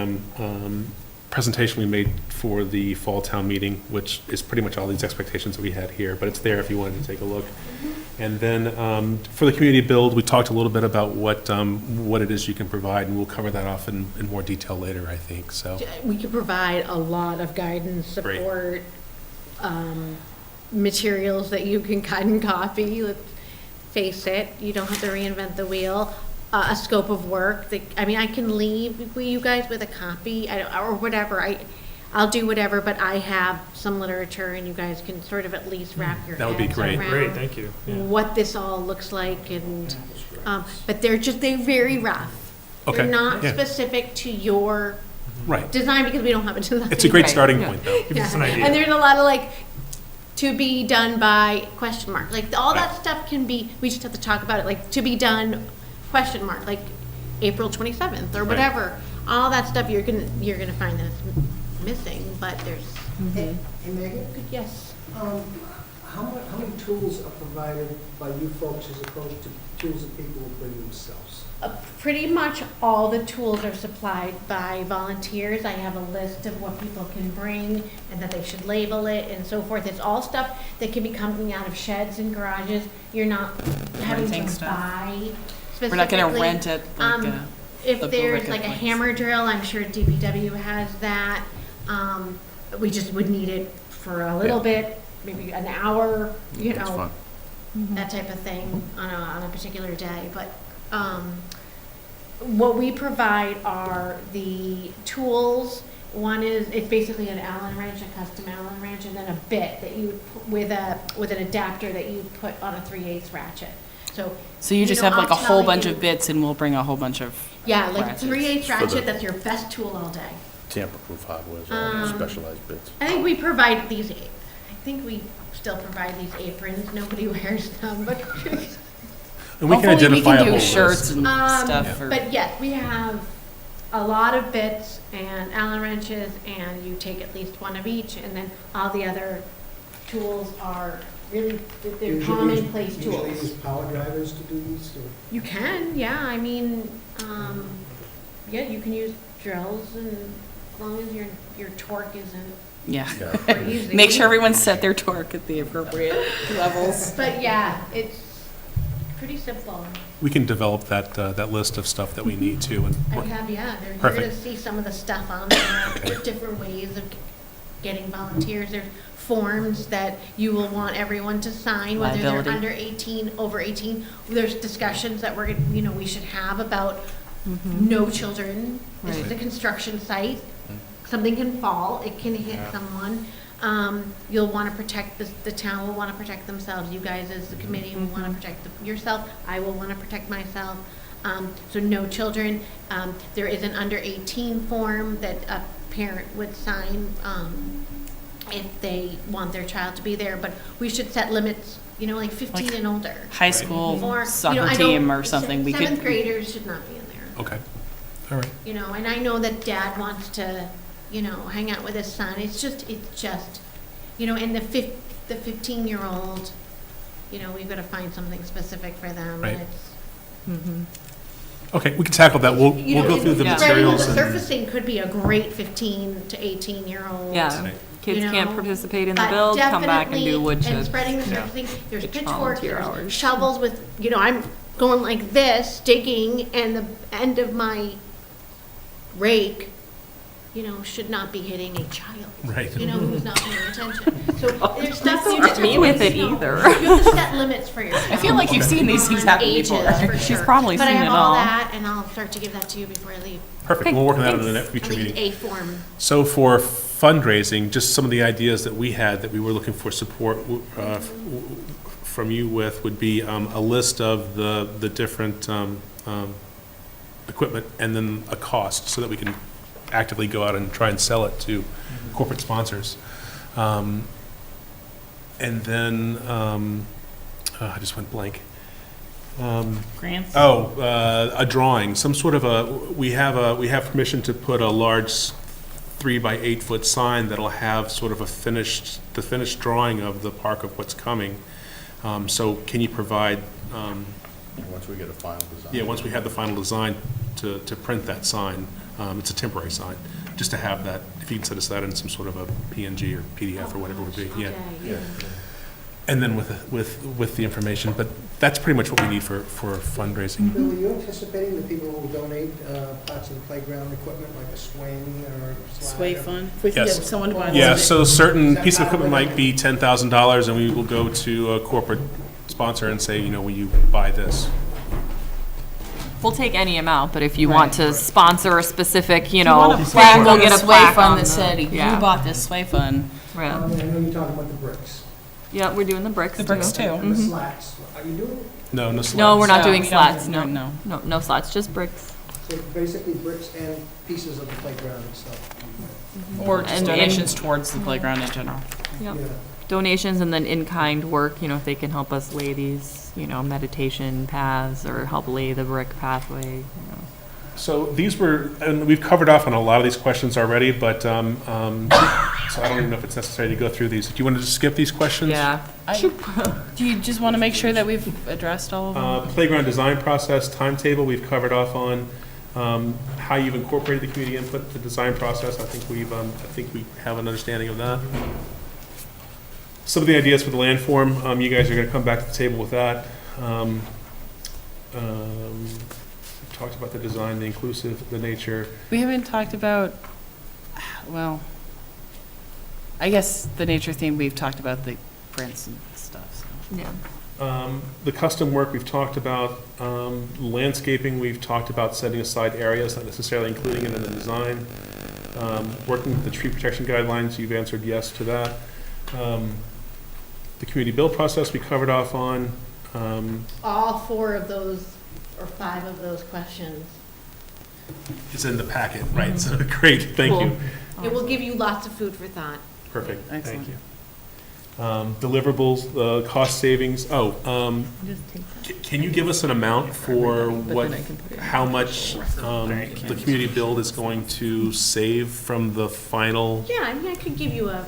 presentation we made for the fall town meeting, which is pretty much all these expectations that we had here, but it's there if you wanted to take a look. And then for the community build, we talked a little bit about what it is you can provide, and we'll cover that off in more detail later, I think, so. We could provide a lot of guidance, Great. support, materials that you can cut and copy. Let's face it, you don't have to reinvent the wheel. A scope of work. I can leave you guys with a copy or whatever. I'll do whatever, but I have some literature, and you guys can sort of at least wrap your That would be heads great. around Great, thank you. Yeah. what this all looks like, and but they're very rough. Okay, They're not yeah. specific to your Right. design because we don't have a design. It's a great Right, starting yeah. point, though. Gives us an Yeah. idea. And there's a lot of to be done by question mark. All that Right. stuff can be, we just have to talk about it, to be done question mark, April 27th or Right. whatever. All that stuff you're gonna find that's missing, but there's, Hey, Megan, yes. how many tools are provided by you folks as opposed to tools that people will bring themselves? Pretty much all the tools are supplied by volunteers. I have a list of what people can bring and that they should label it and so forth. It's all stuff that can be coming out of sheds and garages. You're not having Renting to stuff. buy specifically. We're not gonna rent it like If the there's Billerica like a place. hammer drill, I'm sure DPW has that. We just would need it for a little bit, maybe an hour, you That's know, fine. that type of thing on a particular day. But what we provide are the tools. One is, it's basically an Allen wrench, a custom Allen wrench, and then a bit that you would put with an adapter that you put on a 3/8 ratchet. So you just know, have like I'll a whole tell bunch you- of bits and we'll bring a whole bunch of Yeah, like ratchets. 3/8 For ratchet, the- that's your best tool all day. Tamper-proof hardware, all specialized bits. I think we provide these, I think we still provide these aprons. Nobody wears them, but. And we can Hopefully identify a we whole can do shirts list. and stuff. for- But yes, we have a lot of bits and Allen wrenches, and you take at least one of each, and then all the other tools are really, they're commonplace Usually use tools. power drivers to do these, or? You can, yeah, I mean, yeah, you can use drills, and as long as your torque isn't Yeah. crazy. Make sure everyone set their torque at the appropriate levels. But yeah, it's pretty simple. We can develop that list of stuff that we need to. I And have, yeah, you're Perfect. gonna see some of the stuff on there. There's different ways of getting volunteers. There's forms that you will want everyone to sign, whether they're Liability. under 18, over 18. There's discussions that we should have about no children. This is Right. a construction site. Something can fall, it can hit someone. You'll want to protect, the town will want to protect themselves. You guys as the committee will want to protect yourself. I will want to protect myself. So no children. There is an under 18 form that a parent would sign if they want their child to be there. But we should set limits, like 15 Like and older. High school Or, soccer I team don't- or something. We Seventh could. graders should not be in there. okay, all right. And I know that dad wants to, hang out with his son. It's just, and the 15-year-old, we've got to find something specific for them. Right. And it's, Okay, we can tackle that. We'll go through the Yeah. spreading materials. the and- surfacing could be a great 15 to 18-year-old. Yeah, Right. kids can't know, participate in the But build, come back and definitely, do wood And chips. spreading the Yeah. surfacing, there's It's pitchforks, volunteer there's hours. shovels with, I'm going like this, digging, and the end of my rake, should not be hitting a child. Right. Who's not paying attention. So there's stuff you Don't just me have to, with it either. You have to set limits for yourself. I feel like you've seen these things on happen ages, before. for She's sure. probably But seen I have it all all. that, and I'll start to give that to you before I leave. Perfect, we'll work on that in the Thanks. future I'll need meeting. a form. So for fundraising, just some of the ideas that we had that we were looking for support from you with would be a list of the different equipment and then a cost so that we can actively go out and try and sell it to corporate sponsors. And then, I just went blank. Grants. A drawing, some sort of we have permission to put a large 3 by 8 foot sign that'll have sort of the finished drawing of the park of what's coming. So can you provide, Once we get a final design. once we have the final design to print that sign, it's a temporary sign, just to have that, if you can set us that in some sort of a PNG or PDF or whatever it would be, yeah. Okay, And then with the information, but that's pretty much what we need for fundraising. Bill, are you anticipating that people will donate parts of the playground equipment, like a swing or Sway slide? fun. If we can Yes. get someone to buy Yeah, this. so certain piece of equipment might be $10,000, and we will go to a corporate sponsor and say, will you buy this? We'll take any amount, but if you want to sponsor a specific, You want a thing, plaque we'll on get the a sway plaque fund on that the- said, you yeah. bought this sway fund. Yeah. I know you're talking about the bricks. Yeah, we're doing the bricks. The bricks too. And the slats. Are you doing, No, no slabs. No, we're not No, doing we don't slats. do- No, no. no slats, just bricks. so basically bricks and pieces of the playground and stuff? Or just And- donations towards the playground in general. Yep. Yeah. Donations and then in-kind work, if they can help us lay these, meditation paths or help lay the brick pathway. So these were, and we've covered off on a lot of these questions already, but So I don't even know if it's necessary to go through these. Do you want to just skip these questions? Yeah. Do you just want to make sure that we've addressed all of them? Playground design process, timetable, we've covered off on. How you've incorporated the community input, the design process, I think we have an understanding of that. Some of the ideas for the landform, you guys are gonna come back to the table with that. We talked about the design, the inclusive, the nature. We haven't talked about, well, I guess the nature theme, we've talked about the prints and stuff, so. Yeah. The custom work, we've talked about. Landscaping, we've talked about setting aside areas, not necessarily including it in the design. Working with the tree protection guidelines, you've answered yes to that. The community build process, we covered off on. All 4 of those, or 5 of those questions. It's in the packet, right? So great, thank you. It will give you lots of food for thought. Perfect, thank Excellent. you. Deliverables, cost savings. Can you give us an amount for how much the community build is going to save from the final? Yeah, I mean, I could give you a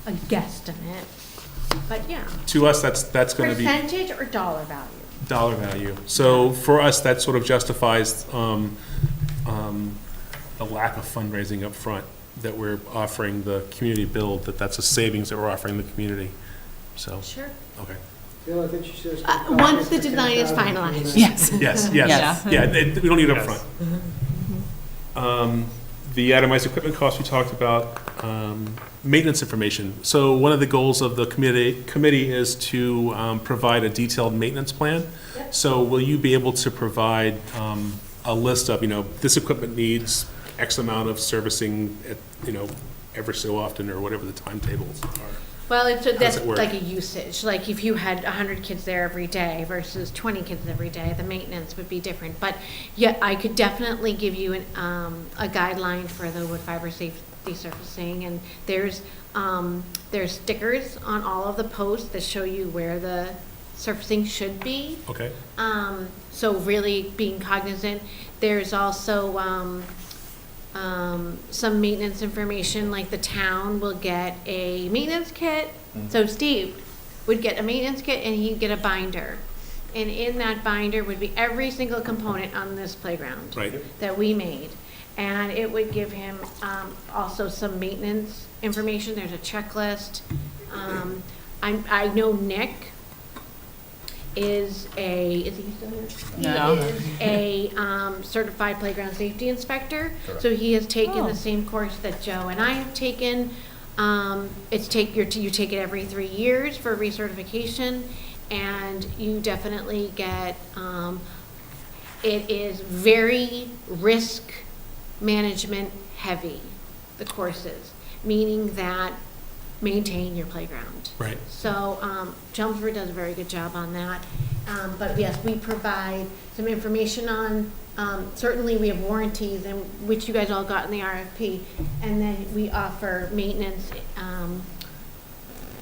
guesstimate, but yeah. To us, that's going to be Percentage or dollar value? dollar value. So for us, that sort of justifies the lack of fundraising up front, that we're offering the community build, that's a savings that we're offering the community. So, Sure. okay. Bill, I think she says. Once the design is finalized. Yes. Yes, Yeah. yes. Yeah, we don't need it up Yes. front. The itemized equipment costs we talked about, maintenance information. So one of the goals of the committee is to provide a detailed maintenance plan. Yep. So will you be able to provide a list of, this equipment needs X amount of servicing, every so often, or whatever the timetables are? Well, does that's it work? like a usage. Like if you had 100 kids there every day versus 20 kids every day, the maintenance would be different. But yeah, I could definitely give you a guideline for the wood fiber safety surfacing. And there's stickers on all of the posts that show you where the surfacing should be. Okay. So really being cognizant. There's also some maintenance information, like the town will get a maintenance kit. So Steve would get a maintenance kit and he'd get a binder. And in that binder would be every single component on this playground Right. that we made. And it would give him also some maintenance information. There's a checklist. I know Nick is he still here? No. He is a certified playground safety inspector. So he has taken the same course that Joe and I have taken. You take it every 3 years for recertification, and you definitely get, it is very risk management heavy, the courses, meaning that maintain your playground. Right. So Chelmsford does a very good job on that. But yes, we provide some information on, certainly we have warranties, and which you guys all got in the RFP, and then we offer maintenance.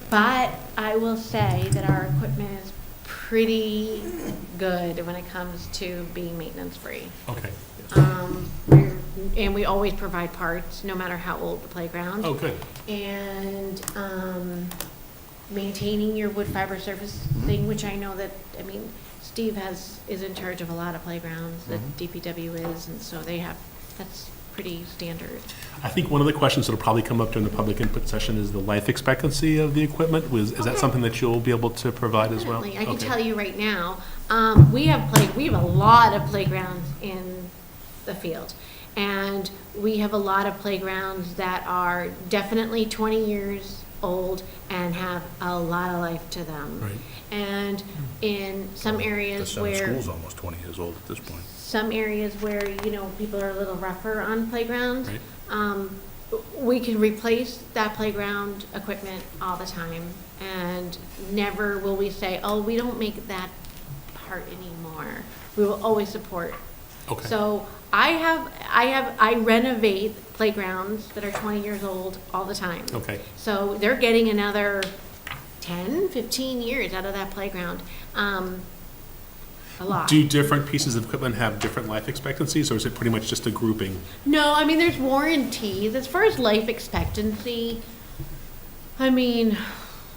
But I will say that our equipment is pretty good when it comes to being maintenance free. Okay. And we always provide parts, no matter how old the playground. Oh, good. And maintaining your wood fiber surface thing, which I know that, Steve is in charge of a lot of playgrounds, that DPW is, and so that's pretty standard. I think one of the questions that'll probably come up during the public input session is the life expectancy of the equipment. Is that something that you'll be able to provide as well? Definitely. I can Okay. tell you right now, we have a lot of playgrounds in the field. And we have a lot of playgrounds that are definitely 20 years old and have a lot of life to them. Right. And in some areas where, school's almost 20 years old at this point. some areas where, people are a little rougher on playgrounds, Right. we can replace that playground equipment all the time. And never will we say, oh, we don't make that part anymore. We will always support. Okay. So I renovate playgrounds that are 20 years old all the time. Okay. So they're getting another 10, 15 years out of that playground. a lot. Do different pieces of equipment have different life expectancies, or is it pretty much just a grouping? No, I mean, there's warranties. As far as life expectancy, I mean,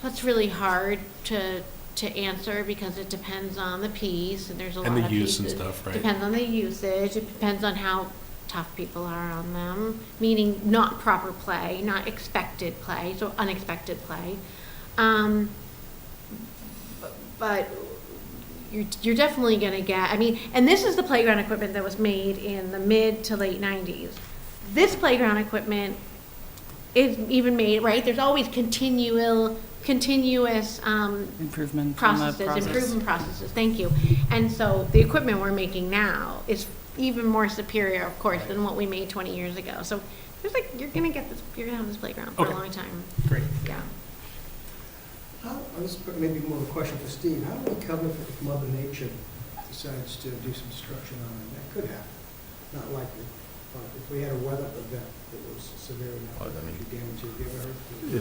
that's really hard to answer because it depends on the piece, and there's a lot And of the use pieces. and stuff, right? Depends on the usage. It depends on how tough people are on them, meaning not proper play, not expected play, so unexpected play. But you're definitely gonna get, I mean, and this is the playground equipment that was made in the mid to late 90s. This playground equipment is even made, right, there's always continuous Improvement. improvement processes, thank you. And so the equipment we're making now is even more superior, of course, than what we made 20 years ago. So there's like, you're gonna have this playground for a Okay. long time. Great. Yeah. This is maybe more of a question for Steve. How do we cover if Mother Nature decides to do some destruction on it? That could happen, not likely. But if we had a weather event that was severe enough, Well, I that mean, could damage it, you ever heard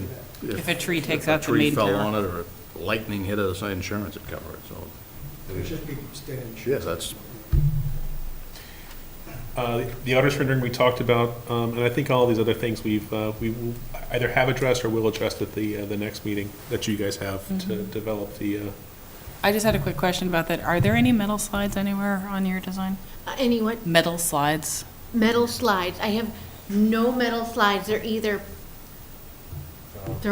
of that? If a tree takes if out the a tree main fell tower. on it, or lightning hit it, insurance would cover it, so. It's just people standing. Yes, that's, The artist rendering we talked about, and I think all of these other things we will either have addressed or will address at the next meeting that you guys have to develop the. I just had a quick question about that. Are there any metal slides anywhere on your design? Any what? Metal slides? Metal slides. I have no metal slides. They're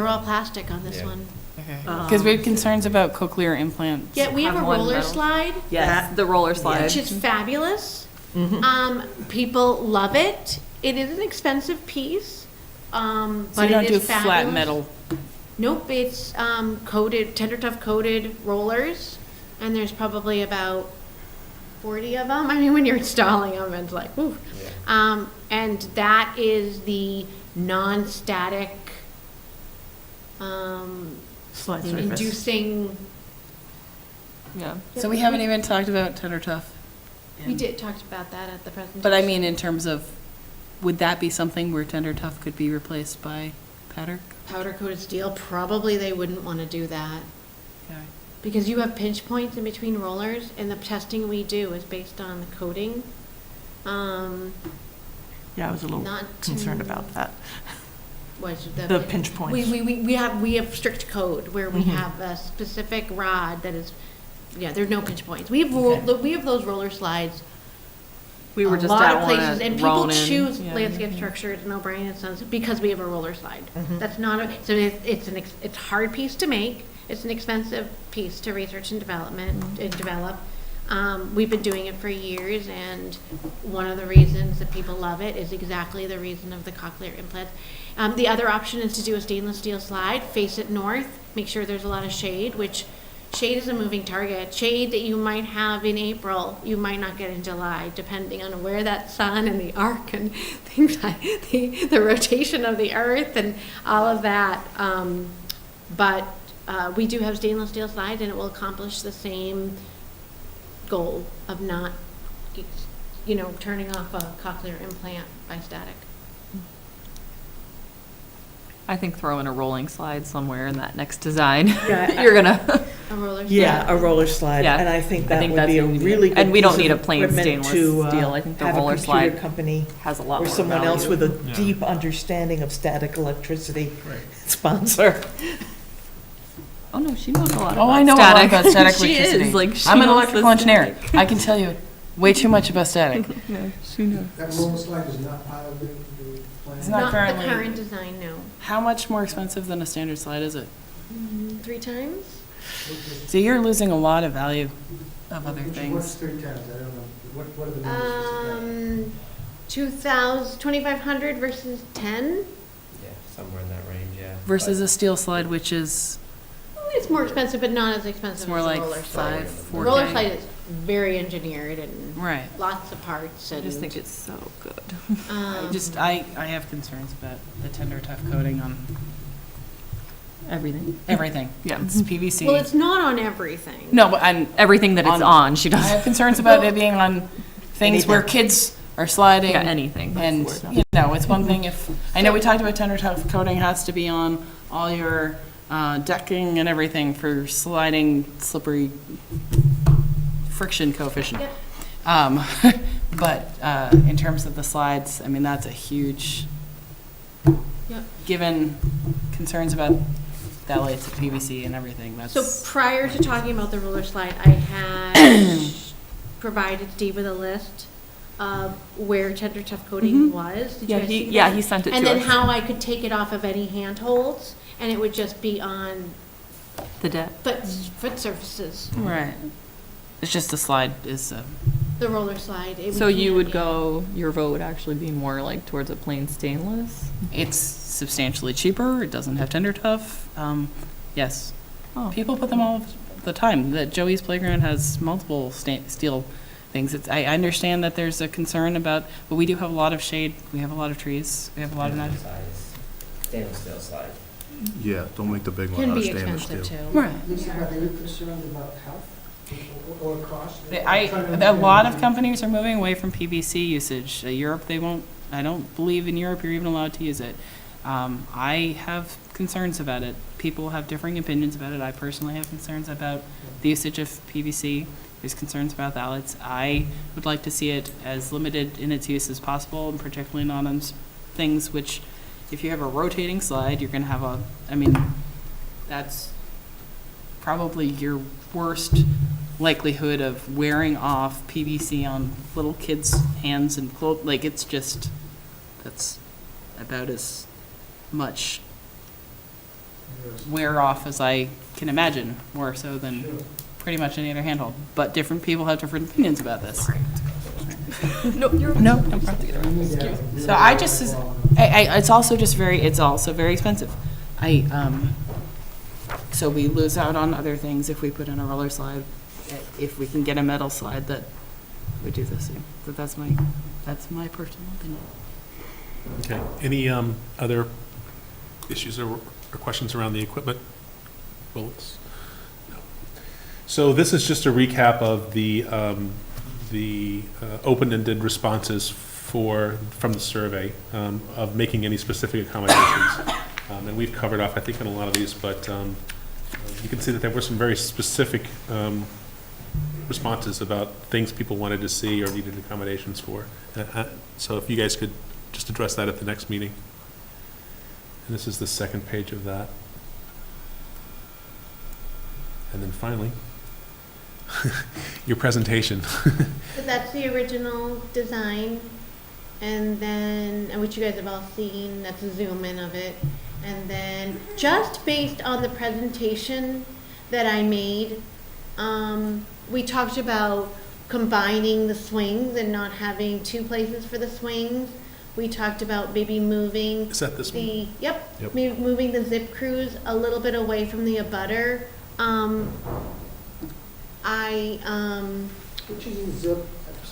all plastic on this Yeah. one. Okay. Because we had concerns about cochlear implants. Yeah, we have a Have one roller metal. slide, Yes, the roller slide. which is fabulous. People love it. It is an expensive piece, So but you don't it do is fabulous. flat metal. Nope, it's coated, Tender Tough coated rollers, and there's probably about 40 of them. I mean, when you're installing them, it's like, whew. And that is the non-static Slide surface. inducing. Yeah. So we haven't even talked about Tender Tough. We did talk about that at the presentation. But I mean, in terms of, would that be something where Tender Tough could be replaced by powder? Powder coated steel, probably they wouldn't want to do that. Okay. Because you have pinch points in between rollers, and the testing we do is based on the coating. Yeah, I was a little Not concerned to- about that. Was The pinch points. We have strict code where we have a specific rod that is, yeah, there's no pinch points. We have those roller slides. We were a just lot at of one places, at and people Ronan. choose Yeah. landscape structures and O'Brien and Sons because we have a roller slide. That's not so it's a hard piece to make. It's an expensive piece to research and development and develop. We've been doing it for years, and one of the reasons that people love it is exactly the reason of the cochlear implants. The other option is to do a stainless steel slide, face it north, make sure there's a lot of shade, which shade is a moving target. Shade that you might have in April, you might not get in July, depending on where that sun and the arc and things like the rotation of the earth and all of that. But we do have stainless steel slides, and it will accomplish the same goal of not, turning off a cochlear implant by static. I think throw in a rolling slide somewhere in that next design. Yeah. You're gonna. A roller Yeah, slide. a roller slide, Yeah. and I think that would that's be a gonna really good And we don't piece need a of plain equipment stainless to, steel. I think the have a roller computer slide company has a lot or more someone else value. with a deep understanding of static electricity sponsor. Oh no, she knows a lot. Oh, about I know static. a lot about static She electricity. is like. She I'm an knows electrical the engineer. static. I can tell you way too much about static. No, she knows. That roller slide is not part of the plan? It's not Not the currently- current design, no. How much more expensive than a standard slide is it? 3 times? So you're losing a lot of value of other What's things. 3 times? I don't know. What are the numbers? 2,500 versus 10? Yeah, somewhere in that range, yeah. Versus a steel slide, which is It's more expensive, but not as expensive it's more as like a roller slide. 5, The roller 4K. slide is very engineered and Right. lots of parts. I And, just think it's so good. I have concerns about the Tender Tough coating on Everything. everything. Yeah. It's PVC. well, it's not on everything. No, but I'm, Everything that it's on, she I does. have concerns about it being on things where kids are sliding. Yeah, anything. That's And, the word. you know, it's one thing if, I know we talked about Tender Tough coating has to be on all your decking and everything for sliding slippery friction coefficient. Yep. But in terms of the slides, I mean, that's a huge, Yep. given concerns about phthalates, PVC and everything, that's. So prior to talking about the roller slide, I had provided Steve with a list of where tender tough coating was. Did you guys see that? He sent it to us. And then how I could take it off of any handholds, and it would just be on The deck. foot surfaces, Right. It's just the slide is, the roller slide. So you would go, your vote would actually be more like towards a plain stainless? it's substantially cheaper, it doesn't have tender tough, yes. Oh. People put them all the time, that Joey's Playground has multiple steel things. I understand that there's a concern about, but we do have a lot of shade, we have a lot of trees, we have a lot of nice. Size, stainless steel slide. Yeah, don't make the big one Can out of be stainless expensive steel. too. Right. Lisa, are they concerned about health or cost? A lot of companies are moving away from PVC usage. Europe, they won't, I don't believe in Europe you're even allowed to use it. I have concerns about it. People have differing opinions about it. I personally have concerns about the usage of PVC. There's concerns about phthalates. I would like to see it as limited in its use as possible, and particularly not on things which, if you have a rotating slide, you're gonna have that's probably your worst likelihood of wearing off PVC on little kids' hands and clothes. Like, it's just, that's about as much wear off as I can imagine, more so than pretty much any other handhold. But different people have different opinions about this. No. So I just, it's also just it's also very expensive. So we lose out on other things if we put in a roller slide. If we can get a metal slide that would do the same. But that's my personal opinion. Okay, any other issues or questions around the equipment bullets? No. So this is just a recap of the open-ended responses from the survey of making any specific accommodations. And we've covered off, I think, on a lot of these, but you can see that there were some very specific responses about things people wanted to see or needed accommodations for. So if you guys could just address that at the next meeting. And this is the second page of that. And then finally, your presentation. So that's the original design, and then, which you guys have all seen, that's a zoom in of it. And then, just based on the presentation that I made, we talked about combining the swings and not having two places for the swings. We talked about maybe moving Is that this one? Yep. Maybe moving the zip crews a little bit away from the abutter. Which is in zip.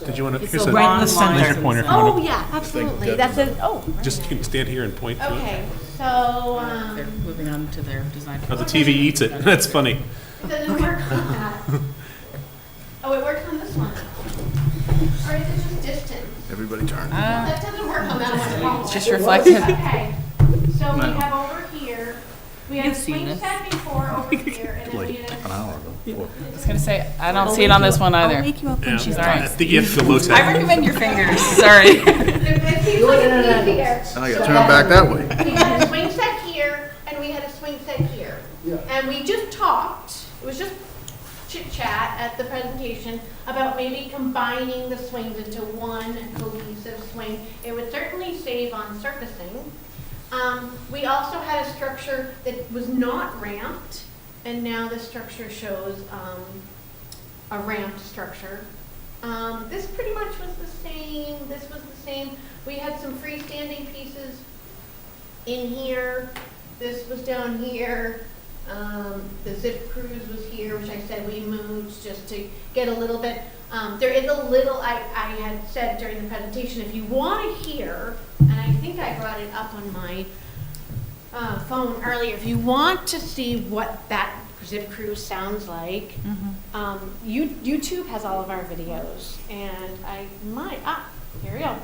Did you want to? It's Here's a a long laser line. pointer. Oh, yeah, absolutely. That's a, Just you can stand here and point to it. okay, so, They're moving on to their design. Oh, the TV eats it. That's funny. it doesn't work on that. Oh, it works on this one. Or is it just distance? Everybody turn. That doesn't work on that one at all. It's just reflective. Okay, so we have over here, we had a You've seen swing this. set before over here, and then we had An hour ago. I was gonna say, I don't see it on this one either. I'll wake you up when she's Sorry. I think you have to go low I tech. recommend your fingers, sorry. It seems like it's easier. Now you gotta turn back that way. We had a swing set here, and we had a swing set here. Yeah. And we just talked, it was just chit chat at the presentation about maybe combining the swings into one cohesive swing. It would certainly save on surfacing. We also had a structure that was not ramped, and now the structure shows a ramped structure. This pretty much was the same, this was the same. We had some freestanding pieces in here, this was down here. The zip cruise was here, which I said we moved just to get a little bit. There is a little, I had said during the presentation, if you want to hear, and I think I brought it up on my phone earlier, if you want to see what that zip cruise sounds like, YouTube has all of our videos, and I might, here we go.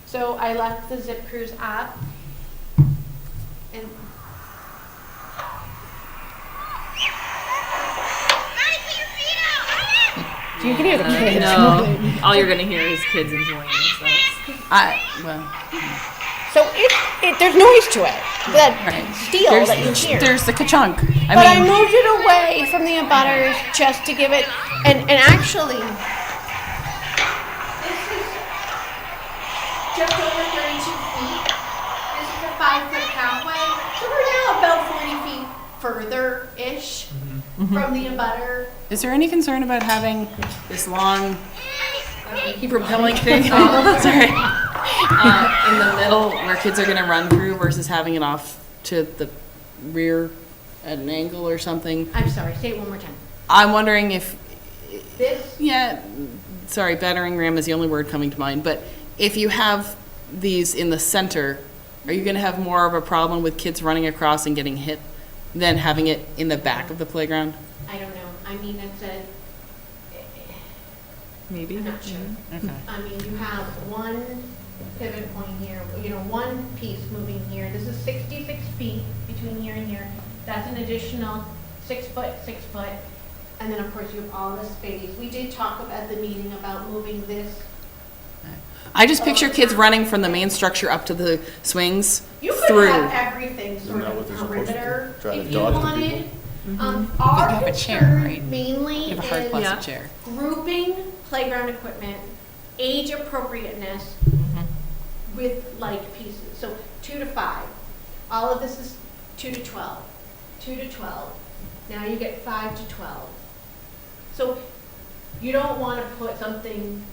So I left the zip cruise up, and You can hear the kids. No, all you're gonna hear is kids enjoying themselves. So there's noise to it. That steel that you hear. There's the ka-chunk. But I moved it away from the abutters just to give it, and actually, This is just over 32 feet. This is a 5-foot pathway. So we're now about 40 feet further-ish from the abutter. Is there any concern about having this long propelling thing sorry, in the middle where kids are going to run through versus having it off to the rear at an angle or something? I'm sorry, say it one more time. I'm wondering if, This, sorry, battering ram is the only word coming to mind, but if you have these in the center, are you going to have more of a problem with kids running across and getting hit than having it in the back of the playground? I don't know. I mean, it's a, Maybe. I'm not sure. Okay. I mean, you have one pivot point here, one piece moving here. This is 66 feet between here and here. That's an additional 6 foot, 6 foot. And then, of course, you have all this space. We did talk at the meeting about moving this. I just picture kids running from the main structure up to the swings You could through. have everything sort Isn't that what of they're supposed to do? perimeter Try to if you dodge the wanted. You Our have a chair, concern right? mainly You have a hard is plastic Yeah. chair. grouping playground equipment, age appropriateness with like pieces. So 2 to 5. All of this is 2 to 12. 2 to 12. Now you get 5 to 12. So you don't want to put something,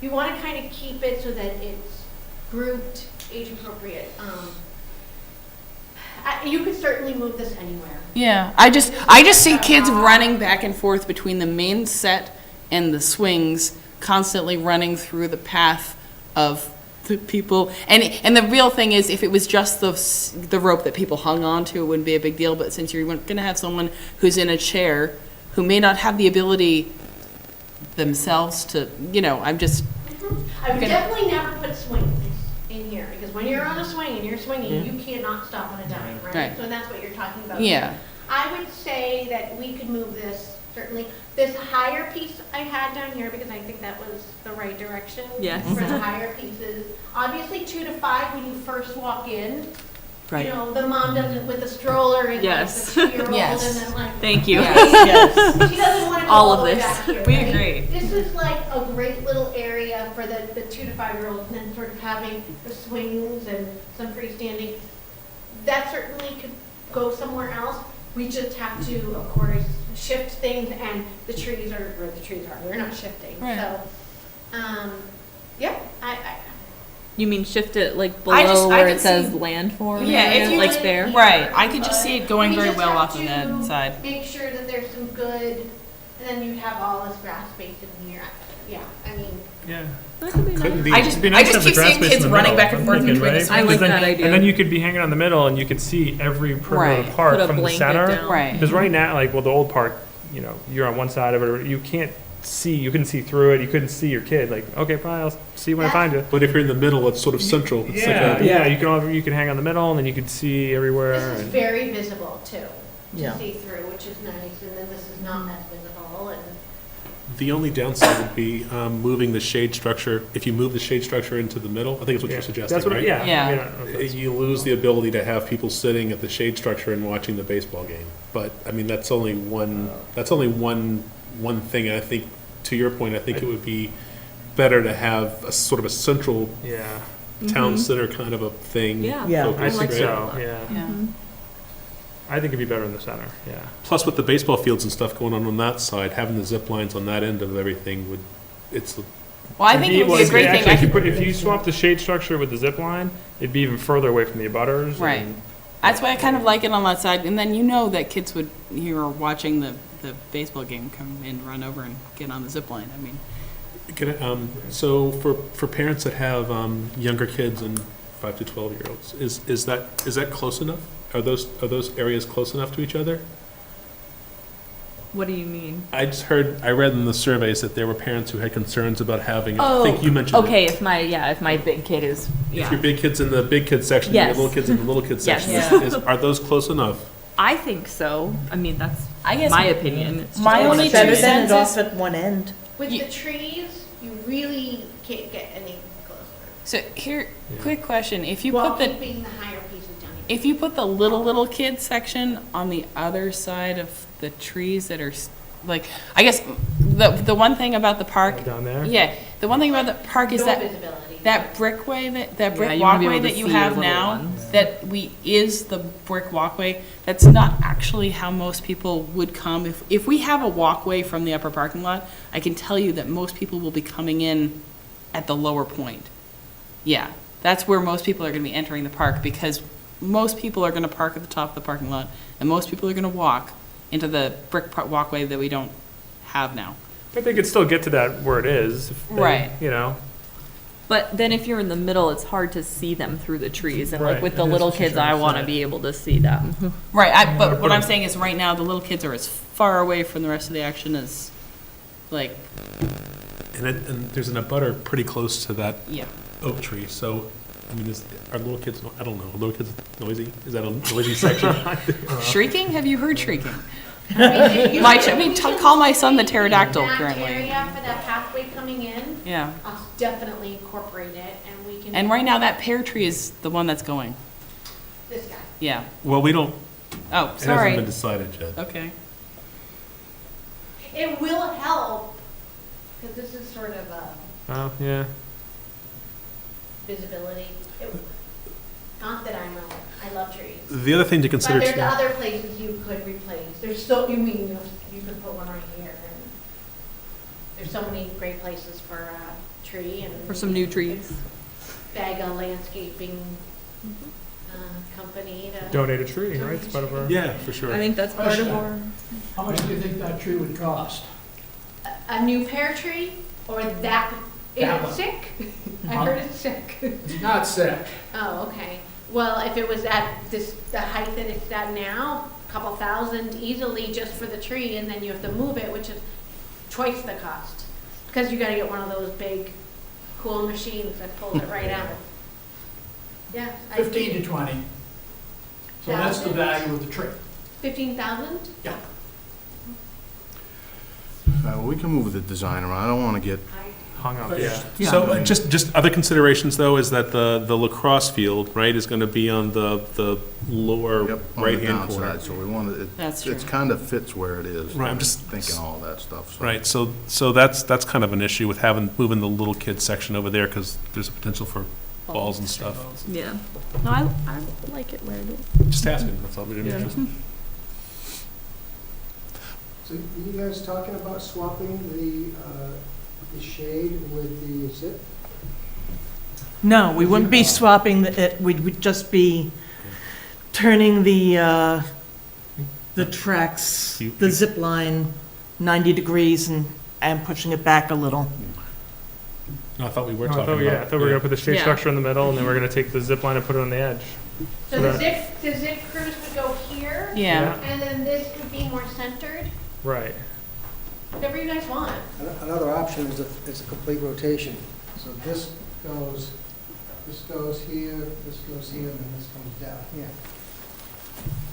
you want to kind of keep it so that it's grouped, age appropriate. You could certainly move this anywhere. Yeah, I just see kids running back and forth between the main set and the swings, constantly running through the path of the people. And the real thing is, if it was just the rope that people hung on to, it wouldn't be a big deal. But since you're going to have someone who's in a chair who may not have the ability themselves to, I'm just. I would definitely never put swings in here, because when you're on a swing and you're swinging, you cannot stop on a dime, right? Right. So that's what you're talking about. Yeah. I would say that we could move this, certainly, this higher piece I had down here, because I think that was the right direction. Yes. For the higher pieces. Obviously, 2 to 5 when you first walk in. Right. The mom doesn't with the stroller and like Yes. the 2-year-old Yes. and then like. Thank you. Yes. She doesn't want to go All of the way this. back here, We right? agree. This is like a great little area for the 2 to 5-year-olds, and then sort of having the swings and some freestanding. That certainly could go somewhere else. We just have to, of course, shift things, and the trees are where the trees are. We're not shifting. Right. So, yeah, You mean shift it like I just- below I where could it says see- landform? Yeah, area, if you like did- there. Right, I could just see it going we very just well have off of to that side. Make sure that there's some good, and then you'd have all this grass space in here. Yeah, I mean, Yeah. That could be nice. Couldn't be. I just It'd be nice to have the keep grass seeing space kids in the running middle, back and I'm forth thinking, between the right? swings. I like Because that then- idea. And then you could be hanging on the middle and you could see every perimeter Right. part Put a from the blanket center. down. Right. Because right now, the old park, you're on one side of it, you couldn't see through it, you couldn't see your kid, okay, fine, I'll see when I find you. But if you're in the middle, it's sort of central. It's like Yeah, you can hang on the middle and then you could see everywhere. this is and- very visible too, Yeah. to see through, which is nice, and then this is not as visible, and The only downside would be moving the shade structure. If you move the shade structure into the middle, I think it's what you're suggesting, That's what, right? yeah. Yeah. I mean, I don't know if that's- You lose the ability to have people sitting at the shade structure and watching the baseball game. But, I mean, that's only one thing. And I think, to your point, I think it would be better to have a sort of a central Yeah, town center kind of a thing. Yeah. Yeah. focused, I think right? so, yeah. Yeah. I think it'd be better in the center, yeah. Plus, with the baseball fields and stuff going on that side, having the zip lines on that end of everything would, Well, I think it would be a great thing. I could- If you swap the shade structure with the zip line, it'd be even further away from the abutters. Right. and- That's why I kind of like it on that side. And then that kids would, who are watching the baseball game, come and run over and get on the zip line. I mean, so for parents that have younger kids and 5 to 12-year-olds, is that close enough? Are those areas close enough to each other? What do you mean? I read in the surveys that there were parents who had concerns about having, I think you mentioned it. Okay, if my big kid is, If your big kid's in the big kid section, Yes. and your little kid's in the little kid Yes. section, Yeah. are those close enough? I think so. I mean, that's I guess my opinion. It's just my one only of Better two than it cents off at one end. With You- the trees, you really can't get any closer. So here, quick question, if you While put the, keeping the higher pieces down. if you put the little kids section on the other side of the trees that are, like, I guess, the one thing about the park. Down there? Yeah, the one thing about the park is No that, visibility. that brickway, that brick you wanna be walkway able to that you see have your little now, ones. that is the brick walkway, that's not actually how most people would come. If we have a walkway from the upper parking lot, I can tell you that most people will be coming in at the lower point. Yeah, that's where most people are gonna be entering the park, because most people are gonna park at the top of the parking lot, and most people are gonna walk into the brick walkway that we don't have now. But they could still get to that where it is. If they, Right. You know, But then if you're in the middle, it's hard to see them through the trees. And like Right, with the and that's little what you're kids, trying I to want to say. be able to see them. Right, but put what I'm them- saying is, right now, the little kids are as far away from the rest of the action as, like, And there's an abutter pretty close to that yeah. oak tree, so, I mean, are little kids, I don't know, are little kids noisy? Is that a noisy section? Shrieking? Have you heard shrieking? I mean, Call my son the pterodactyl that currently. area for that pathway coming in, Yeah. I'll definitely incorporate it, and we can. And right now, that pear tree is the one that's going. This guy. Yeah. Well, we don't, Oh, it hasn't been sorry. decided yet. Okay. It will help, because this is sort of a oh, yeah. visibility. Not that I love trees. The other thing to But consider there's too, other places you could replace. There's so, you could put one right here, and there's so many great places for a tree and. For some new trees. Bag a landscaping, company to. Donate a tree, right? It's part of our. yeah, for sure. I think that's part of our. How much do you think that tree would cost? A new pear tree, or that, is That it one. sick? I heard it's sick. It's not sick. Oh, okay. Well, if it was at the height that it's at now, a couple thousand easily just for the tree, and then you have to move it, which is twice the cost. Because you gotta get one of those big, cool machines that pulls it right out. Yeah. 15 to 20. So that's the value of the tree. 15,000? Yeah. Well, we can move the design around, I don't want to get, Hung up, yeah. So just other considerations though, is that the lacrosse field, right, is gonna be on the lower yep, on the right-hand corner. downside, so we want to, That's it's true. kind of fits where it is. Right, I'm just- Thinking all that stuff, so. Right, so that's kind of an issue with moving the little kids section over there, because there's a potential for balls and stuff. Yeah. No, I like it where it is. Just asking, that's all we did. Yeah. So are you guys talking about swapping the shade with the zip? No, we wouldn't be swapping it, we'd just be turning the tracks, the zip line 90 degrees and pushing it back a little. No, I thought we were No, I talking thought, about. yeah, I thought we were gonna put the shade Yeah. structure in the middle, and then we're gonna take the zip line and put it on the edge. So So the that- zip cruise would go here, Yeah. and then this would be more centered, Right. whatever you guys want. Another option is a complete rotation. So this goes here, this goes here, and then this comes down here.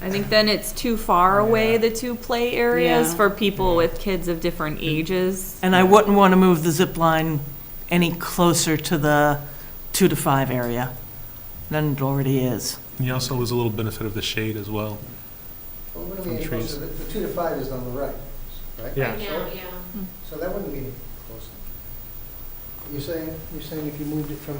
I think then it's too far away, the two play areas Yeah. for people with kids of different ages. And I wouldn't want to move the zip line any closer to the 2 to 5 area than it already is. And you also lose a little benefit of the shade as well. Well, what do From we mean, trees. closer? The 2 to 5 is on the right, right? Yeah. Right now, yeah. So that wouldn't be any closer. You're saying if you moved it from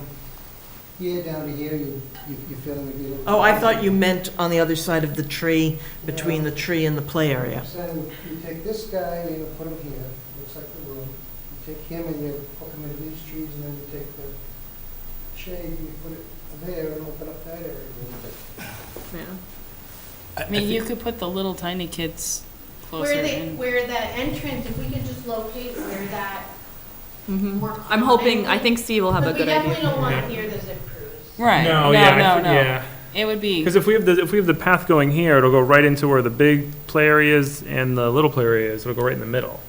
here down to here, you're feeling it'd be a little. Oh, I thought you meant on the other side of the tree, between the tree and the play area. I'm saying you take this guy and you put him here, looks like the room. You take him and you hook him into these trees, and then you take the shade and you put it there and open up that area a little bit. Yeah. I mean, you could put the little tiny kids closer in. Where the entrance, if we could just locate where that more. I'm hoping, I think Steve will have a But we good definitely idea. don't want Yeah. it near the zip cruise. Right. No, No, yeah, no. yeah. It would be, Because if we have the path going here, it'll go right into where the big play area is and the little play area is. It'll go right in the middle,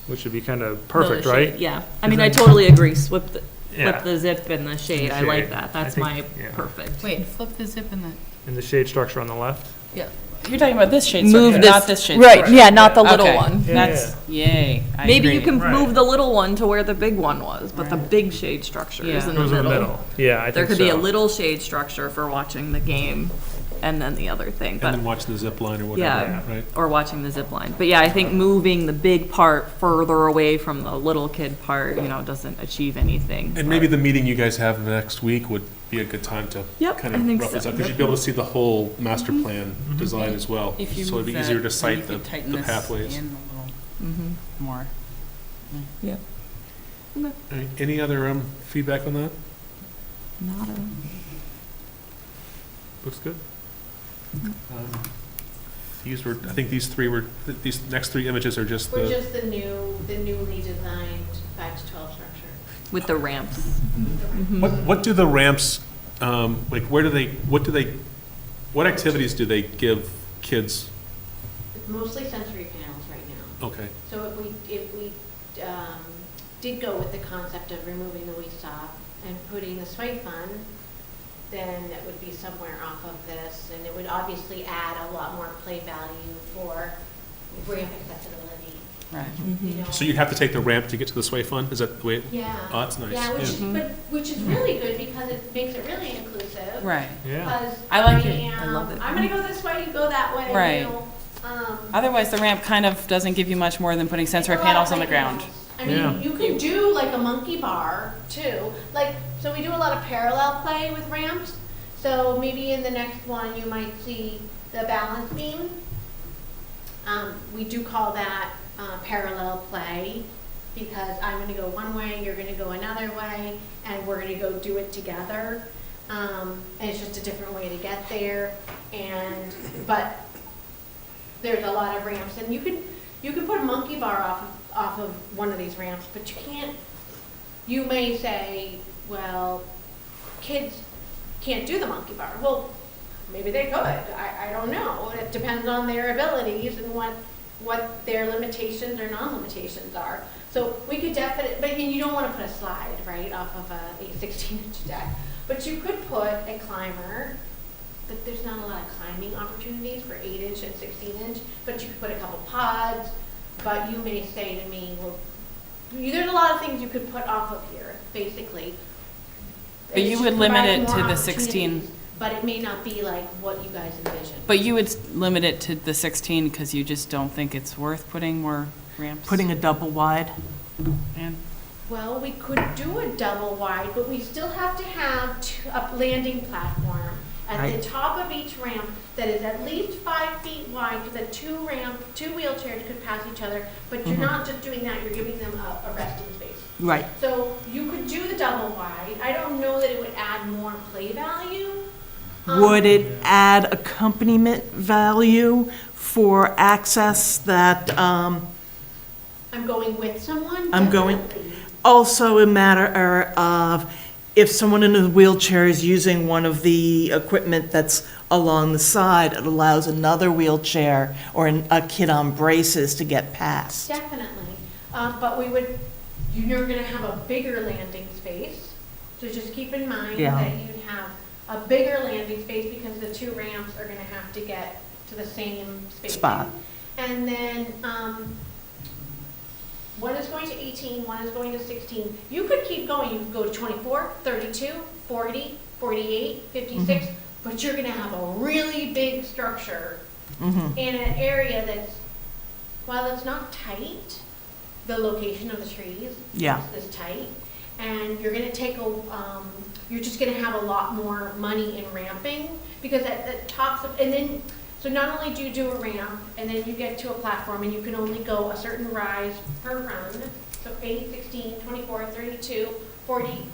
which would be kind of perfect, The right? shade, yeah. I mean, I totally agree. Flip Yeah. the zip and the shade. I like shade. that. I That's think- my yeah. perfect. wait, flip the zip in the, And the shade structure on the left. Yeah. You're talking about this shade move structure, this. not this shade Right, structure. yeah, not the little Okay. one. That's, yay, I Maybe you agree. can Right. move the little one to where the big one was, but the big shade structure is Yeah. in Those the in the middle. middle. Yeah, I think so. There could be a little shade structure for watching the game, and then the other thing, And but, then watching the zip line or yeah, whatever, right? or watching the zip line. But yeah, I think moving the big part further away from the little kid part, doesn't achieve anything. And maybe the meeting you guys have next week would be a good time to Yep, kind I of think rough this so. out, because you'd be able to see the whole master plan Mm-hmm. design as well. If you So it'd be move easier that, to then cite you the could tighten the this pathways. in a little Mhm. more. Yeah. All right, any other feedback on that? Not a. Looks good. I think these next three images are just We're the, just the newly designed 5 to 12 structure. With the ramps. what do the ramps, like, what activities do they give kids? It's mostly sensory panels right now. Okay, So if we did go with the concept of removing the Wii Stop and putting the Swipe Fun, then that would be somewhere off of this, and it would obviously add a lot more play value for ramp accessibility. Right. You know? so you'd have to take the ramp to get to the sway fun, is that the way? Yeah. Oh, that's nice. Yeah, Yeah. which is really good because it makes it really inclusive. Right. Yeah. Because I like it. I love it. I'm gonna go this way, you go that way. Right. You know, Otherwise, the ramp kind of doesn't give you much more than putting sensory it's a lot panels of on the play ground. panels. I Yeah. mean, you can do like a monkey bar too. Like, so we do a lot of parallel play with ramps. So maybe in the next one, you might see the balance beam. We do call that parallel play because I'm gonna go one way, you're gonna go another way, and we're gonna go do it together. And it's just a different way to get there. But there's a lot of ramps, and you can put a monkey bar off of one of these ramps, but you can't. You may say, well, kids can't do the monkey bar. Well, maybe they could. I don't know. It depends on their abilities and what their limitations or non-limitations are. So we could definitely, but you don't want to put a slide, right, off of a 16-inch deck. But you could put a climber, but there's not a lot of climbing opportunities for 8-inch and 16-inch, but you could put a couple pods, but you may say to me, well, there's a lot of things you could put off of here, basically. But you It would should limit provide it to more the 16. opportunities, but it may not be like what you guys envision. But you would limit it to the 16 because you just don't think it's worth putting more ramps? Putting a double wide. in? Well, we could do a double wide, but we still have to have a landing platform at Right. the top of each ramp that is at least 5 feet wide, so that two wheelchairs could pass each other, but you're not just doing that, you're giving them a resting space. Right. So you could do the double wide. I don't know that it would add more play value. Would it add accompaniment value for access that, I'm going with someone? I'm going- Definitely. also a matter of if someone in a wheelchair is using one of the equipment that's along the side, it allows another wheelchair or a kid on braces to get past. Definitely. But you're gonna have a bigger landing space. So just keep in mind Yeah. that you'd have a bigger landing space because the two ramps are gonna have to get to the same space. Spot. And then, one is going to 18, one is going to 16. You could keep going. You could go to 24, 32, 40, 48, 56, but you're gonna have a really big structure Mhm. in an area that's, while it's not tight, the location of the trees Yeah. is tight, and you're gonna take you're just gonna have a lot more money in ramping, because at the tops of, and then, so not only do you do a ramp, and then you get to a platform, and you can only go a certain rise per run, so 8, 16, 24, 32, 40,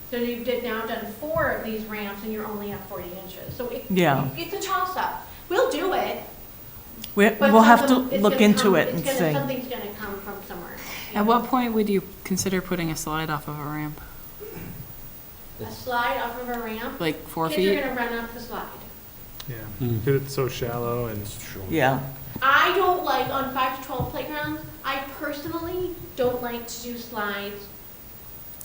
so you've now done 4 of these ramps, and you're only at 40 inches, so Yeah. it's a toss-up. We'll do it, but We'll have to something- it's look gonna into come- it and see. Something's gonna come from somewhere else. At what point would you consider putting a slide off of a ramp? A slide off of a ramp, Like 4 kids feet? are gonna run up the slide. Yeah, Mm. because it's so shallow and. Yeah. I don't like, on 5 to 12 playgrounds, I personally don't like to do slides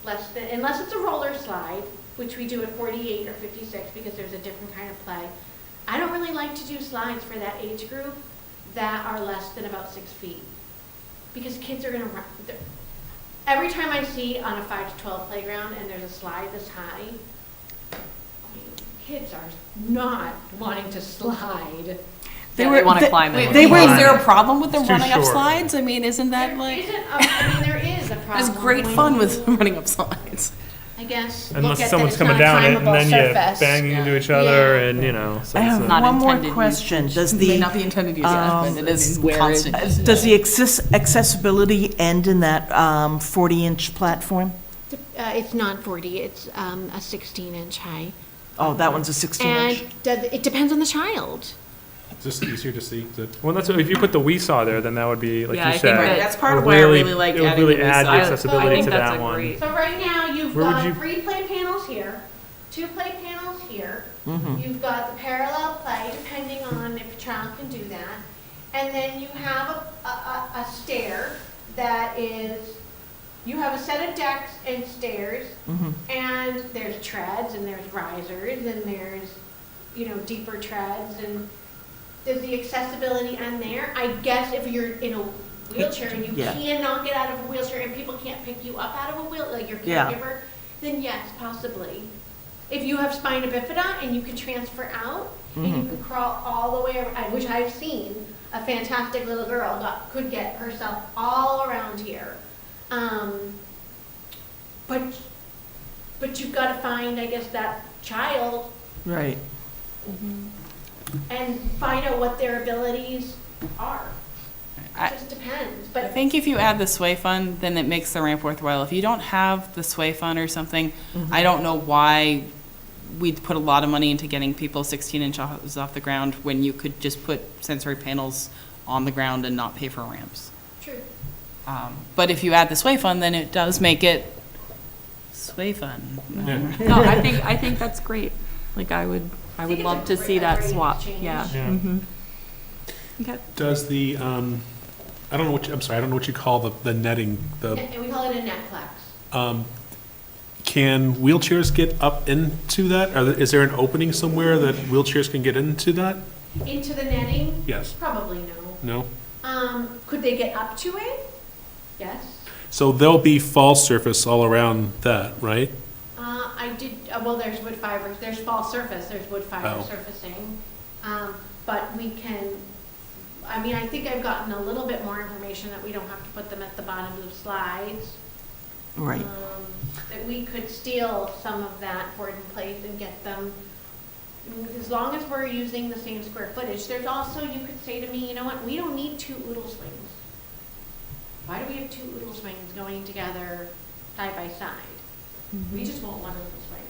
unless it's a roller slide, which we do at 48 or 56 because there's a different kind of play. I don't really like to do slides for that age group that are less than about 6 feet. Because kids are gonna run, every time I see on a 5 to 12 playground and there's a slide this high, I mean, kids are not wanting to slide. They want to climb it. Is there a problem with them It's too running up short. slides? I mean, isn't that There like, isn't I mean, there is a problem. there's great when fun with you- running up slides. I guess. look Unless at that someone's it's coming not down it, and climbable then you're surface. banging into each other, Yeah. and, you know. So I it's have a- Not one more intended use. question. Does May the, not be intended use, but it is where constant. does the accessibility end in that 40-inch platform? It's not 40, it's a 16-inch high. Oh, that one's a 16-inch. And it depends on the child. Is this easier to see? Is it? Well, that's, if you put the we saw there, then that would be, like Yeah, you I think said. that- That's part would of why I really like It would adding really the add the side. accessibility I think to that's that a one. great- So right now, you've Where would got you- 3 play panels here, 2 play panels here. You've got the parallel play, depending on if a child can do that. And then you have a stair that is, you have a set of decks and stairs, and there's treads, and there's risers, and there's, deeper treads, and does the accessibility end there? I guess if you're in a wheelchair and you Yeah. cannot get out of a wheelchair and people can't pick you up out of a wheel, like your Yeah. caregiver, then yes, possibly. If you have spina bifida and you can transfer out and you can crawl all the way around, which I've seen, a fantastic little girl could get herself all around here. But you've got to find, I guess, that child Right. and find out what their abilities are. I- It just depends, I but think if you add the sway fund, then it makes the ramp worthwhile. If you don't have the sway fund or something, I don't know why we'd put a lot of money into getting people 16 inches off the ground when you could just put sensory panels on the ground and not pay for ramps. true. But if you add the sway fund, then it does make it sway fun. No, I think that's great. Like, I would think love it's to a see that great swap, change. yeah. Yeah. Mhm. Okay. Does the, I don't know what, I'm sorry, I don't know what you call the netting, And we call it a netplex. can wheelchairs get up into that? Is there an opening somewhere that wheelchairs can get into that? Into the netting? Yes. Probably no. No? Could they get up to it? Yes. So there'll be fall surface all around that, right? Well, there's wood fibers, there's fall surface, there's wood fiber Oh. surfacing. But we can, I think I've gotten a little bit more information that we don't have to put them at the bottom of slides. Right. That we could steal some of that board and plate and get them, as long as we're using the same square footage. There's also, you could say to me, you know what, we don't need 2 oodle swings. Why do we have 2 oodle swings going together side by side? We just want 1 oodle swing.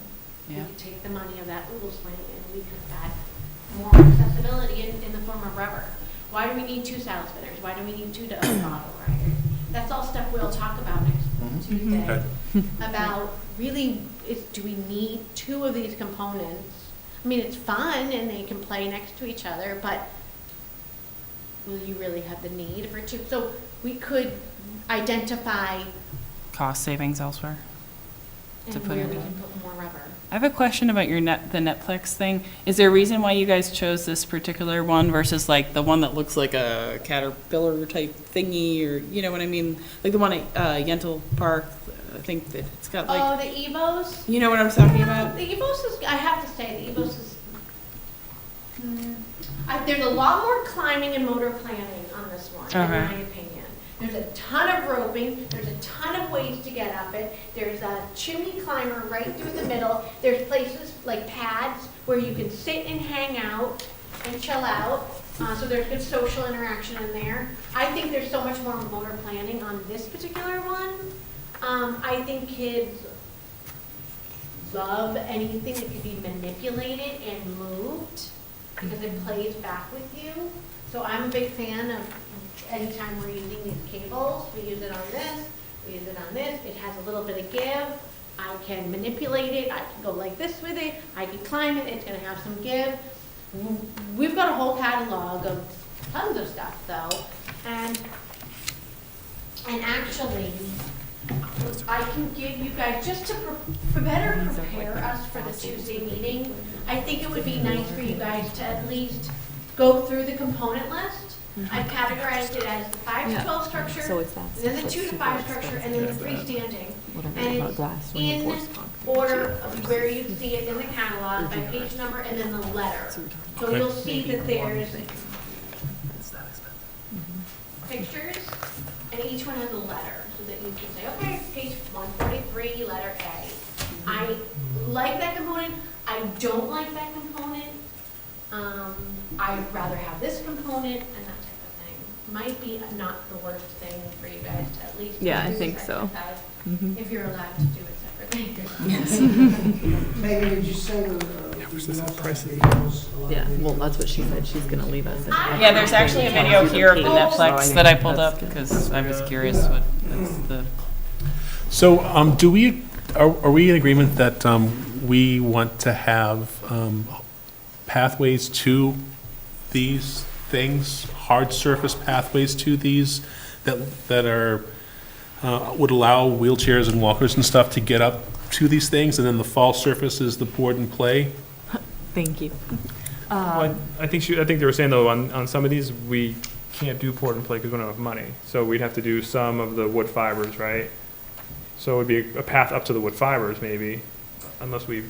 We Yeah. could take the money of that oodle swing and we could add more accessibility in the form of rubber. Why do we need 2 saddle spinners? Why do we need 2 bottle riders? That's all stuff we'll talk about next Tuesday. Okay. About really, do we need 2 of these components? It's fun and they can play next to each other, but will you really have the need for 2? So we could identify Cost savings elsewhere. To and put where it we in. can put more rubber. I have a question about the Netflix thing. Is there a reason why you guys chose this particular one versus like the one that looks like a caterpillar type thingy, or you know what I mean? Like the one at Yentl Park, I think that it's got like, Oh, the Evos? you know what I'm talking about? The Evos is, I have to say, the Evos is, there's a lot more climbing and motor planning on this one, in Okay. my opinion. There's a ton of roping, there's a ton of ways to get up it, there's a chimney climber right through the middle, there's places like pads where you can sit and hang out and chill out, so there's good social interaction in there. I think there's so much more motor planning on this particular one. I think kids love anything that can be manipulated and moved because it plays back with you. So I'm a big fan of anytime we're using these cables, we use it on this, we use it on this. It has a little bit of give. I can manipulate it. I can go like this with it. I can climb it. It's going to have some give. We've got a whole catalog of tons of stuff though. And actually, I can give you guys, just to better prepare us for the Tuesday meeting, I think it would be nice for you guys to at least go through the component list. I've categorized it as the 5 to 12 structure, So it's that. then the 2 to 5 structure, and then the freestanding. Whatever And about it's glass when in you force concrete. order of where you see it in the catalog, by page number, and then the letter. So you'll see that there's pictures, and each one has a letter, so that you can say, okay, page 143, letter A. I like that component, I don't like that component, I'd rather have this component, and that type of thing. Might be not the worst thing for you guys to at least. Yeah, I do think this so. exercise, Mhm. If you're allowed to do it separately. Megan, did you say that you also have videos? Yeah, well, that's what she said, she's gonna leave us. Yeah, there's actually a video here of the Netflix that I pulled up because I was curious what that's the. So, are we in agreement that we want to have pathways to these things, hard surface pathways to these that are, would allow wheelchairs and walkers and stuff to get up to these things, and then the fall surface is the poured and play? Thank you. Well, I think they were saying though, on some of these, we can't do port and play because we don't have money. So we'd have to do some of the wood fibers, right? So it would be a path up to the wood fibers maybe, unless we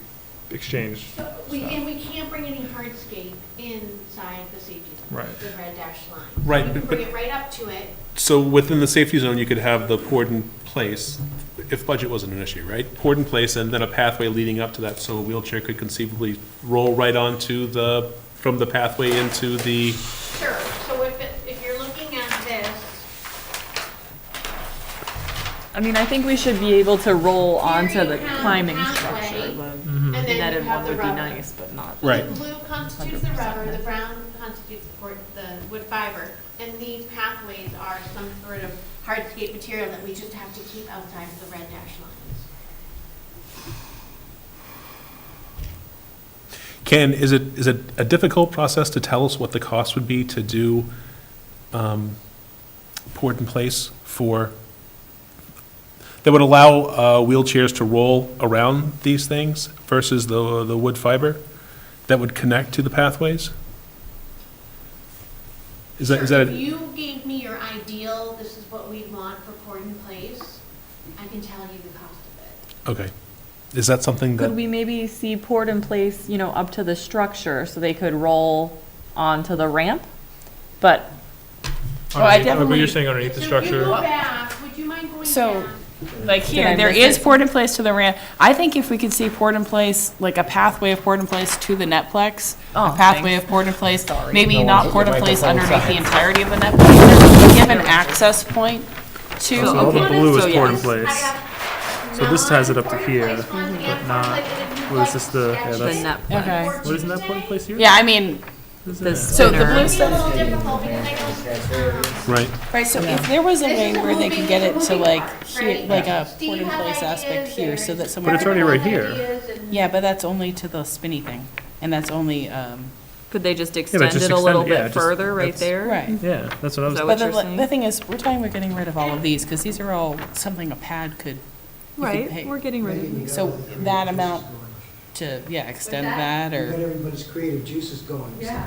exchange. So we can't bring any hardscape inside the safety zone. Right. The red dashed line. Right, You can but- bring it right up to it. So within the safety zone, you could have the poured in place, if budget wasn't an issue, right? Poured in place and then a pathway leading up to that, so a wheelchair could conceivably roll right onto from the pathway into the, Sure, so if you're looking at this, I mean, I think we should be able to roll onto you the have climbing pathway, structure, but and then you netted have one the would be rubber. nice, but not. So Right. the blue constitutes the rubber, the brown constitutes the wood fiber, and these pathways are some sort of hardscape material that we just have to keep outside of the red dash lines. is it a difficult process to tell us what the cost would be to do poured in place that would allow wheelchairs to roll around these things versus the wood fiber that would connect to the pathways? Is that, Sure, a- if you gave me your ideal, this is what we want for poured in place, I can tell you the cost of it. okay. Is that something that? Could we maybe see poured in place, up to the structure so they could roll onto the ramp? But Oh, I But definitely- you're saying underneath the So if you structure. go back, would you mind going So- back? Like Did here, I there miss is it? poured in place to the ramp. I think if we could see poured in place, like a pathway of poured in place to the Netplex, Oh, a pathway thanks. of poured in place, maybe not poured in place underneath the entirety of the Netplex, give an access point to. So, All the okay. blue is So, poured in yes. place. I So this ties it up to poured in here, place ones and but poured not- in place, and if you'd what is like this the- yeah, sketches that's- The net for Okay. What is in that port in Tuesday, place here? Yeah, I mean, So the blue It might be a stuff- little difficult because I don't. Right. right, so if there was a This way is a where they moving- could get it it's a to moving like, part, here, right? like a Steve poured in has place aspect ideas, here, so that there's someone. But it's already right Kevin here. has ideas, and- Yeah, but that's only to the spinny thing, and that's only, could they just but extend just it a little extend it, yeah, bit just- further right that's- there? right. Yeah, that's what I was. Is that But what you're the saying? thing is, we're talking about getting rid of all of these, because these are all something a pad could, you could pay. Right, we're getting rid of these. So that amount to, extend that, You got or, everybody's creative juices going. Yeah.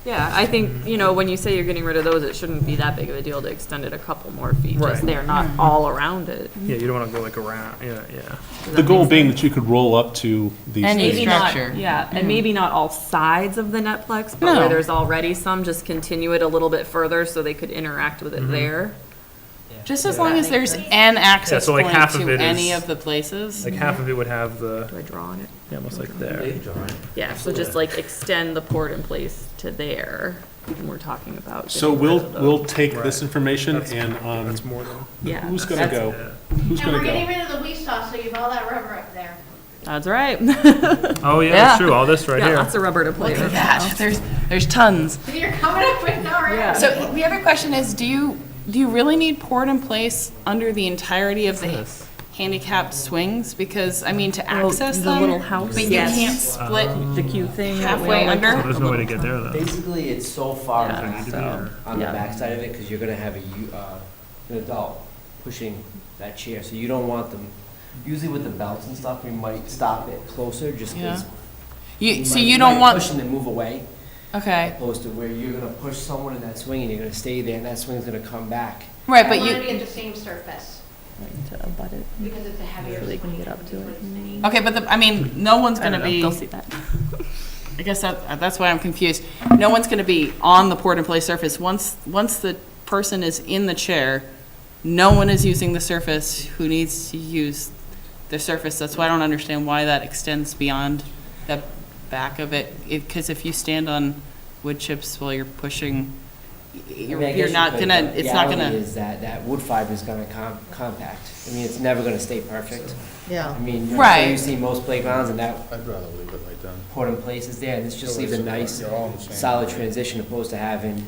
Yeah, I think, when you say you're getting rid of those, it shouldn't be that big of a deal to extend it a couple more feet, just Right. they're not all around it. Yeah, you don't want to go like around. Yeah, yeah. Does The that goal make being sense? that you could roll up to these And things. Maybe not, structure. yeah, and maybe not all sides of the Netplex, but No. where there's already some, just continue it a little bit further so they could interact with it there. just as long as there's an access so like point half of to it any is- of the places. Like half of it would have the, Do I draw on it? yeah, almost like there. Yeah, so just like extend the port in place to there, and we're talking about. So getting rid we'll, of those. well take Right. this information That's- and, That's more than. Yeah, who's gonna that's- go? Yeah. Who's And gonna we're getting go? rid of the weed saw, so you have all that rubber up there. That's right. Oh yeah, Yeah. that's true. All this right Yeah, here. lots of rubber to play Look with. at that, there's tons. So you're coming up with no right. Yeah. So the other question is, do you really need poured in place under the entirety of the handicapped swings? Because, I mean, to access the them, little house, but you yes. can't split The cute thing. that we halfway all like. under? There's no way to get there though. Basically, it's so far Yeah, back so, on the yeah. backside of it, because you're gonna have an adult pushing that chair, so you don't want them, usually with the belts and stuff, we might stop it closer, just because. So you don't want, Push them to move away, okay, opposed to where you're gonna push someone in that swing and you're gonna stay there, and that swing's gonna come back. right, I but want to you, be at the same surface, To abut it. because it's a heavier So they can swing, get up to is what it. it's saying. okay, but I mean, no one's I don't gonna know, be. they'll see that. I guess that's why I'm confused. No one's going to be on the port and play surface. Once the person is in the chair, no one is using the surface who needs to use the surface. That's why I don't understand why that extends beyond the back of it. Because if you stand on wood chips while you're pushing, you're not going to, it's not going Reality to. is that wood fiber is gonna compact. I mean, it's never gonna stay perfect. Yeah. I mean, I'm Right. sure you see most playgrounds and that I'd rather leave it like that. port in place is there, and this just leaves a nice, You're all in the same- solid transition opposed to having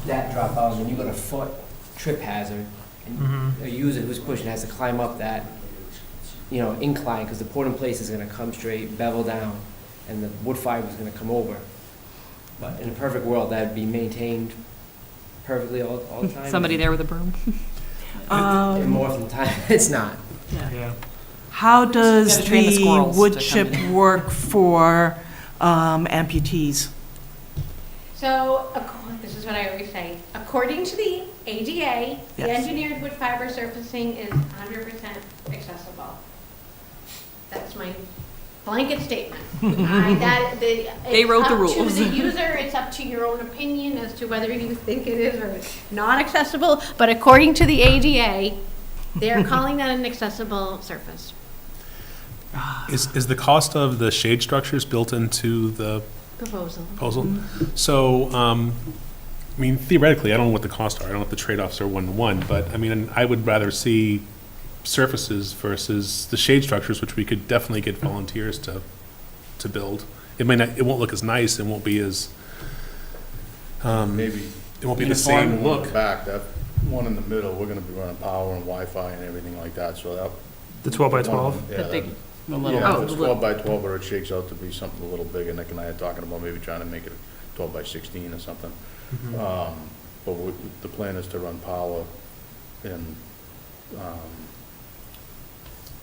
that drop out, and then you got a foot trip hazard, and a user who's pushing has to climb up that, incline, because the port in place is gonna come straight, bevel down, and the wood fiber is gonna come over. But in a perfect world, that'd be maintained perfectly all the time. Somebody there with a broom. And more often than time, it's not. Yeah. How does Gotta train the the squirrels to wood come chip in. work for amputees? So, this is what I always say, according to the ADA, the Yes. engineered wood fiber surfacing is 100% accessible. That's my blanket statement. They wrote the It's up rules. to the user, it's up to your own opinion as to whether you think it is or not accessible, but according to the ADA, they're calling that an accessible surface. Is the cost of the shade structures built into the Proposal. proposal? So, I mean, theoretically, I don't know what the costs are, I don't know if the trade-offs are one-to-one, but, I mean, I would rather see surfaces versus the shade structures, which we could definitely get volunteers to build. It may not, it won't look as nice, it won't be as, Maybe. it won't be the Uniform same one in look. the back, that one in the middle, we're gonna be running power and Wi-Fi and everything like that, so that. The 12 by 12? Yeah, The big, The little, Yeah, Oh, if it's the 12 by 12, or it shakes out to be something a little bigger. Nick and I are talking about maybe trying to make it 12 by 16 or something. But the plan is to run power and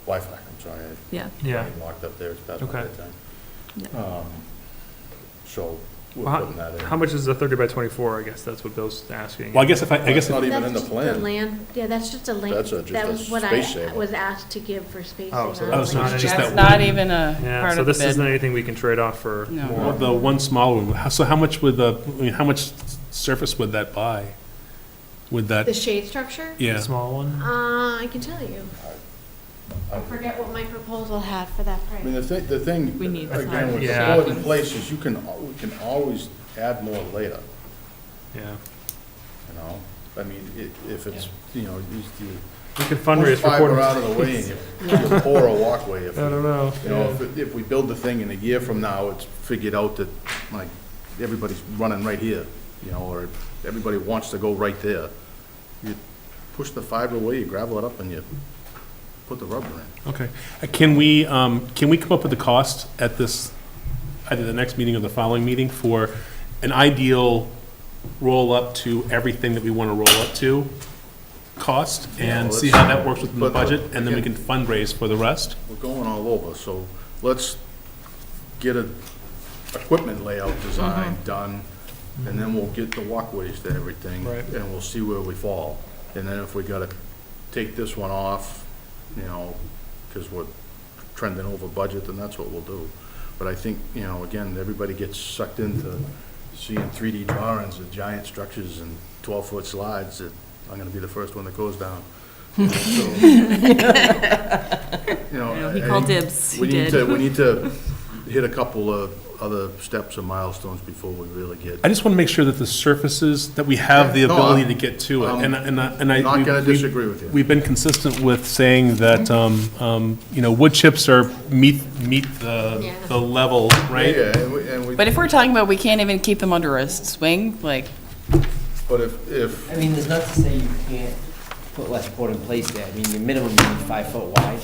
Wi-Fi, I'm sorry. yeah. Yeah. I'm locked up there, it's past my Okay. bedtime. So we're Well, putting that in. How much is the 30 by 24? I guess that's what Bill's asking. Well, I guess Well, it's not even in the That's plan. land, yeah, that's just a land. That's just That a was what space I saver. was asked to give for spacing. Oh, so on that was land. just that's that not one. even a Yeah, part so of the this isn't bid. anything we can trade off for No. Well, more. the one smaller one, so how much would how much surface would that buy? Would The that, shade structure? The yeah, small one? I can tell you. I I- forget what my proposal had for that I mean, price. the thing, We need again, with Yeah. the board in place is we can always add more later, Yeah. you know? I mean, if it's, you We could push fundraise for fiber quarter. out of the way and you pour a walkway. If I don't know. You know, if we build the thing in a year from now, it's figured out that, like, everybody's running right here, you know, or everybody wants to go right there. You push the fiber away, you gravel it up, and you put the rubber in. okay. Can we come up with a cost at this, either the next meeting or the following meeting, for an ideal roll-up to everything that we want to roll up to cost, and well, see let's- how that works within the but, budget, and then we can again- fundraise for the rest? We're going all over, so let's get a equipment layout design done, and then we'll get the walkways to everything. Right. And we'll see where we fall. And then if we gotta take this one off, you know, because we're trending over budget, then that's what we'll do. But I think, you know, again, everybody gets sucked into seeing 3D drawings of giant structures and 12-foot slides that I'm gonna be the first one that goes down. So, you know, He I called think dibs, we he need did. to, we need to hit a couple of other steps or milestones before we really get. I just want to make sure that the surfaces, that we have the Yeah, no, ability I'm- to get to it. I'm And I. not gonna we've- disagree with you. We've been consistent with saying that, you know, wood chips are, meet Yeah. the level, right? Yeah, and we, But if we're talking about we can't even keep them under a swing, like, but if, I mean, there's not to say you can't put less port in place there. I mean, your minimum you need 5 foot wide.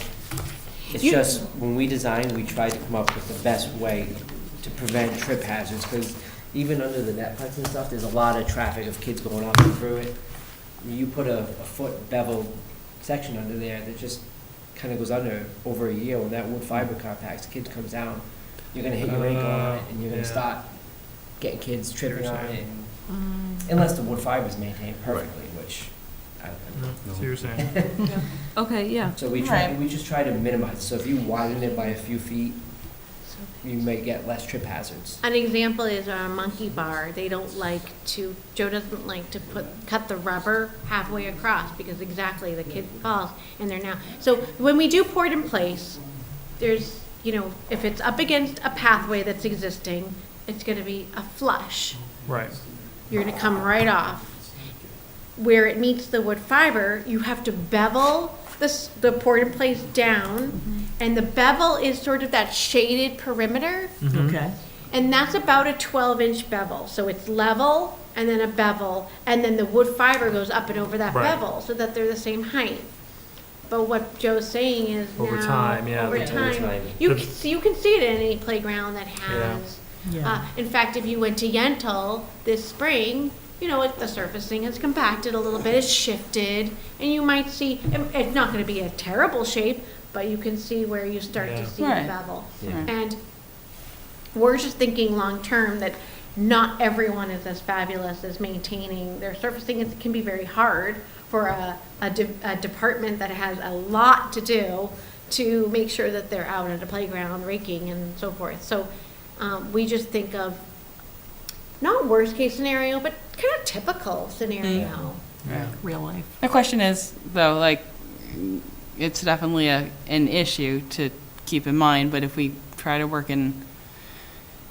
It's just, when we designed, we tried to come up with the best way to prevent trip hazards, because even under the netplex and stuff, there's a lot of traffic of kids going up and through it. You put a foot bevel section under there that just kind of goes under over a year. When that wood fiber compacts, the kid comes down, you're gonna hit your ankle on it, and you're gonna yeah. start getting kids tripping on it. saying. And, unless the wood fiber is maintained perfectly, which I don't know. No, so you're saying. Okay, yeah. So we just try to minimize it. So if you widen it by a few feet, you may get less trip hazards. An example is our monkey bar. They don't like to, Joe doesn't like to cut the rubber halfway across because exactly the kid falls and they're now. So when we do port in place, there's, if it's up against a pathway that's existing, it's gonna be a flush. Right. You're gonna come right off. Where it meets the wood fiber, you have to bevel the port in place down, and the bevel is sort of that shaded perimeter, Okay. and that's about a 12-inch bevel. So it's level, and then a bevel, and then the wood fiber goes up and over that Right. bevel, so that they're the same height. But what Joe's saying is Over now, time, yeah. over Over time, time. you can see it in any playground that Yeah. has. Yeah. In fact, if you went to Yentl this spring, the surfacing has compacted a little bit, it's shifted, and you might see, it's not gonna be a terrible shape, but you can see where you start Yeah. to see Right. the bevel. Yeah. And we're just thinking long-term that not everyone is as fabulous as maintaining their surfacing. It can be very hard for a department that has a lot to do to make sure that they're out at a playground raking and so forth. So we just think of not worst case scenario, but kind of typical scenario. Yeah. Real life. The question is, though, like, it's definitely an issue to keep in mind, but if we try to work in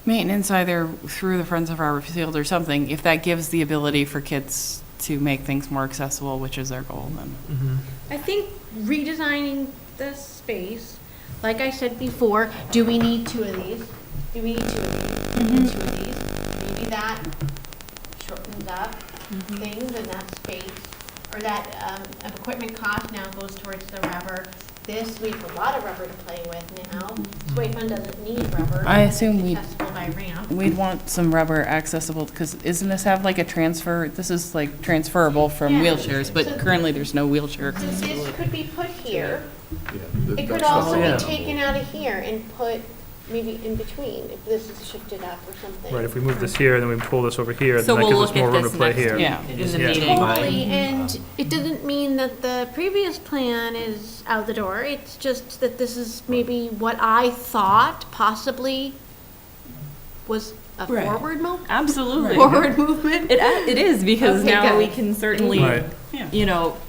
maintenance either through the Friends of our Field or something, if that gives the ability for kids to make things more accessible, which is our goal, then. I think redesigning the space, like I said before, do we need two of these? Do we need two of these? Do we need two of these? Maybe that shortens up things in that space, or that equipment cost now goes towards the rubber. This, we have a lot of rubber to play with now. Sway Fund doesn't need rubber. I assume It's accessible by ramp. We'd want some rubber accessible, because isn't this have like a transfer, this is like transferable from Yeah. wheelchairs, but So- currently there's no wheelchair So this accessibility. could be put here. Yeah, It could that's also yeah. be taken out of here and put maybe in between, if this is shifted up or something. Right, if we move this here, and then we pull this over here, So then that we'll gives us look more at room to this play next here. Yeah. in the Yeah. meeting. Totally, and it doesn't mean that the previous plan is out the door. It's just that this is maybe what I thought possibly was a Right. forward move, Absolutely. forward movement. It is, because Okay, now we good. can certainly, Right.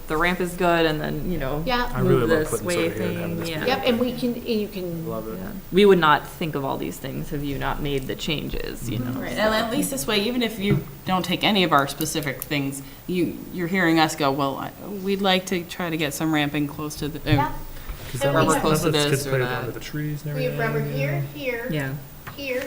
the ramp is good, and then, Yeah. I really move love this putting way this over here and having thing, this yeah. be- Yep, and you can. Love it. Yeah. We would not think of all these things if you not made the changes, Right, and at least this way, even if you don't take any of our specific things, you're hearing us go, well, we'd like to try to get some ramping close to the, Yeah. 'Cause So that we lets- have- close that to lets this kids or play that. under the trees and We have rubber everything. here, here, Yeah. here,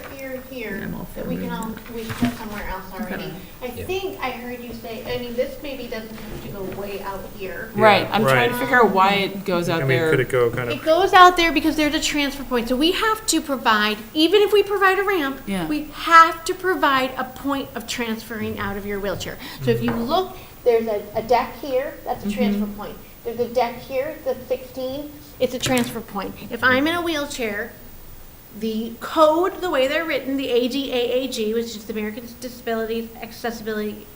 here, I'm all that for we can moving. we put somewhere else already. I Yeah. think I heard you say, this maybe doesn't have to go way out here. right, I'm trying to right. figure out why it goes I out mean, could there. it go kind It of, goes out there because there's a transfer point. So we have to provide, even if we provide a ramp, Yeah. we have to provide a point of transferring out of your wheelchair. So if you look, there's a deck here, that's a transfer point. There's a deck here, that's 16, it's a transfer point. If I'm in a wheelchair, the code, the way they're written, the ADAAG, which is the Americans Disabilities Accessibility,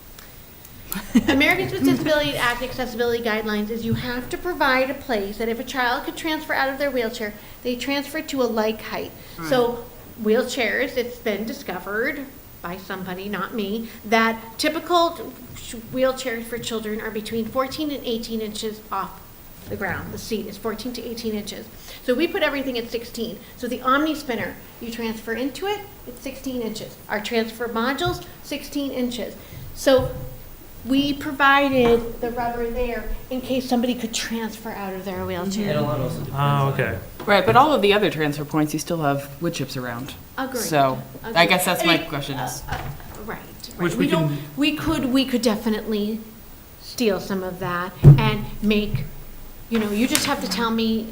Americans with Disabilities Act accessibility guidelines, is you have to provide a place that if a child could transfer out of their wheelchair, they transfer to a like height. So wheelchairs, it's been discovered by somebody, not me, that typical wheelchairs for children are between 14 and 18 inches off the ground. The seat is 14 to 18 inches. So we put everything at 16. So the Omni Spinner, you transfer into it, it's 16 inches. Our transfer modules, 16 inches. So we provided the rubber there in case somebody could transfer out of their And wheelchair. a lot also depends oh, on- okay. Right, but all of the other transfer points, you still have wood chips around. Agreed. So, I Agreed. guess that's my I mean, question is, Right. Which right. we don't- can- we could definitely steal some of that and make, you just have to tell me,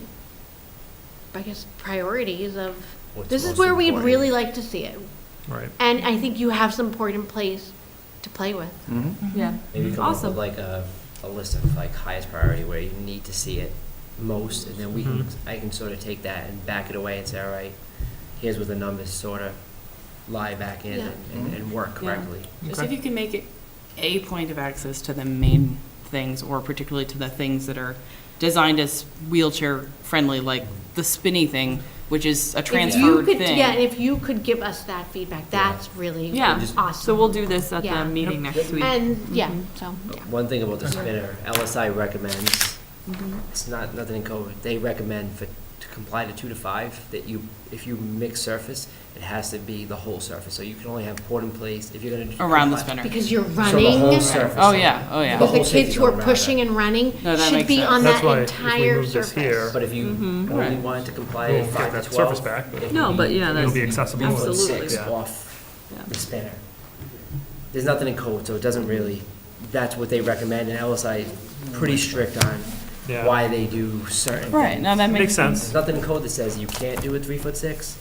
I guess, priorities of, What's this is most where we'd important. really like to see it. Right. And I think you have some port in place to play with. Yeah. Maybe come up Awesome. with like a a list of like highest priority where you need to see it most, and then we can, I can sort of take that and back it away and say, all right, here's where the numbers sort of lie back in Yeah. and work correctly. Just if you can make it a point of access to the main things, or particularly to the things that are designed as wheelchair friendly, like the spinny thing, which is a If you transferred could, thing. yeah, and if you could give us that feedback, that's really Yeah, awesome. so we'll do this at Yeah. the meeting next week. And, yeah, so, yeah. One thing about the spinner, LSI recommends, it's not, nothing in code, they recommend to comply to 2 to 5, that if you mix surface, it has to be the whole surface, so you can only have port in place, if you're gonna. Around the comply- spinner. Because you're So the whole running, surface. Oh, yeah, oh, yeah. The because whole the kids safety who are zone, pushing rather. and running No, that should makes be sense. on That's that why if we entire move this here, surface. But if you only Right. wanted to comply We'll at get 5 that to 12. surface back, but- it No, would but be- yeah, it that's- would be accessible. 3 foot Absolutely. 6 Yeah. off Yeah. the spinner. There's nothing in code, so it doesn't really, that's what they recommend, and LSI is pretty strict on Yeah. why they do certain Right, things. now that Makes makes sense. There's nothing in code that says you can't do a 3 foot 6.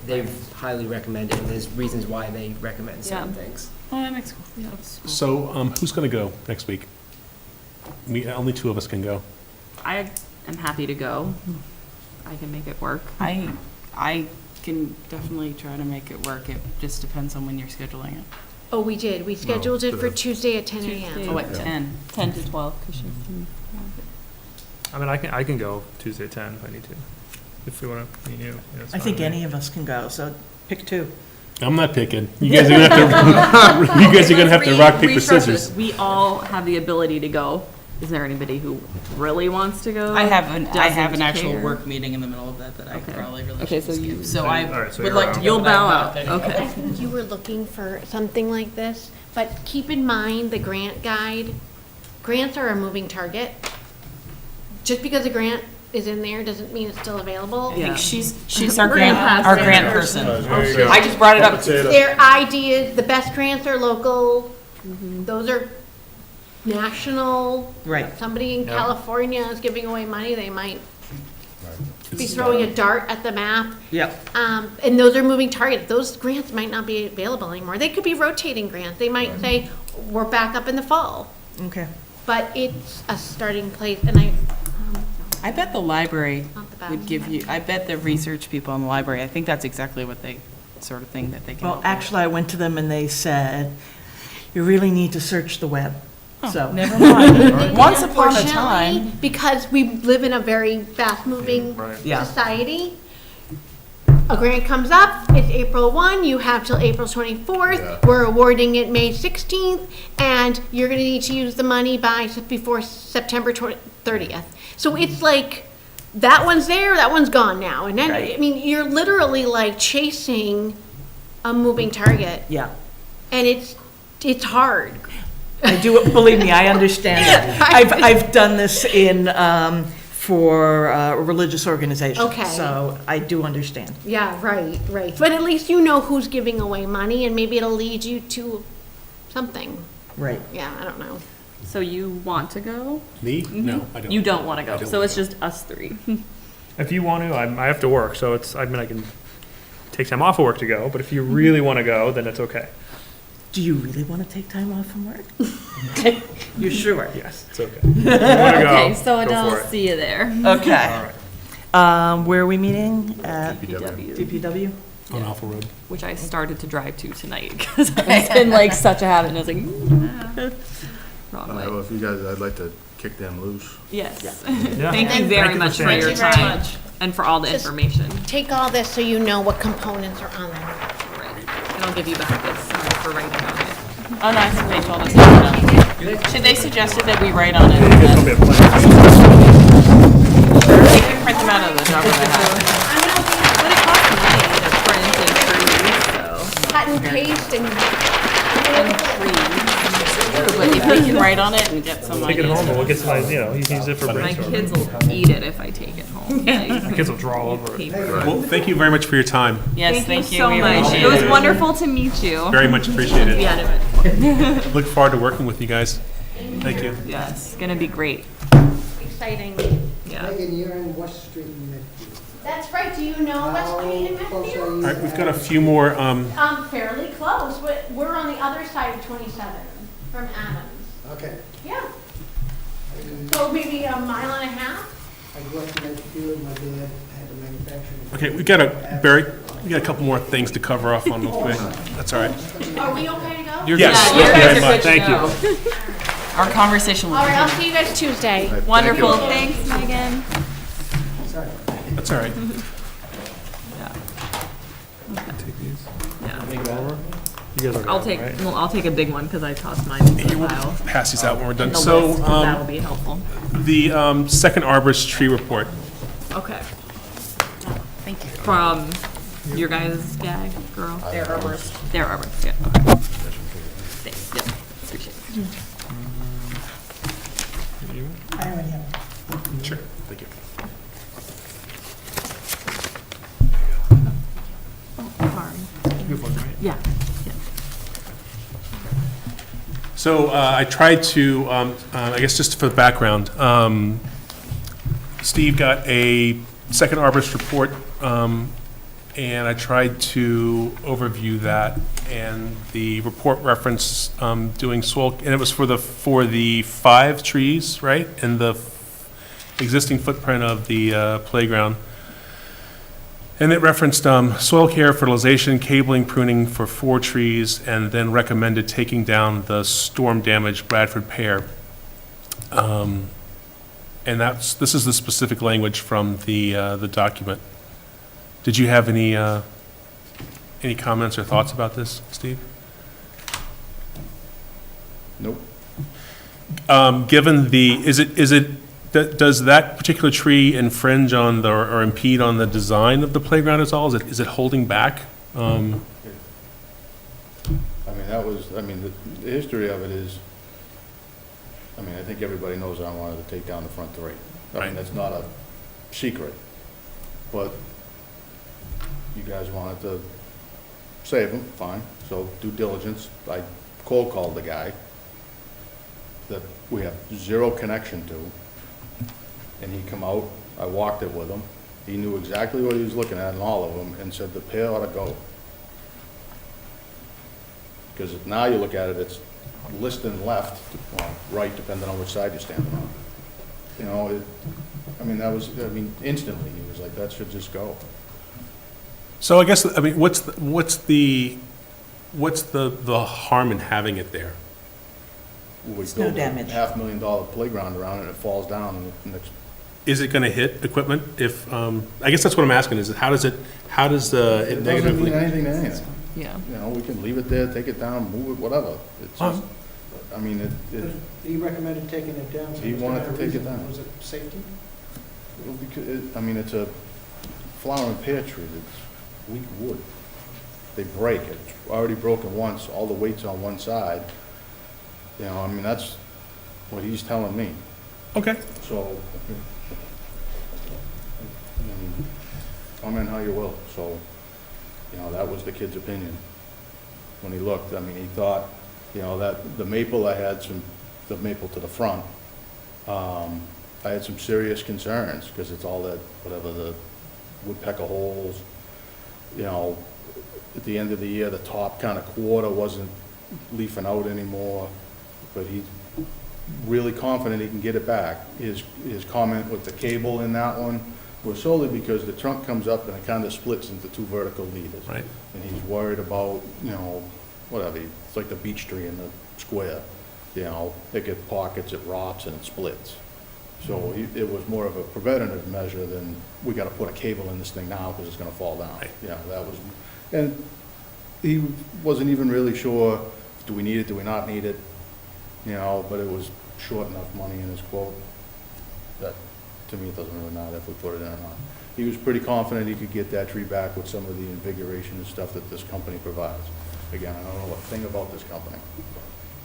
They highly recommend it, and there's reasons why they recommend certain Yeah. things. Oh, that makes cool. So, who's gonna go next week? Only 2 of us can go. I am happy to go. I can make it work. I can definitely try to make it work. It just depends on when you're scheduling it. Oh, we did. We scheduled it for Tuesday at 10 Tuesday. a.m. Oh, at 10. 10 to 12, because she's. I mean, I can go Tuesday at 10 if I need to, if we want to meet you. Yeah, it's I fine think with me. any of us can go, so pick 2. I'm not picking. You guys are gonna have to, you guys are gonna have to rock, paper, scissors. We all have the ability to go. Is there anybody who really wants to go? I have an Doesn't actual care? work meeting in the middle of that I Okay. probably really Okay, should so you- skip. So All I right, so would you're like out. to go. You'll but I'm bow not out. there. Okay. I think you were looking for something like this, but keep in mind the grant guide. Grants are a moving target. Just because a grant is in there doesn't mean it's still available. I think Yeah. she's our We're grant, gonna pass our it. grant person. There you go. I just brought it up. Their ideas, the best grants are local. Those are national. Right. Somebody in Yeah. California is giving away money, they might be throwing a dart at the map. Yep. And those are moving targets. Those grants might not be available anymore. They could be rotating grants. They might say, we're back up in the fall. Okay. But it's a starting place, and I bet the library not the best. would give you, I bet the research people in the library, I think that's exactly what they, sort of thing that they can. Well, actually, I went to them and they said, you really need to search the web. So, Never mind. Once upon a Unfortunately, time. because we live in a very fast-moving Right. Yeah. society, a grant comes up, it's April 1, you have till April 24th, we're awarding it May 16th, and you're gonna need to use the money before September 30th. So it's like, that one's there, that one's gone now, and then, I mean, you're literally like chasing a moving target, yeah. and it's hard. I do, believe me, I understand it. I've done this for a religious organization. Okay. So I do understand. Yeah, right. But at least you know who's giving away money, and maybe it'll lead you to something. Right. Yeah, I don't know. So you want to go? Me? No, I don't. You don't want to I go, don't so it's wanna just us 3. If you want to, I have to work, so it's, I mean, I can take time off of work to go, but if you really want to go, then it's okay. Do you really want to take time off from work? You're sure? Yes, it's okay. If you want to go, Okay, so go I'll for it. see you there. Okay. All right. Where are we meeting? At DPW. DPW? On Awful Road. Which I started to drive to tonight, because I was in like such a habit, and I was like, wrong way. Well, if you guys, I'd like to kick them loose. Yes. Yeah. Thank you very for much for staying. your Thank you very time much. and for all the Just- information. Take all this so you know what components are on there. Right. And I'll give you back this for writing on it. Oh, nice, they told us. that. Should they suggested that we write on it? and It's gonna be then- a pleasure. They can print them out of the job that I have. But it costs money to print and freeze, so. Cut and paste and. But if we can write on it and get some Take it ideas. home and we'll get some, you know, you can use it for My brainstorming. kids will eat it if I take it home. My kids will draw all over it. Paper. Well, thank you very much for your time. Yes, Thank you so We much. appreciate It was it. wonderful to meet you. Very much appreciated. Be out of it. Look forward to working with you guys. Thank you. Yes, it's gonna be great. Exciting. Yeah. Megan, you're in West Street in Medfield. That's right. Do you know West Street in How close are Medfield? you? All right, we've got a few more, Fairly close, but we're on the other side of 27 from Adams. Okay. Yeah. So maybe a mile and a half? I grew up in Edgefield, my dad had a manufacturing. Okay, we got a couple more things to cover off on real quick. That's all right. Are we okay to go? You're Yes, good. thank you very much. Thank you. Our conversation will All right, I'll continue. see you guys Tuesday. Wonderful, thanks, Megan. Sorry. That's all right. You guys are I'll done, take, right? well, I'll take a big one because I tossed mine into the pile. Pass these out when we're done. And the So, list, 'cause that'll be helpful. the second arborist tree report. Okay. Thank you. From your guys' gag, girl? Their arborist. Their arborist, yeah, okay. Thanks, yep, appreciate it. I already have. Sure, thank you. Good one, right? Yeah, yeah. So I tried to, I guess just for the background, Steve got a second arborist report, and I tried to overview that. And the report referenced doing soil, and it was for the 5 trees, right? And the existing footprint of the playground. And it referenced soil care, fertilization, cabling, pruning for 4 trees, and then recommended taking down the storm-damaged Bradford pear. And this is the specific language from the document. Did you have any comments or thoughts about this, Steve? Nope. Given does that particular tree infringe on or impede on the design of the playground at all? Is it holding back? I mean, the history of it is, I think everybody knows I wanted to take down the front 3. Right. That's not a secret. But you guys wanted to save them, fine. So due diligence, I cold called the guy that we have 0 connection to. And he come out, I walked it with him. He knew exactly what he was looking at in all of them and said the pear ought to go. Because now you look at it, it's listing left, well, right, depending on which side you're standing on. You know, instantly, he was like, that should just go. So I guess, what's the harm in having it there? We Snow built a damage. $500,000 playground around it and it falls down and the next. Is it going to hit equipment? If I guess that's what I'm asking. Is how does it It doesn't negatively? mean anything to anything. Yeah. You know, we can leave it there, take it down, move it, whatever. It's just, He recommended taking it down. so He was wanted there a to take it reason? down. Was it safety? it's a flowering pear tree. It's weak wood. They break. It's already broken once. All the weight's on one side. You know, that's what he's telling me. Okay. So, comment how you will. So, that was the kid's opinion. When he looked, he thought, that the maple the maple to the front, I had some serious concerns because it's all that, whatever, the woodpecker holes, at the end of the year, the top kind of quarter wasn't leafing out anymore, but he's really confident he can get it back. His comment with the cable in that one was solely because the trunk comes up and it kind of splits into 2 vertical leaders. Right. And he's worried about, whatever, it's like the beech tree in the square. It gets pockets, it rots and it splits. So it was more of a preventative measure than, we gotta put a cable in this thing now because it's gonna fall down. Right. That was, and he wasn't even really sure, do we need it, do we not need it? But it was short enough money in his quote that, to me, it doesn't really matter if we put it in or not. He was pretty confident he could get that tree back with some of the invigoration and stuff that this company provides. Again, I don't know a thing about this company.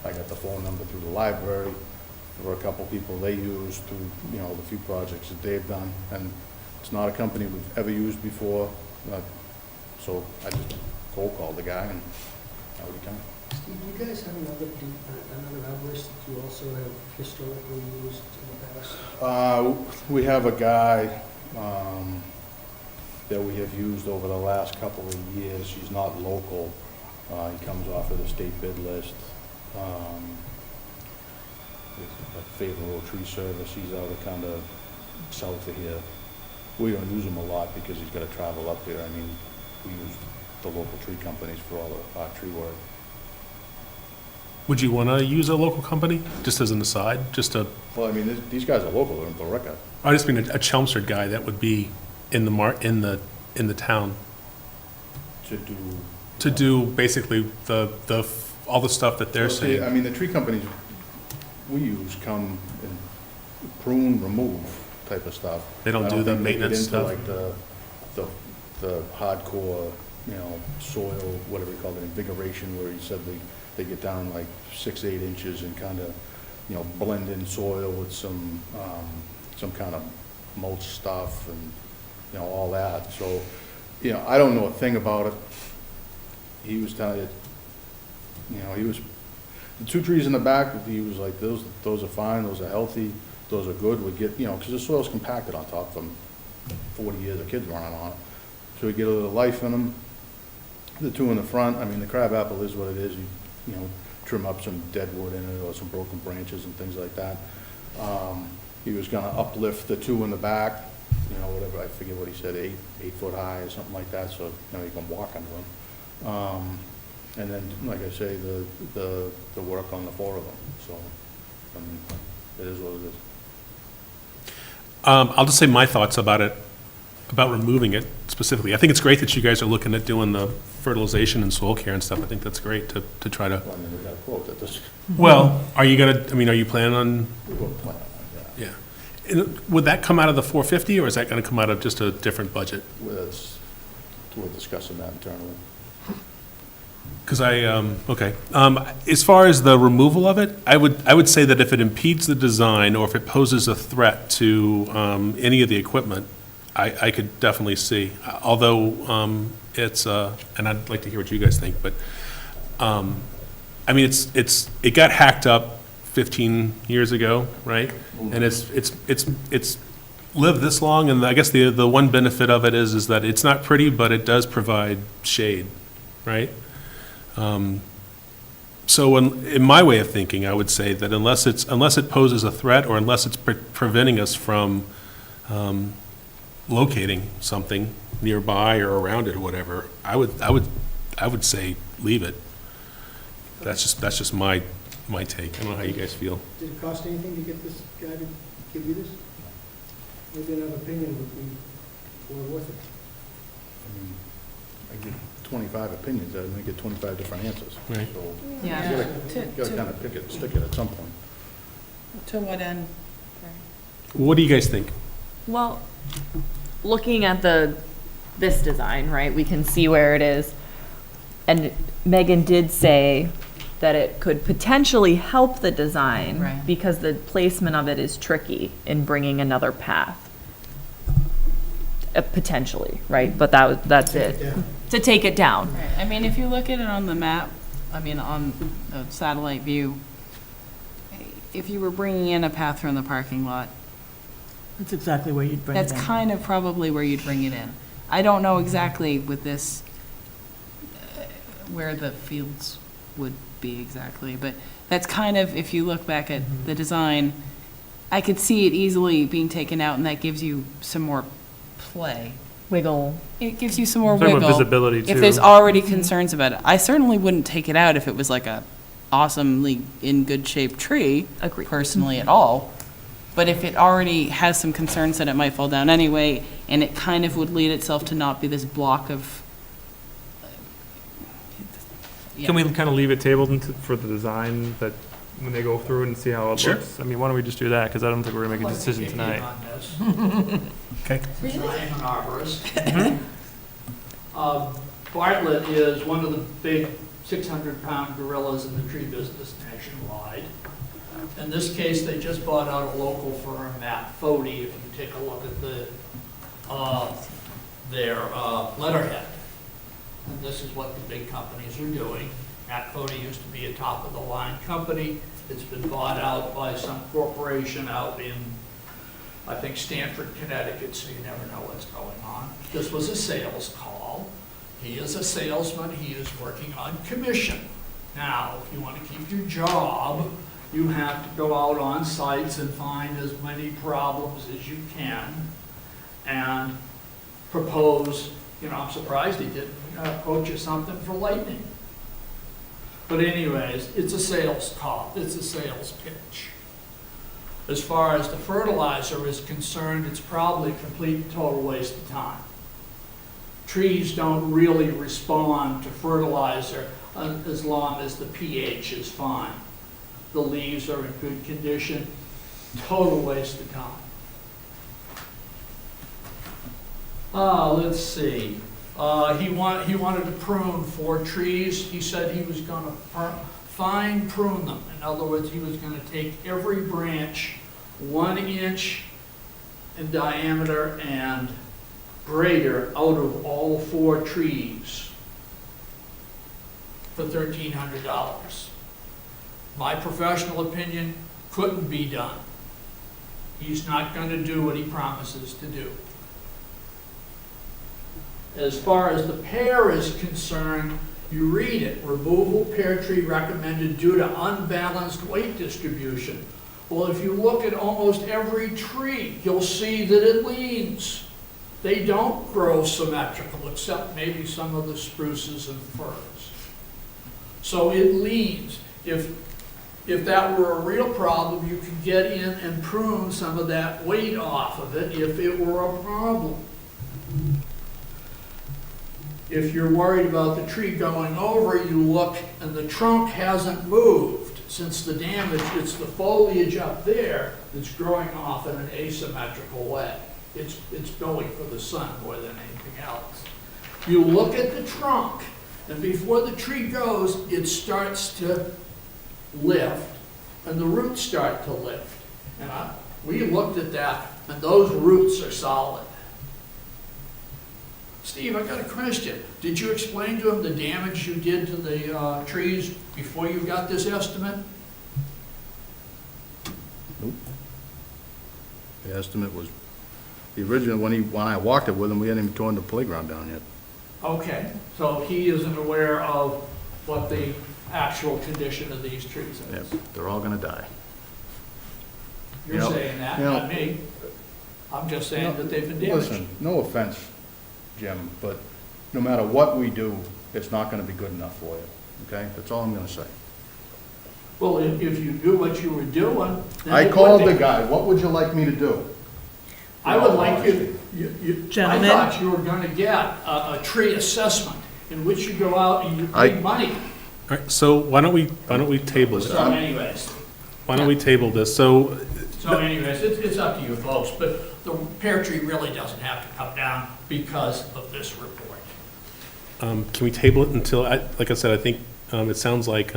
I got the phone number through the library. There were a couple people they used through, the few projects that they've done. And it's not a company we've ever used before. So I just cold called the guy and that would come. Steve, do you guys have another arborist that you also have historically used in the past? We have a guy that we have used over the last couple of years. He's not local. He comes off of the state bid list. a favorable tree service. He's out of kind of south of here. We don't use him a lot because he's gotta travel up there. I mean, we use the local tree companies for all of our tree work. Would you want to use a local company, just as an aside, just to, Well, I mean, these guys are local, they're in Billerica. I just mean a Chelmsford guy that would be in the town To do. to do basically all the stuff that they're Well, see, saying. I mean, the tree companies we use come and prune, remove type of stuff. They don't I do the think they get maintenance into, stuff? like the hardcore, soil, whatever you call it, invigoration, where he said they get down like 6, 8 inches and kind of, blend in soil with some kind of mulch stuff and, all that. So, I don't know a thing about it. He was telling you, the 2 trees in the back, he was like, those are fine, those are healthy, those are good. We get, because the soil's compacted on top from 40 years of kids running on it. So we get a little life in them. The 2 in the front, I mean, the crabapple is what it is. You trim up some dead wood in it or some broken branches and things like that. He was gonna uplift the 2 in the back, whatever, I forget what he said, 8 foot high or something like that, so, you can walk under them. And then, like I say, the work on the 4 of them, so, I mean, it is what it is. I'll just say my thoughts about it, about removing it specifically. I think it's great that you guys are looking at doing the fertilization and soil care and stuff. I think that's great to try to, Well, I mean, we got a quote that this, well, are you planning on, we will plan on that. yeah. And would that come out of the 450, or is that gonna come out of just a different budget? We're discussing that internally. Because as far as the removal of it, I would say that if it impedes the design or if it poses a threat to any of the equipment, I could definitely see. Although it's, and I'd like to hear what you guys think, but I mean, it got hacked up 15 years ago, right? And it's lived this long, and I guess the one benefit of it is that it's not pretty, but it does provide shade, right? So in my way of thinking, I would say that unless it poses a threat or unless it's preventing us from locating something nearby or around it or whatever, I would say leave it. That's just my take. I don't know how you guys feel. Did it cost anything to get this guy to give you this? Maybe another opinion would be worth it. I mean, I get 25 opinions, I might get 25 different answers. Right. So Yeah. you gotta kind of pick it, stick it at some point. To what end? What do you guys think? Well, looking at this design, right, we can see where it is. And Megan did say that it could potentially help the design Right. because the placement of it is tricky in bringing another path. Potentially, right? But that's it. Yeah. To take it down. Right. I mean, if you look at it on the map, on the satellite view, if you were bringing in a path from the parking lot, That's exactly where you'd bring it in. that's kind of probably where you'd bring it in. I don't know exactly with this, where the fields would be exactly, but that's kind of, if you look back at the design, I could see it easily being taken out, and that gives you some more play. Wiggle. It gives you some more Talking wiggle. about visibility, If there's too. already concerns about it. I certainly wouldn't take it out if it was like a awesomely in good shape tree, Agreed. personally at all. But if it already has some concerns that it might fall down anyway, and it kind of would lead itself to not be this block of. Yeah. Can we kind of leave it tabled for the design that when they go through and see how it Sure. looks? I mean, why don't we just do that? Because I don't think we're gonna make a decision tonight. Okay. I am an arborist. Bartlett is one of the big 600-pound gorillas in the tree business nationwide. In this case, they just bought out a local firm, Matt Fody, if you take a look at their letterhead. And this is what the big companies are doing. Matt Fody used to be a top-of-the-line company. It's been bought out by some corporation out in, I think, Stamford, Connecticut, so you never know what's going on. This was a sales call. He is a salesman. He is working on commission. Now, if you want to keep your job you have to go out on sites and find as many problems as you can and propose, I'm surprised he didn't quote you something for lightning. But anyways, it's a sales call, it's a sales pitch. As far as the fertilizer is concerned, it's probably a complete and total waste of time. Trees don't really respond to fertilizer as long as the pH is fine. The leaves are in good condition, total waste of time. Let's see. He wanted to prune 4 trees. He said he was going to fine prune them. In other words, he was going to take every branch 1 inch in diameter and greater out of all 4 trees for $1,300. My professional opinion, couldn't be done. He's not going to do what he promises to do. As far as the pear is concerned, you read it, removal pear tree recommended due to unbalanced weight distribution. Well, if you look at almost every tree, you'll see that it leans. They don't grow symmetrical, except maybe some of the spruces and firs. So it leans. If that were a real problem, you could get in and prune some of that weight off of it if it were a problem. If you're worried about the tree going over, you look and the trunk hasn't moved. Since the damage, it's the foliage up there that's growing off in an asymmetrical way. It's going for the sun more than anything else. You look at the trunk, and before the tree goes, it starts to lift, and the roots start to lift. And we looked at that, and those roots are solid. Steve, I got a question. Did you explain to him the damage you did to the trees before you got this estimate? Nope. The estimate was, the original, when I walked it with him, we hadn't even torn the playground down yet. Okay, so he isn't aware of what the actual condition of these trees is. Yep, they're all gonna die. You're saying that, not me. I'm just saying that they've been damaged. Listen, no offense, Jim, but no matter what we do, it's not gonna be good enough for you, okay? That's all I'm gonna say. Well, if you do what you were doing, then I it called would the be. guy, what would you like me to do? I would like I Gentlemen? thought you were gonna get a tree assessment in which you go out and you pay money. All right, so why don't we table it? So anyways, Why don't we table this? So, it's up to you folks, but the pear tree really doesn't have to come down because of this report. can we table it until, like I said, I think it sounds like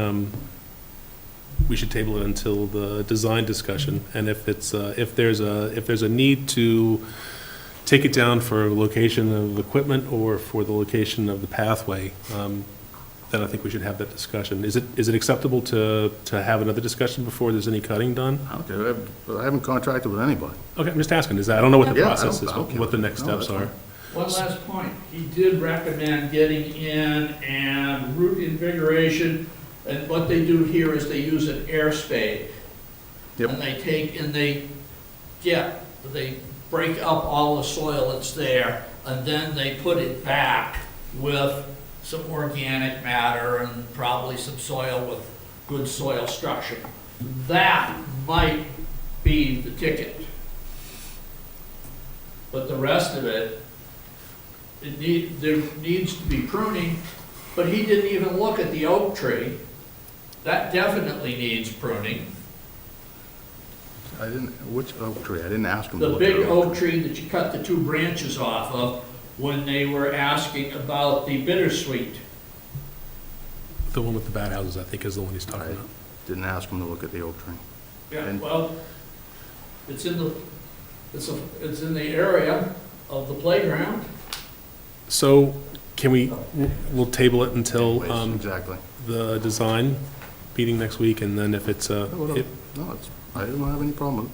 we should table it until the design discussion. And if it's, if there's a need to take it down for location of equipment or for the location of the pathway, then I think we should have that discussion. Is it acceptable to have another discussion before there's any cutting done? I don't care, I haven't contracted with anybody. Okay, I'm just asking, I don't know what the Yeah, I process don't- is, I don't care. what the next No, steps that's are. fine. One last point, he did recommend getting in and root invigoration, and what they do here is they use an air spade. Yep. And they take and they break up all the soil that's there, and then they put it back with some organic matter and probably some soil with good soil structure. That might be the ticket. But the rest of it, there needs to be pruning, but he didn't even look at the oak tree. That definitely needs pruning. Which oak tree? I didn't ask him to The look at big it. oak tree that you cut the 2 branches off of when they were asking about the bittersweet. The one with the bad houses, I think, is the one he's talking I about. didn't ask him to look at the oak tree. Yeah, And- well, it's in the area of the playground. So can we'll table it until Exactly. the design meeting next week, and then if it's, No, I don't have any problem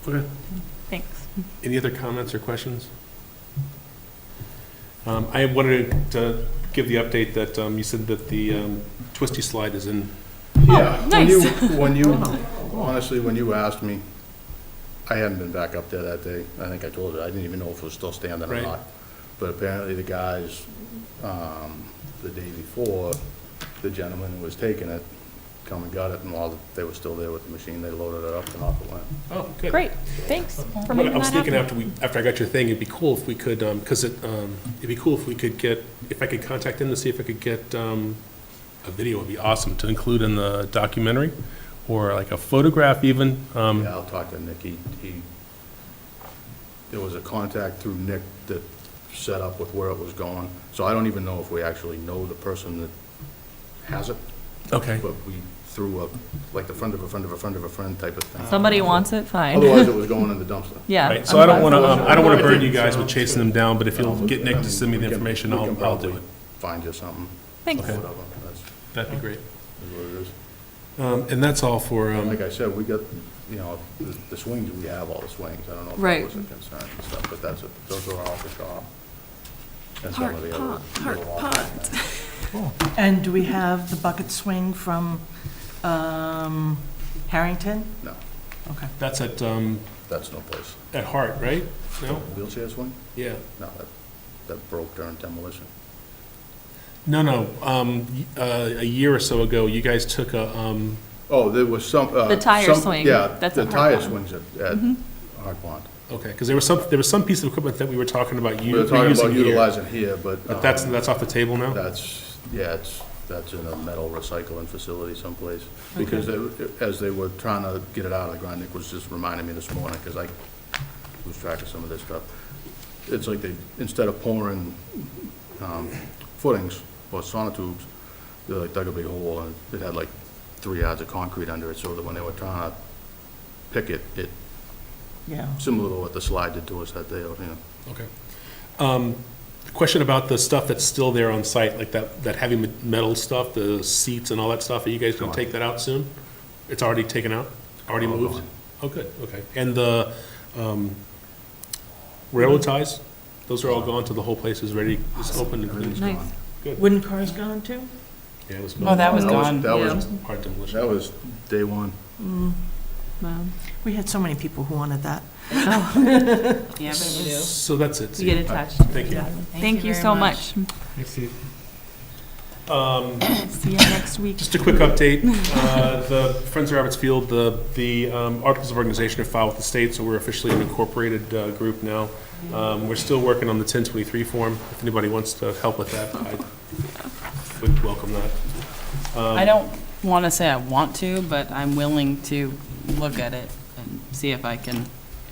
with it. okay. Thanks. Any other comments or questions? I wanted to give the update that you said that the twisty slide is in. Yeah, nice. honestly, when you asked me, I hadn't been back up there that day. I think I told you, I didn't even know if it was still standing or Right. not. But apparently the guys, the day before, the gentleman who was taking it, come and got it, and while they were still there with the machine, they loaded it up and off it went. Oh, good. Great, thanks for But making I was that thinking happen. after I got your thing, it'd be cool if we could, because it'd be cool if we could get, if I could contact him to see if I could get a video, would be awesome to include in the documentary, or like a photograph even. Yeah, I'll talk to Nick. There was a contact through Nick that set up with where it was going. So I don't even know if we actually know the person that has it, Okay. but we threw up, like the friend of a friend of a friend of a friend type of thing. Somebody wants it, fine. Otherwise, it was going in the dumpster. Yeah. Right, so I don't want to, I don't want to I burn think you guys so. with chasing them down, but if you'll No, get Nick I to mean, send me the we can- information, we I'll can do probably it. Find you something, Thanks. Okay. whatever, that's That'd be great. what it is. And that's all for, And like I said, we got, you know, the swings, we have all the swings. I don't know if that Right. was a concern and stuff, but those are all the shop. And some of the other little office. And do we have the bucket swing from Harrington? No, Okay. that's at that's no place. Hart, right? No? Wheelchair swing? Yeah. No, that broke during demolition. No, a year or so ago, you guys took a, Oh, there was some. The tire some- swing, Yeah, that's the at tire Hard Pond. swings at Hard Pond. okay, because there was some piece of equipment that we were talking about We were talking using about here. utilizing here, but. But that's off the table now? That's in a metal recycling facility someplace. Because as they were trying to get it out of the ground, Nick was just reminding me this morning, because I lose track of some of this stuff. It's like they, instead of pouring footings or sonotubes, they like dug a big hole, and it had like 3 yards of concrete under it, so that when they were trying to pick it, Yeah. similar to what the slide did to us that day out here. Okay. Question about the stuff that's still there on site, like that heavy metal stuff, the seats and all that stuff. Are you guys going to take that out soon? It's already taken out? Already All moved? gone. Oh, good, okay. And the railroad ties, those are all gone, so the whole place is ready, it's open and clean? Everything's Nice. gone. Good. Wooden cars gone too? Yeah, it was. Oh, that was That gone. That Yeah. was, Hard demolition. that was day one. Wow. We had so many people who wanted that. Yeah, but it was. So that's it. We get attached. Thank you. Yeah. Thank you very so much. much. Thanks, Steve. See you next week. Just a quick update, the Friends of Roberts Field, the Articles of Organization are filed with the state, so we're officially an incorporated group now. We're still working on the 1023 form. If anybody wants to help with that, I would welcome that. I don't want to say I want to, but I'm willing to look at it and see if I can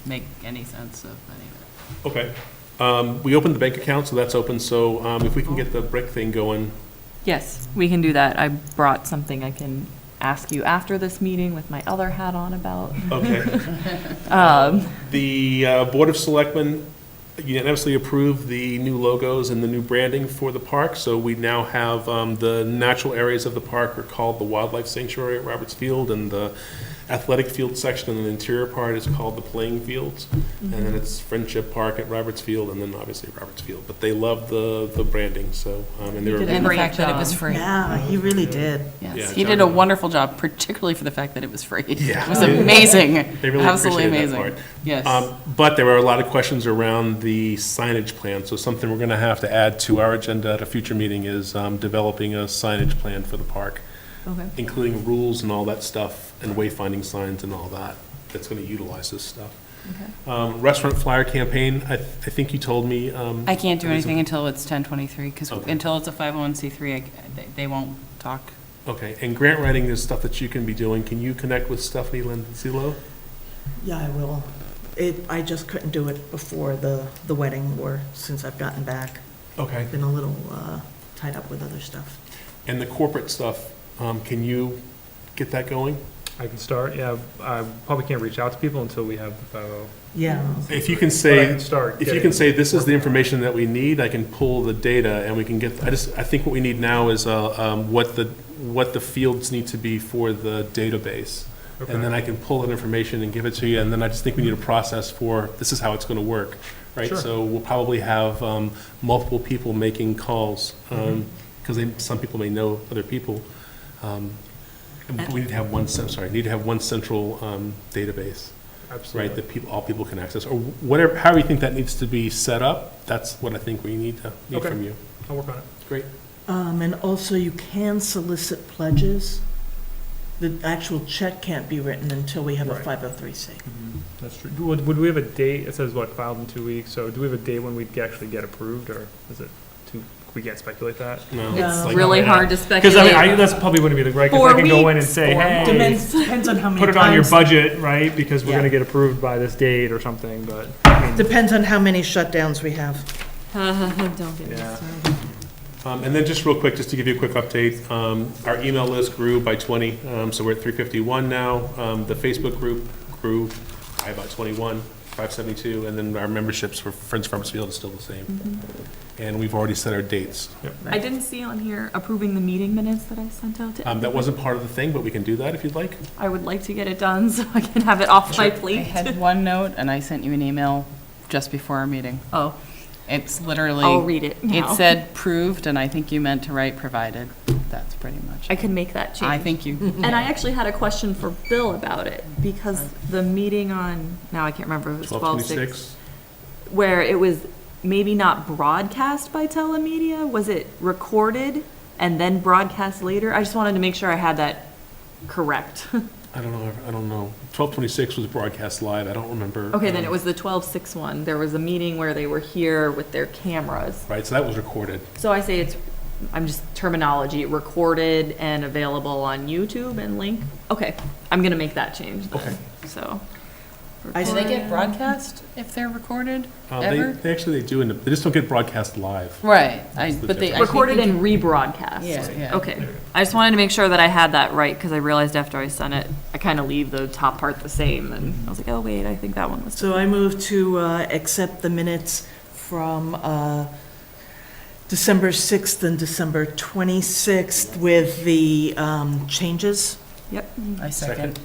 make any sense of any of it. Okay. We opened the bank account, so that's open, so if we can get the brick thing going. Yes, we can do that. I brought something I can ask you after this meeting with my other hat on about. Okay. The Board of Selectmen unanimously approved the new logos and the new branding for the park, so we now have, the natural areas of the park are called the Wildlife Sanctuary at Roberts Field, and the athletic field section in the interior part is called the Playing Fields, and then it's Friendship Park at Roberts Field, and then obviously Roberts Field, but they love the branding, so, and they were. did a And the great fact that it was job. free. Yeah, he really did. Yeah, Yes, he John did a did. wonderful job, particularly for the fact that it was free. Yeah. It was amazing. They really Absolutely appreciated that amazing. part. Yes. But there were a lot of questions around the signage plan, so something we're gonna have to add to our agenda at a future meeting is developing a signage plan for the park, Okay. including rules and all that stuff, and wayfinding signs and all that, that's gonna utilize this stuff. Okay. Restaurant flyer campaign, I think you told me. I can't do anything until it's 1023, because Okay. until it's a 501c3, they won't talk. Okay, and grant writing is stuff that you can be doing. Can you connect with Stephanie Lenzillo? Yeah, I will. I just couldn't do it before the wedding or since I've gotten back. Okay. Been a little tied up with other stuff. And the corporate stuff, can you get that going? I can start, yeah. I probably can't reach out to people until we have the Yeah. If you can But I say, can start if you getting- can say, this is the information that we need, I can pull the data and we can get, I think what we need now is what the fields need to be for the database. And then I can pull that information and give it to you, and then I just think we need a process for, this is how it's gonna work, right? Sure. So we'll probably have multiple people making calls, because some people may know other people. We need to have one, need to have one central database, Absolutely. right, that all people can access, or whatever, however you think that needs to be set up, that's what I think we need Okay. from you. I'll work on it. Great. And also you can solicit pledges. The actual check can't be written until we have a Right. 503C. That's true. Would we have a date? It says what, filed in 2 weeks, so do we have a date when we'd actually get approved, or is it too, we can't speculate that? No. It's No. really hard to speculate. Because I mean, that's probably wouldn't be the right, because I 4 can go in and weeks, say, 4 hey, Depends on how many put it on your times- budget, right, because we're Yeah. gonna get approved by this date or something, but, I mean, Depends on how many shutdowns we have. Don't get me Yeah. started. And then just real quick, just to give you a quick update, our email list grew by 20, so we're at 351 now. The Facebook group grew by about 21, 572, and then our memberships for Friends Farmers Field is still the same. And we've already set our dates. I didn't see on here approving the meeting minutes that I sent out to That everybody. wasn't part of the thing, but we can do that if you'd like. I would like to get it done so I can have it off my I plate. had one note, and I sent you an email just before our meeting. Oh, It's literally. I'll read it now. It said proved, and I think you meant to write provided. That's pretty much. I can make that change. I think you. And I actually had a question for Bill about it, because the meeting on, now I can't remember, it was 12/6, 12/26. where it was maybe not broadcast by telemedia, was it recorded and then broadcast later? I just wanted to make sure I had that correct. I don't know. 12/26 was broadcast live. I don't remember. Okay, then it was the 12/6 one. There was a meeting where they were here with their cameras. Right, so that was recorded. So I say it's, I'm just terminology, recorded and available on YouTube and link. Okay, I'm gonna make that change then. Okay. So. Do they get broadcast if they're recorded They ever? actually do, and they just don't get broadcast live. Right, That's the but they. I think Recorded you and rebroadcast. Yeah, yeah. Okay. I just wanted to make sure that I had that right, because I realized after I sent it, I kind of leave the top part the same, and I was like, oh, wait, I think that one was. So I move to accept the minutes from December 6th and December 26th with the changes. Yep, I second.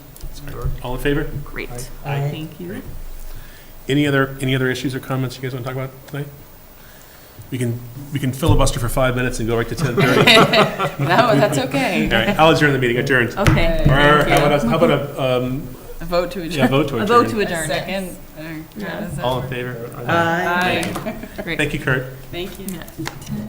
All in favor? great. Aye. Thank you. Any other issues or comments you guys want to talk about tonight? We can filibuster for 5 minutes and go right to 10:30. No, that's okay. All right, I'll adjourn the meeting. Adjourned. Okay. Or thank you. how about A vote to adjourn. yeah, vote to A adjourn? vote to adjourn. Second. Yeah. All in favor? Aye. Thank you, Kurt. Thank you. Yeah.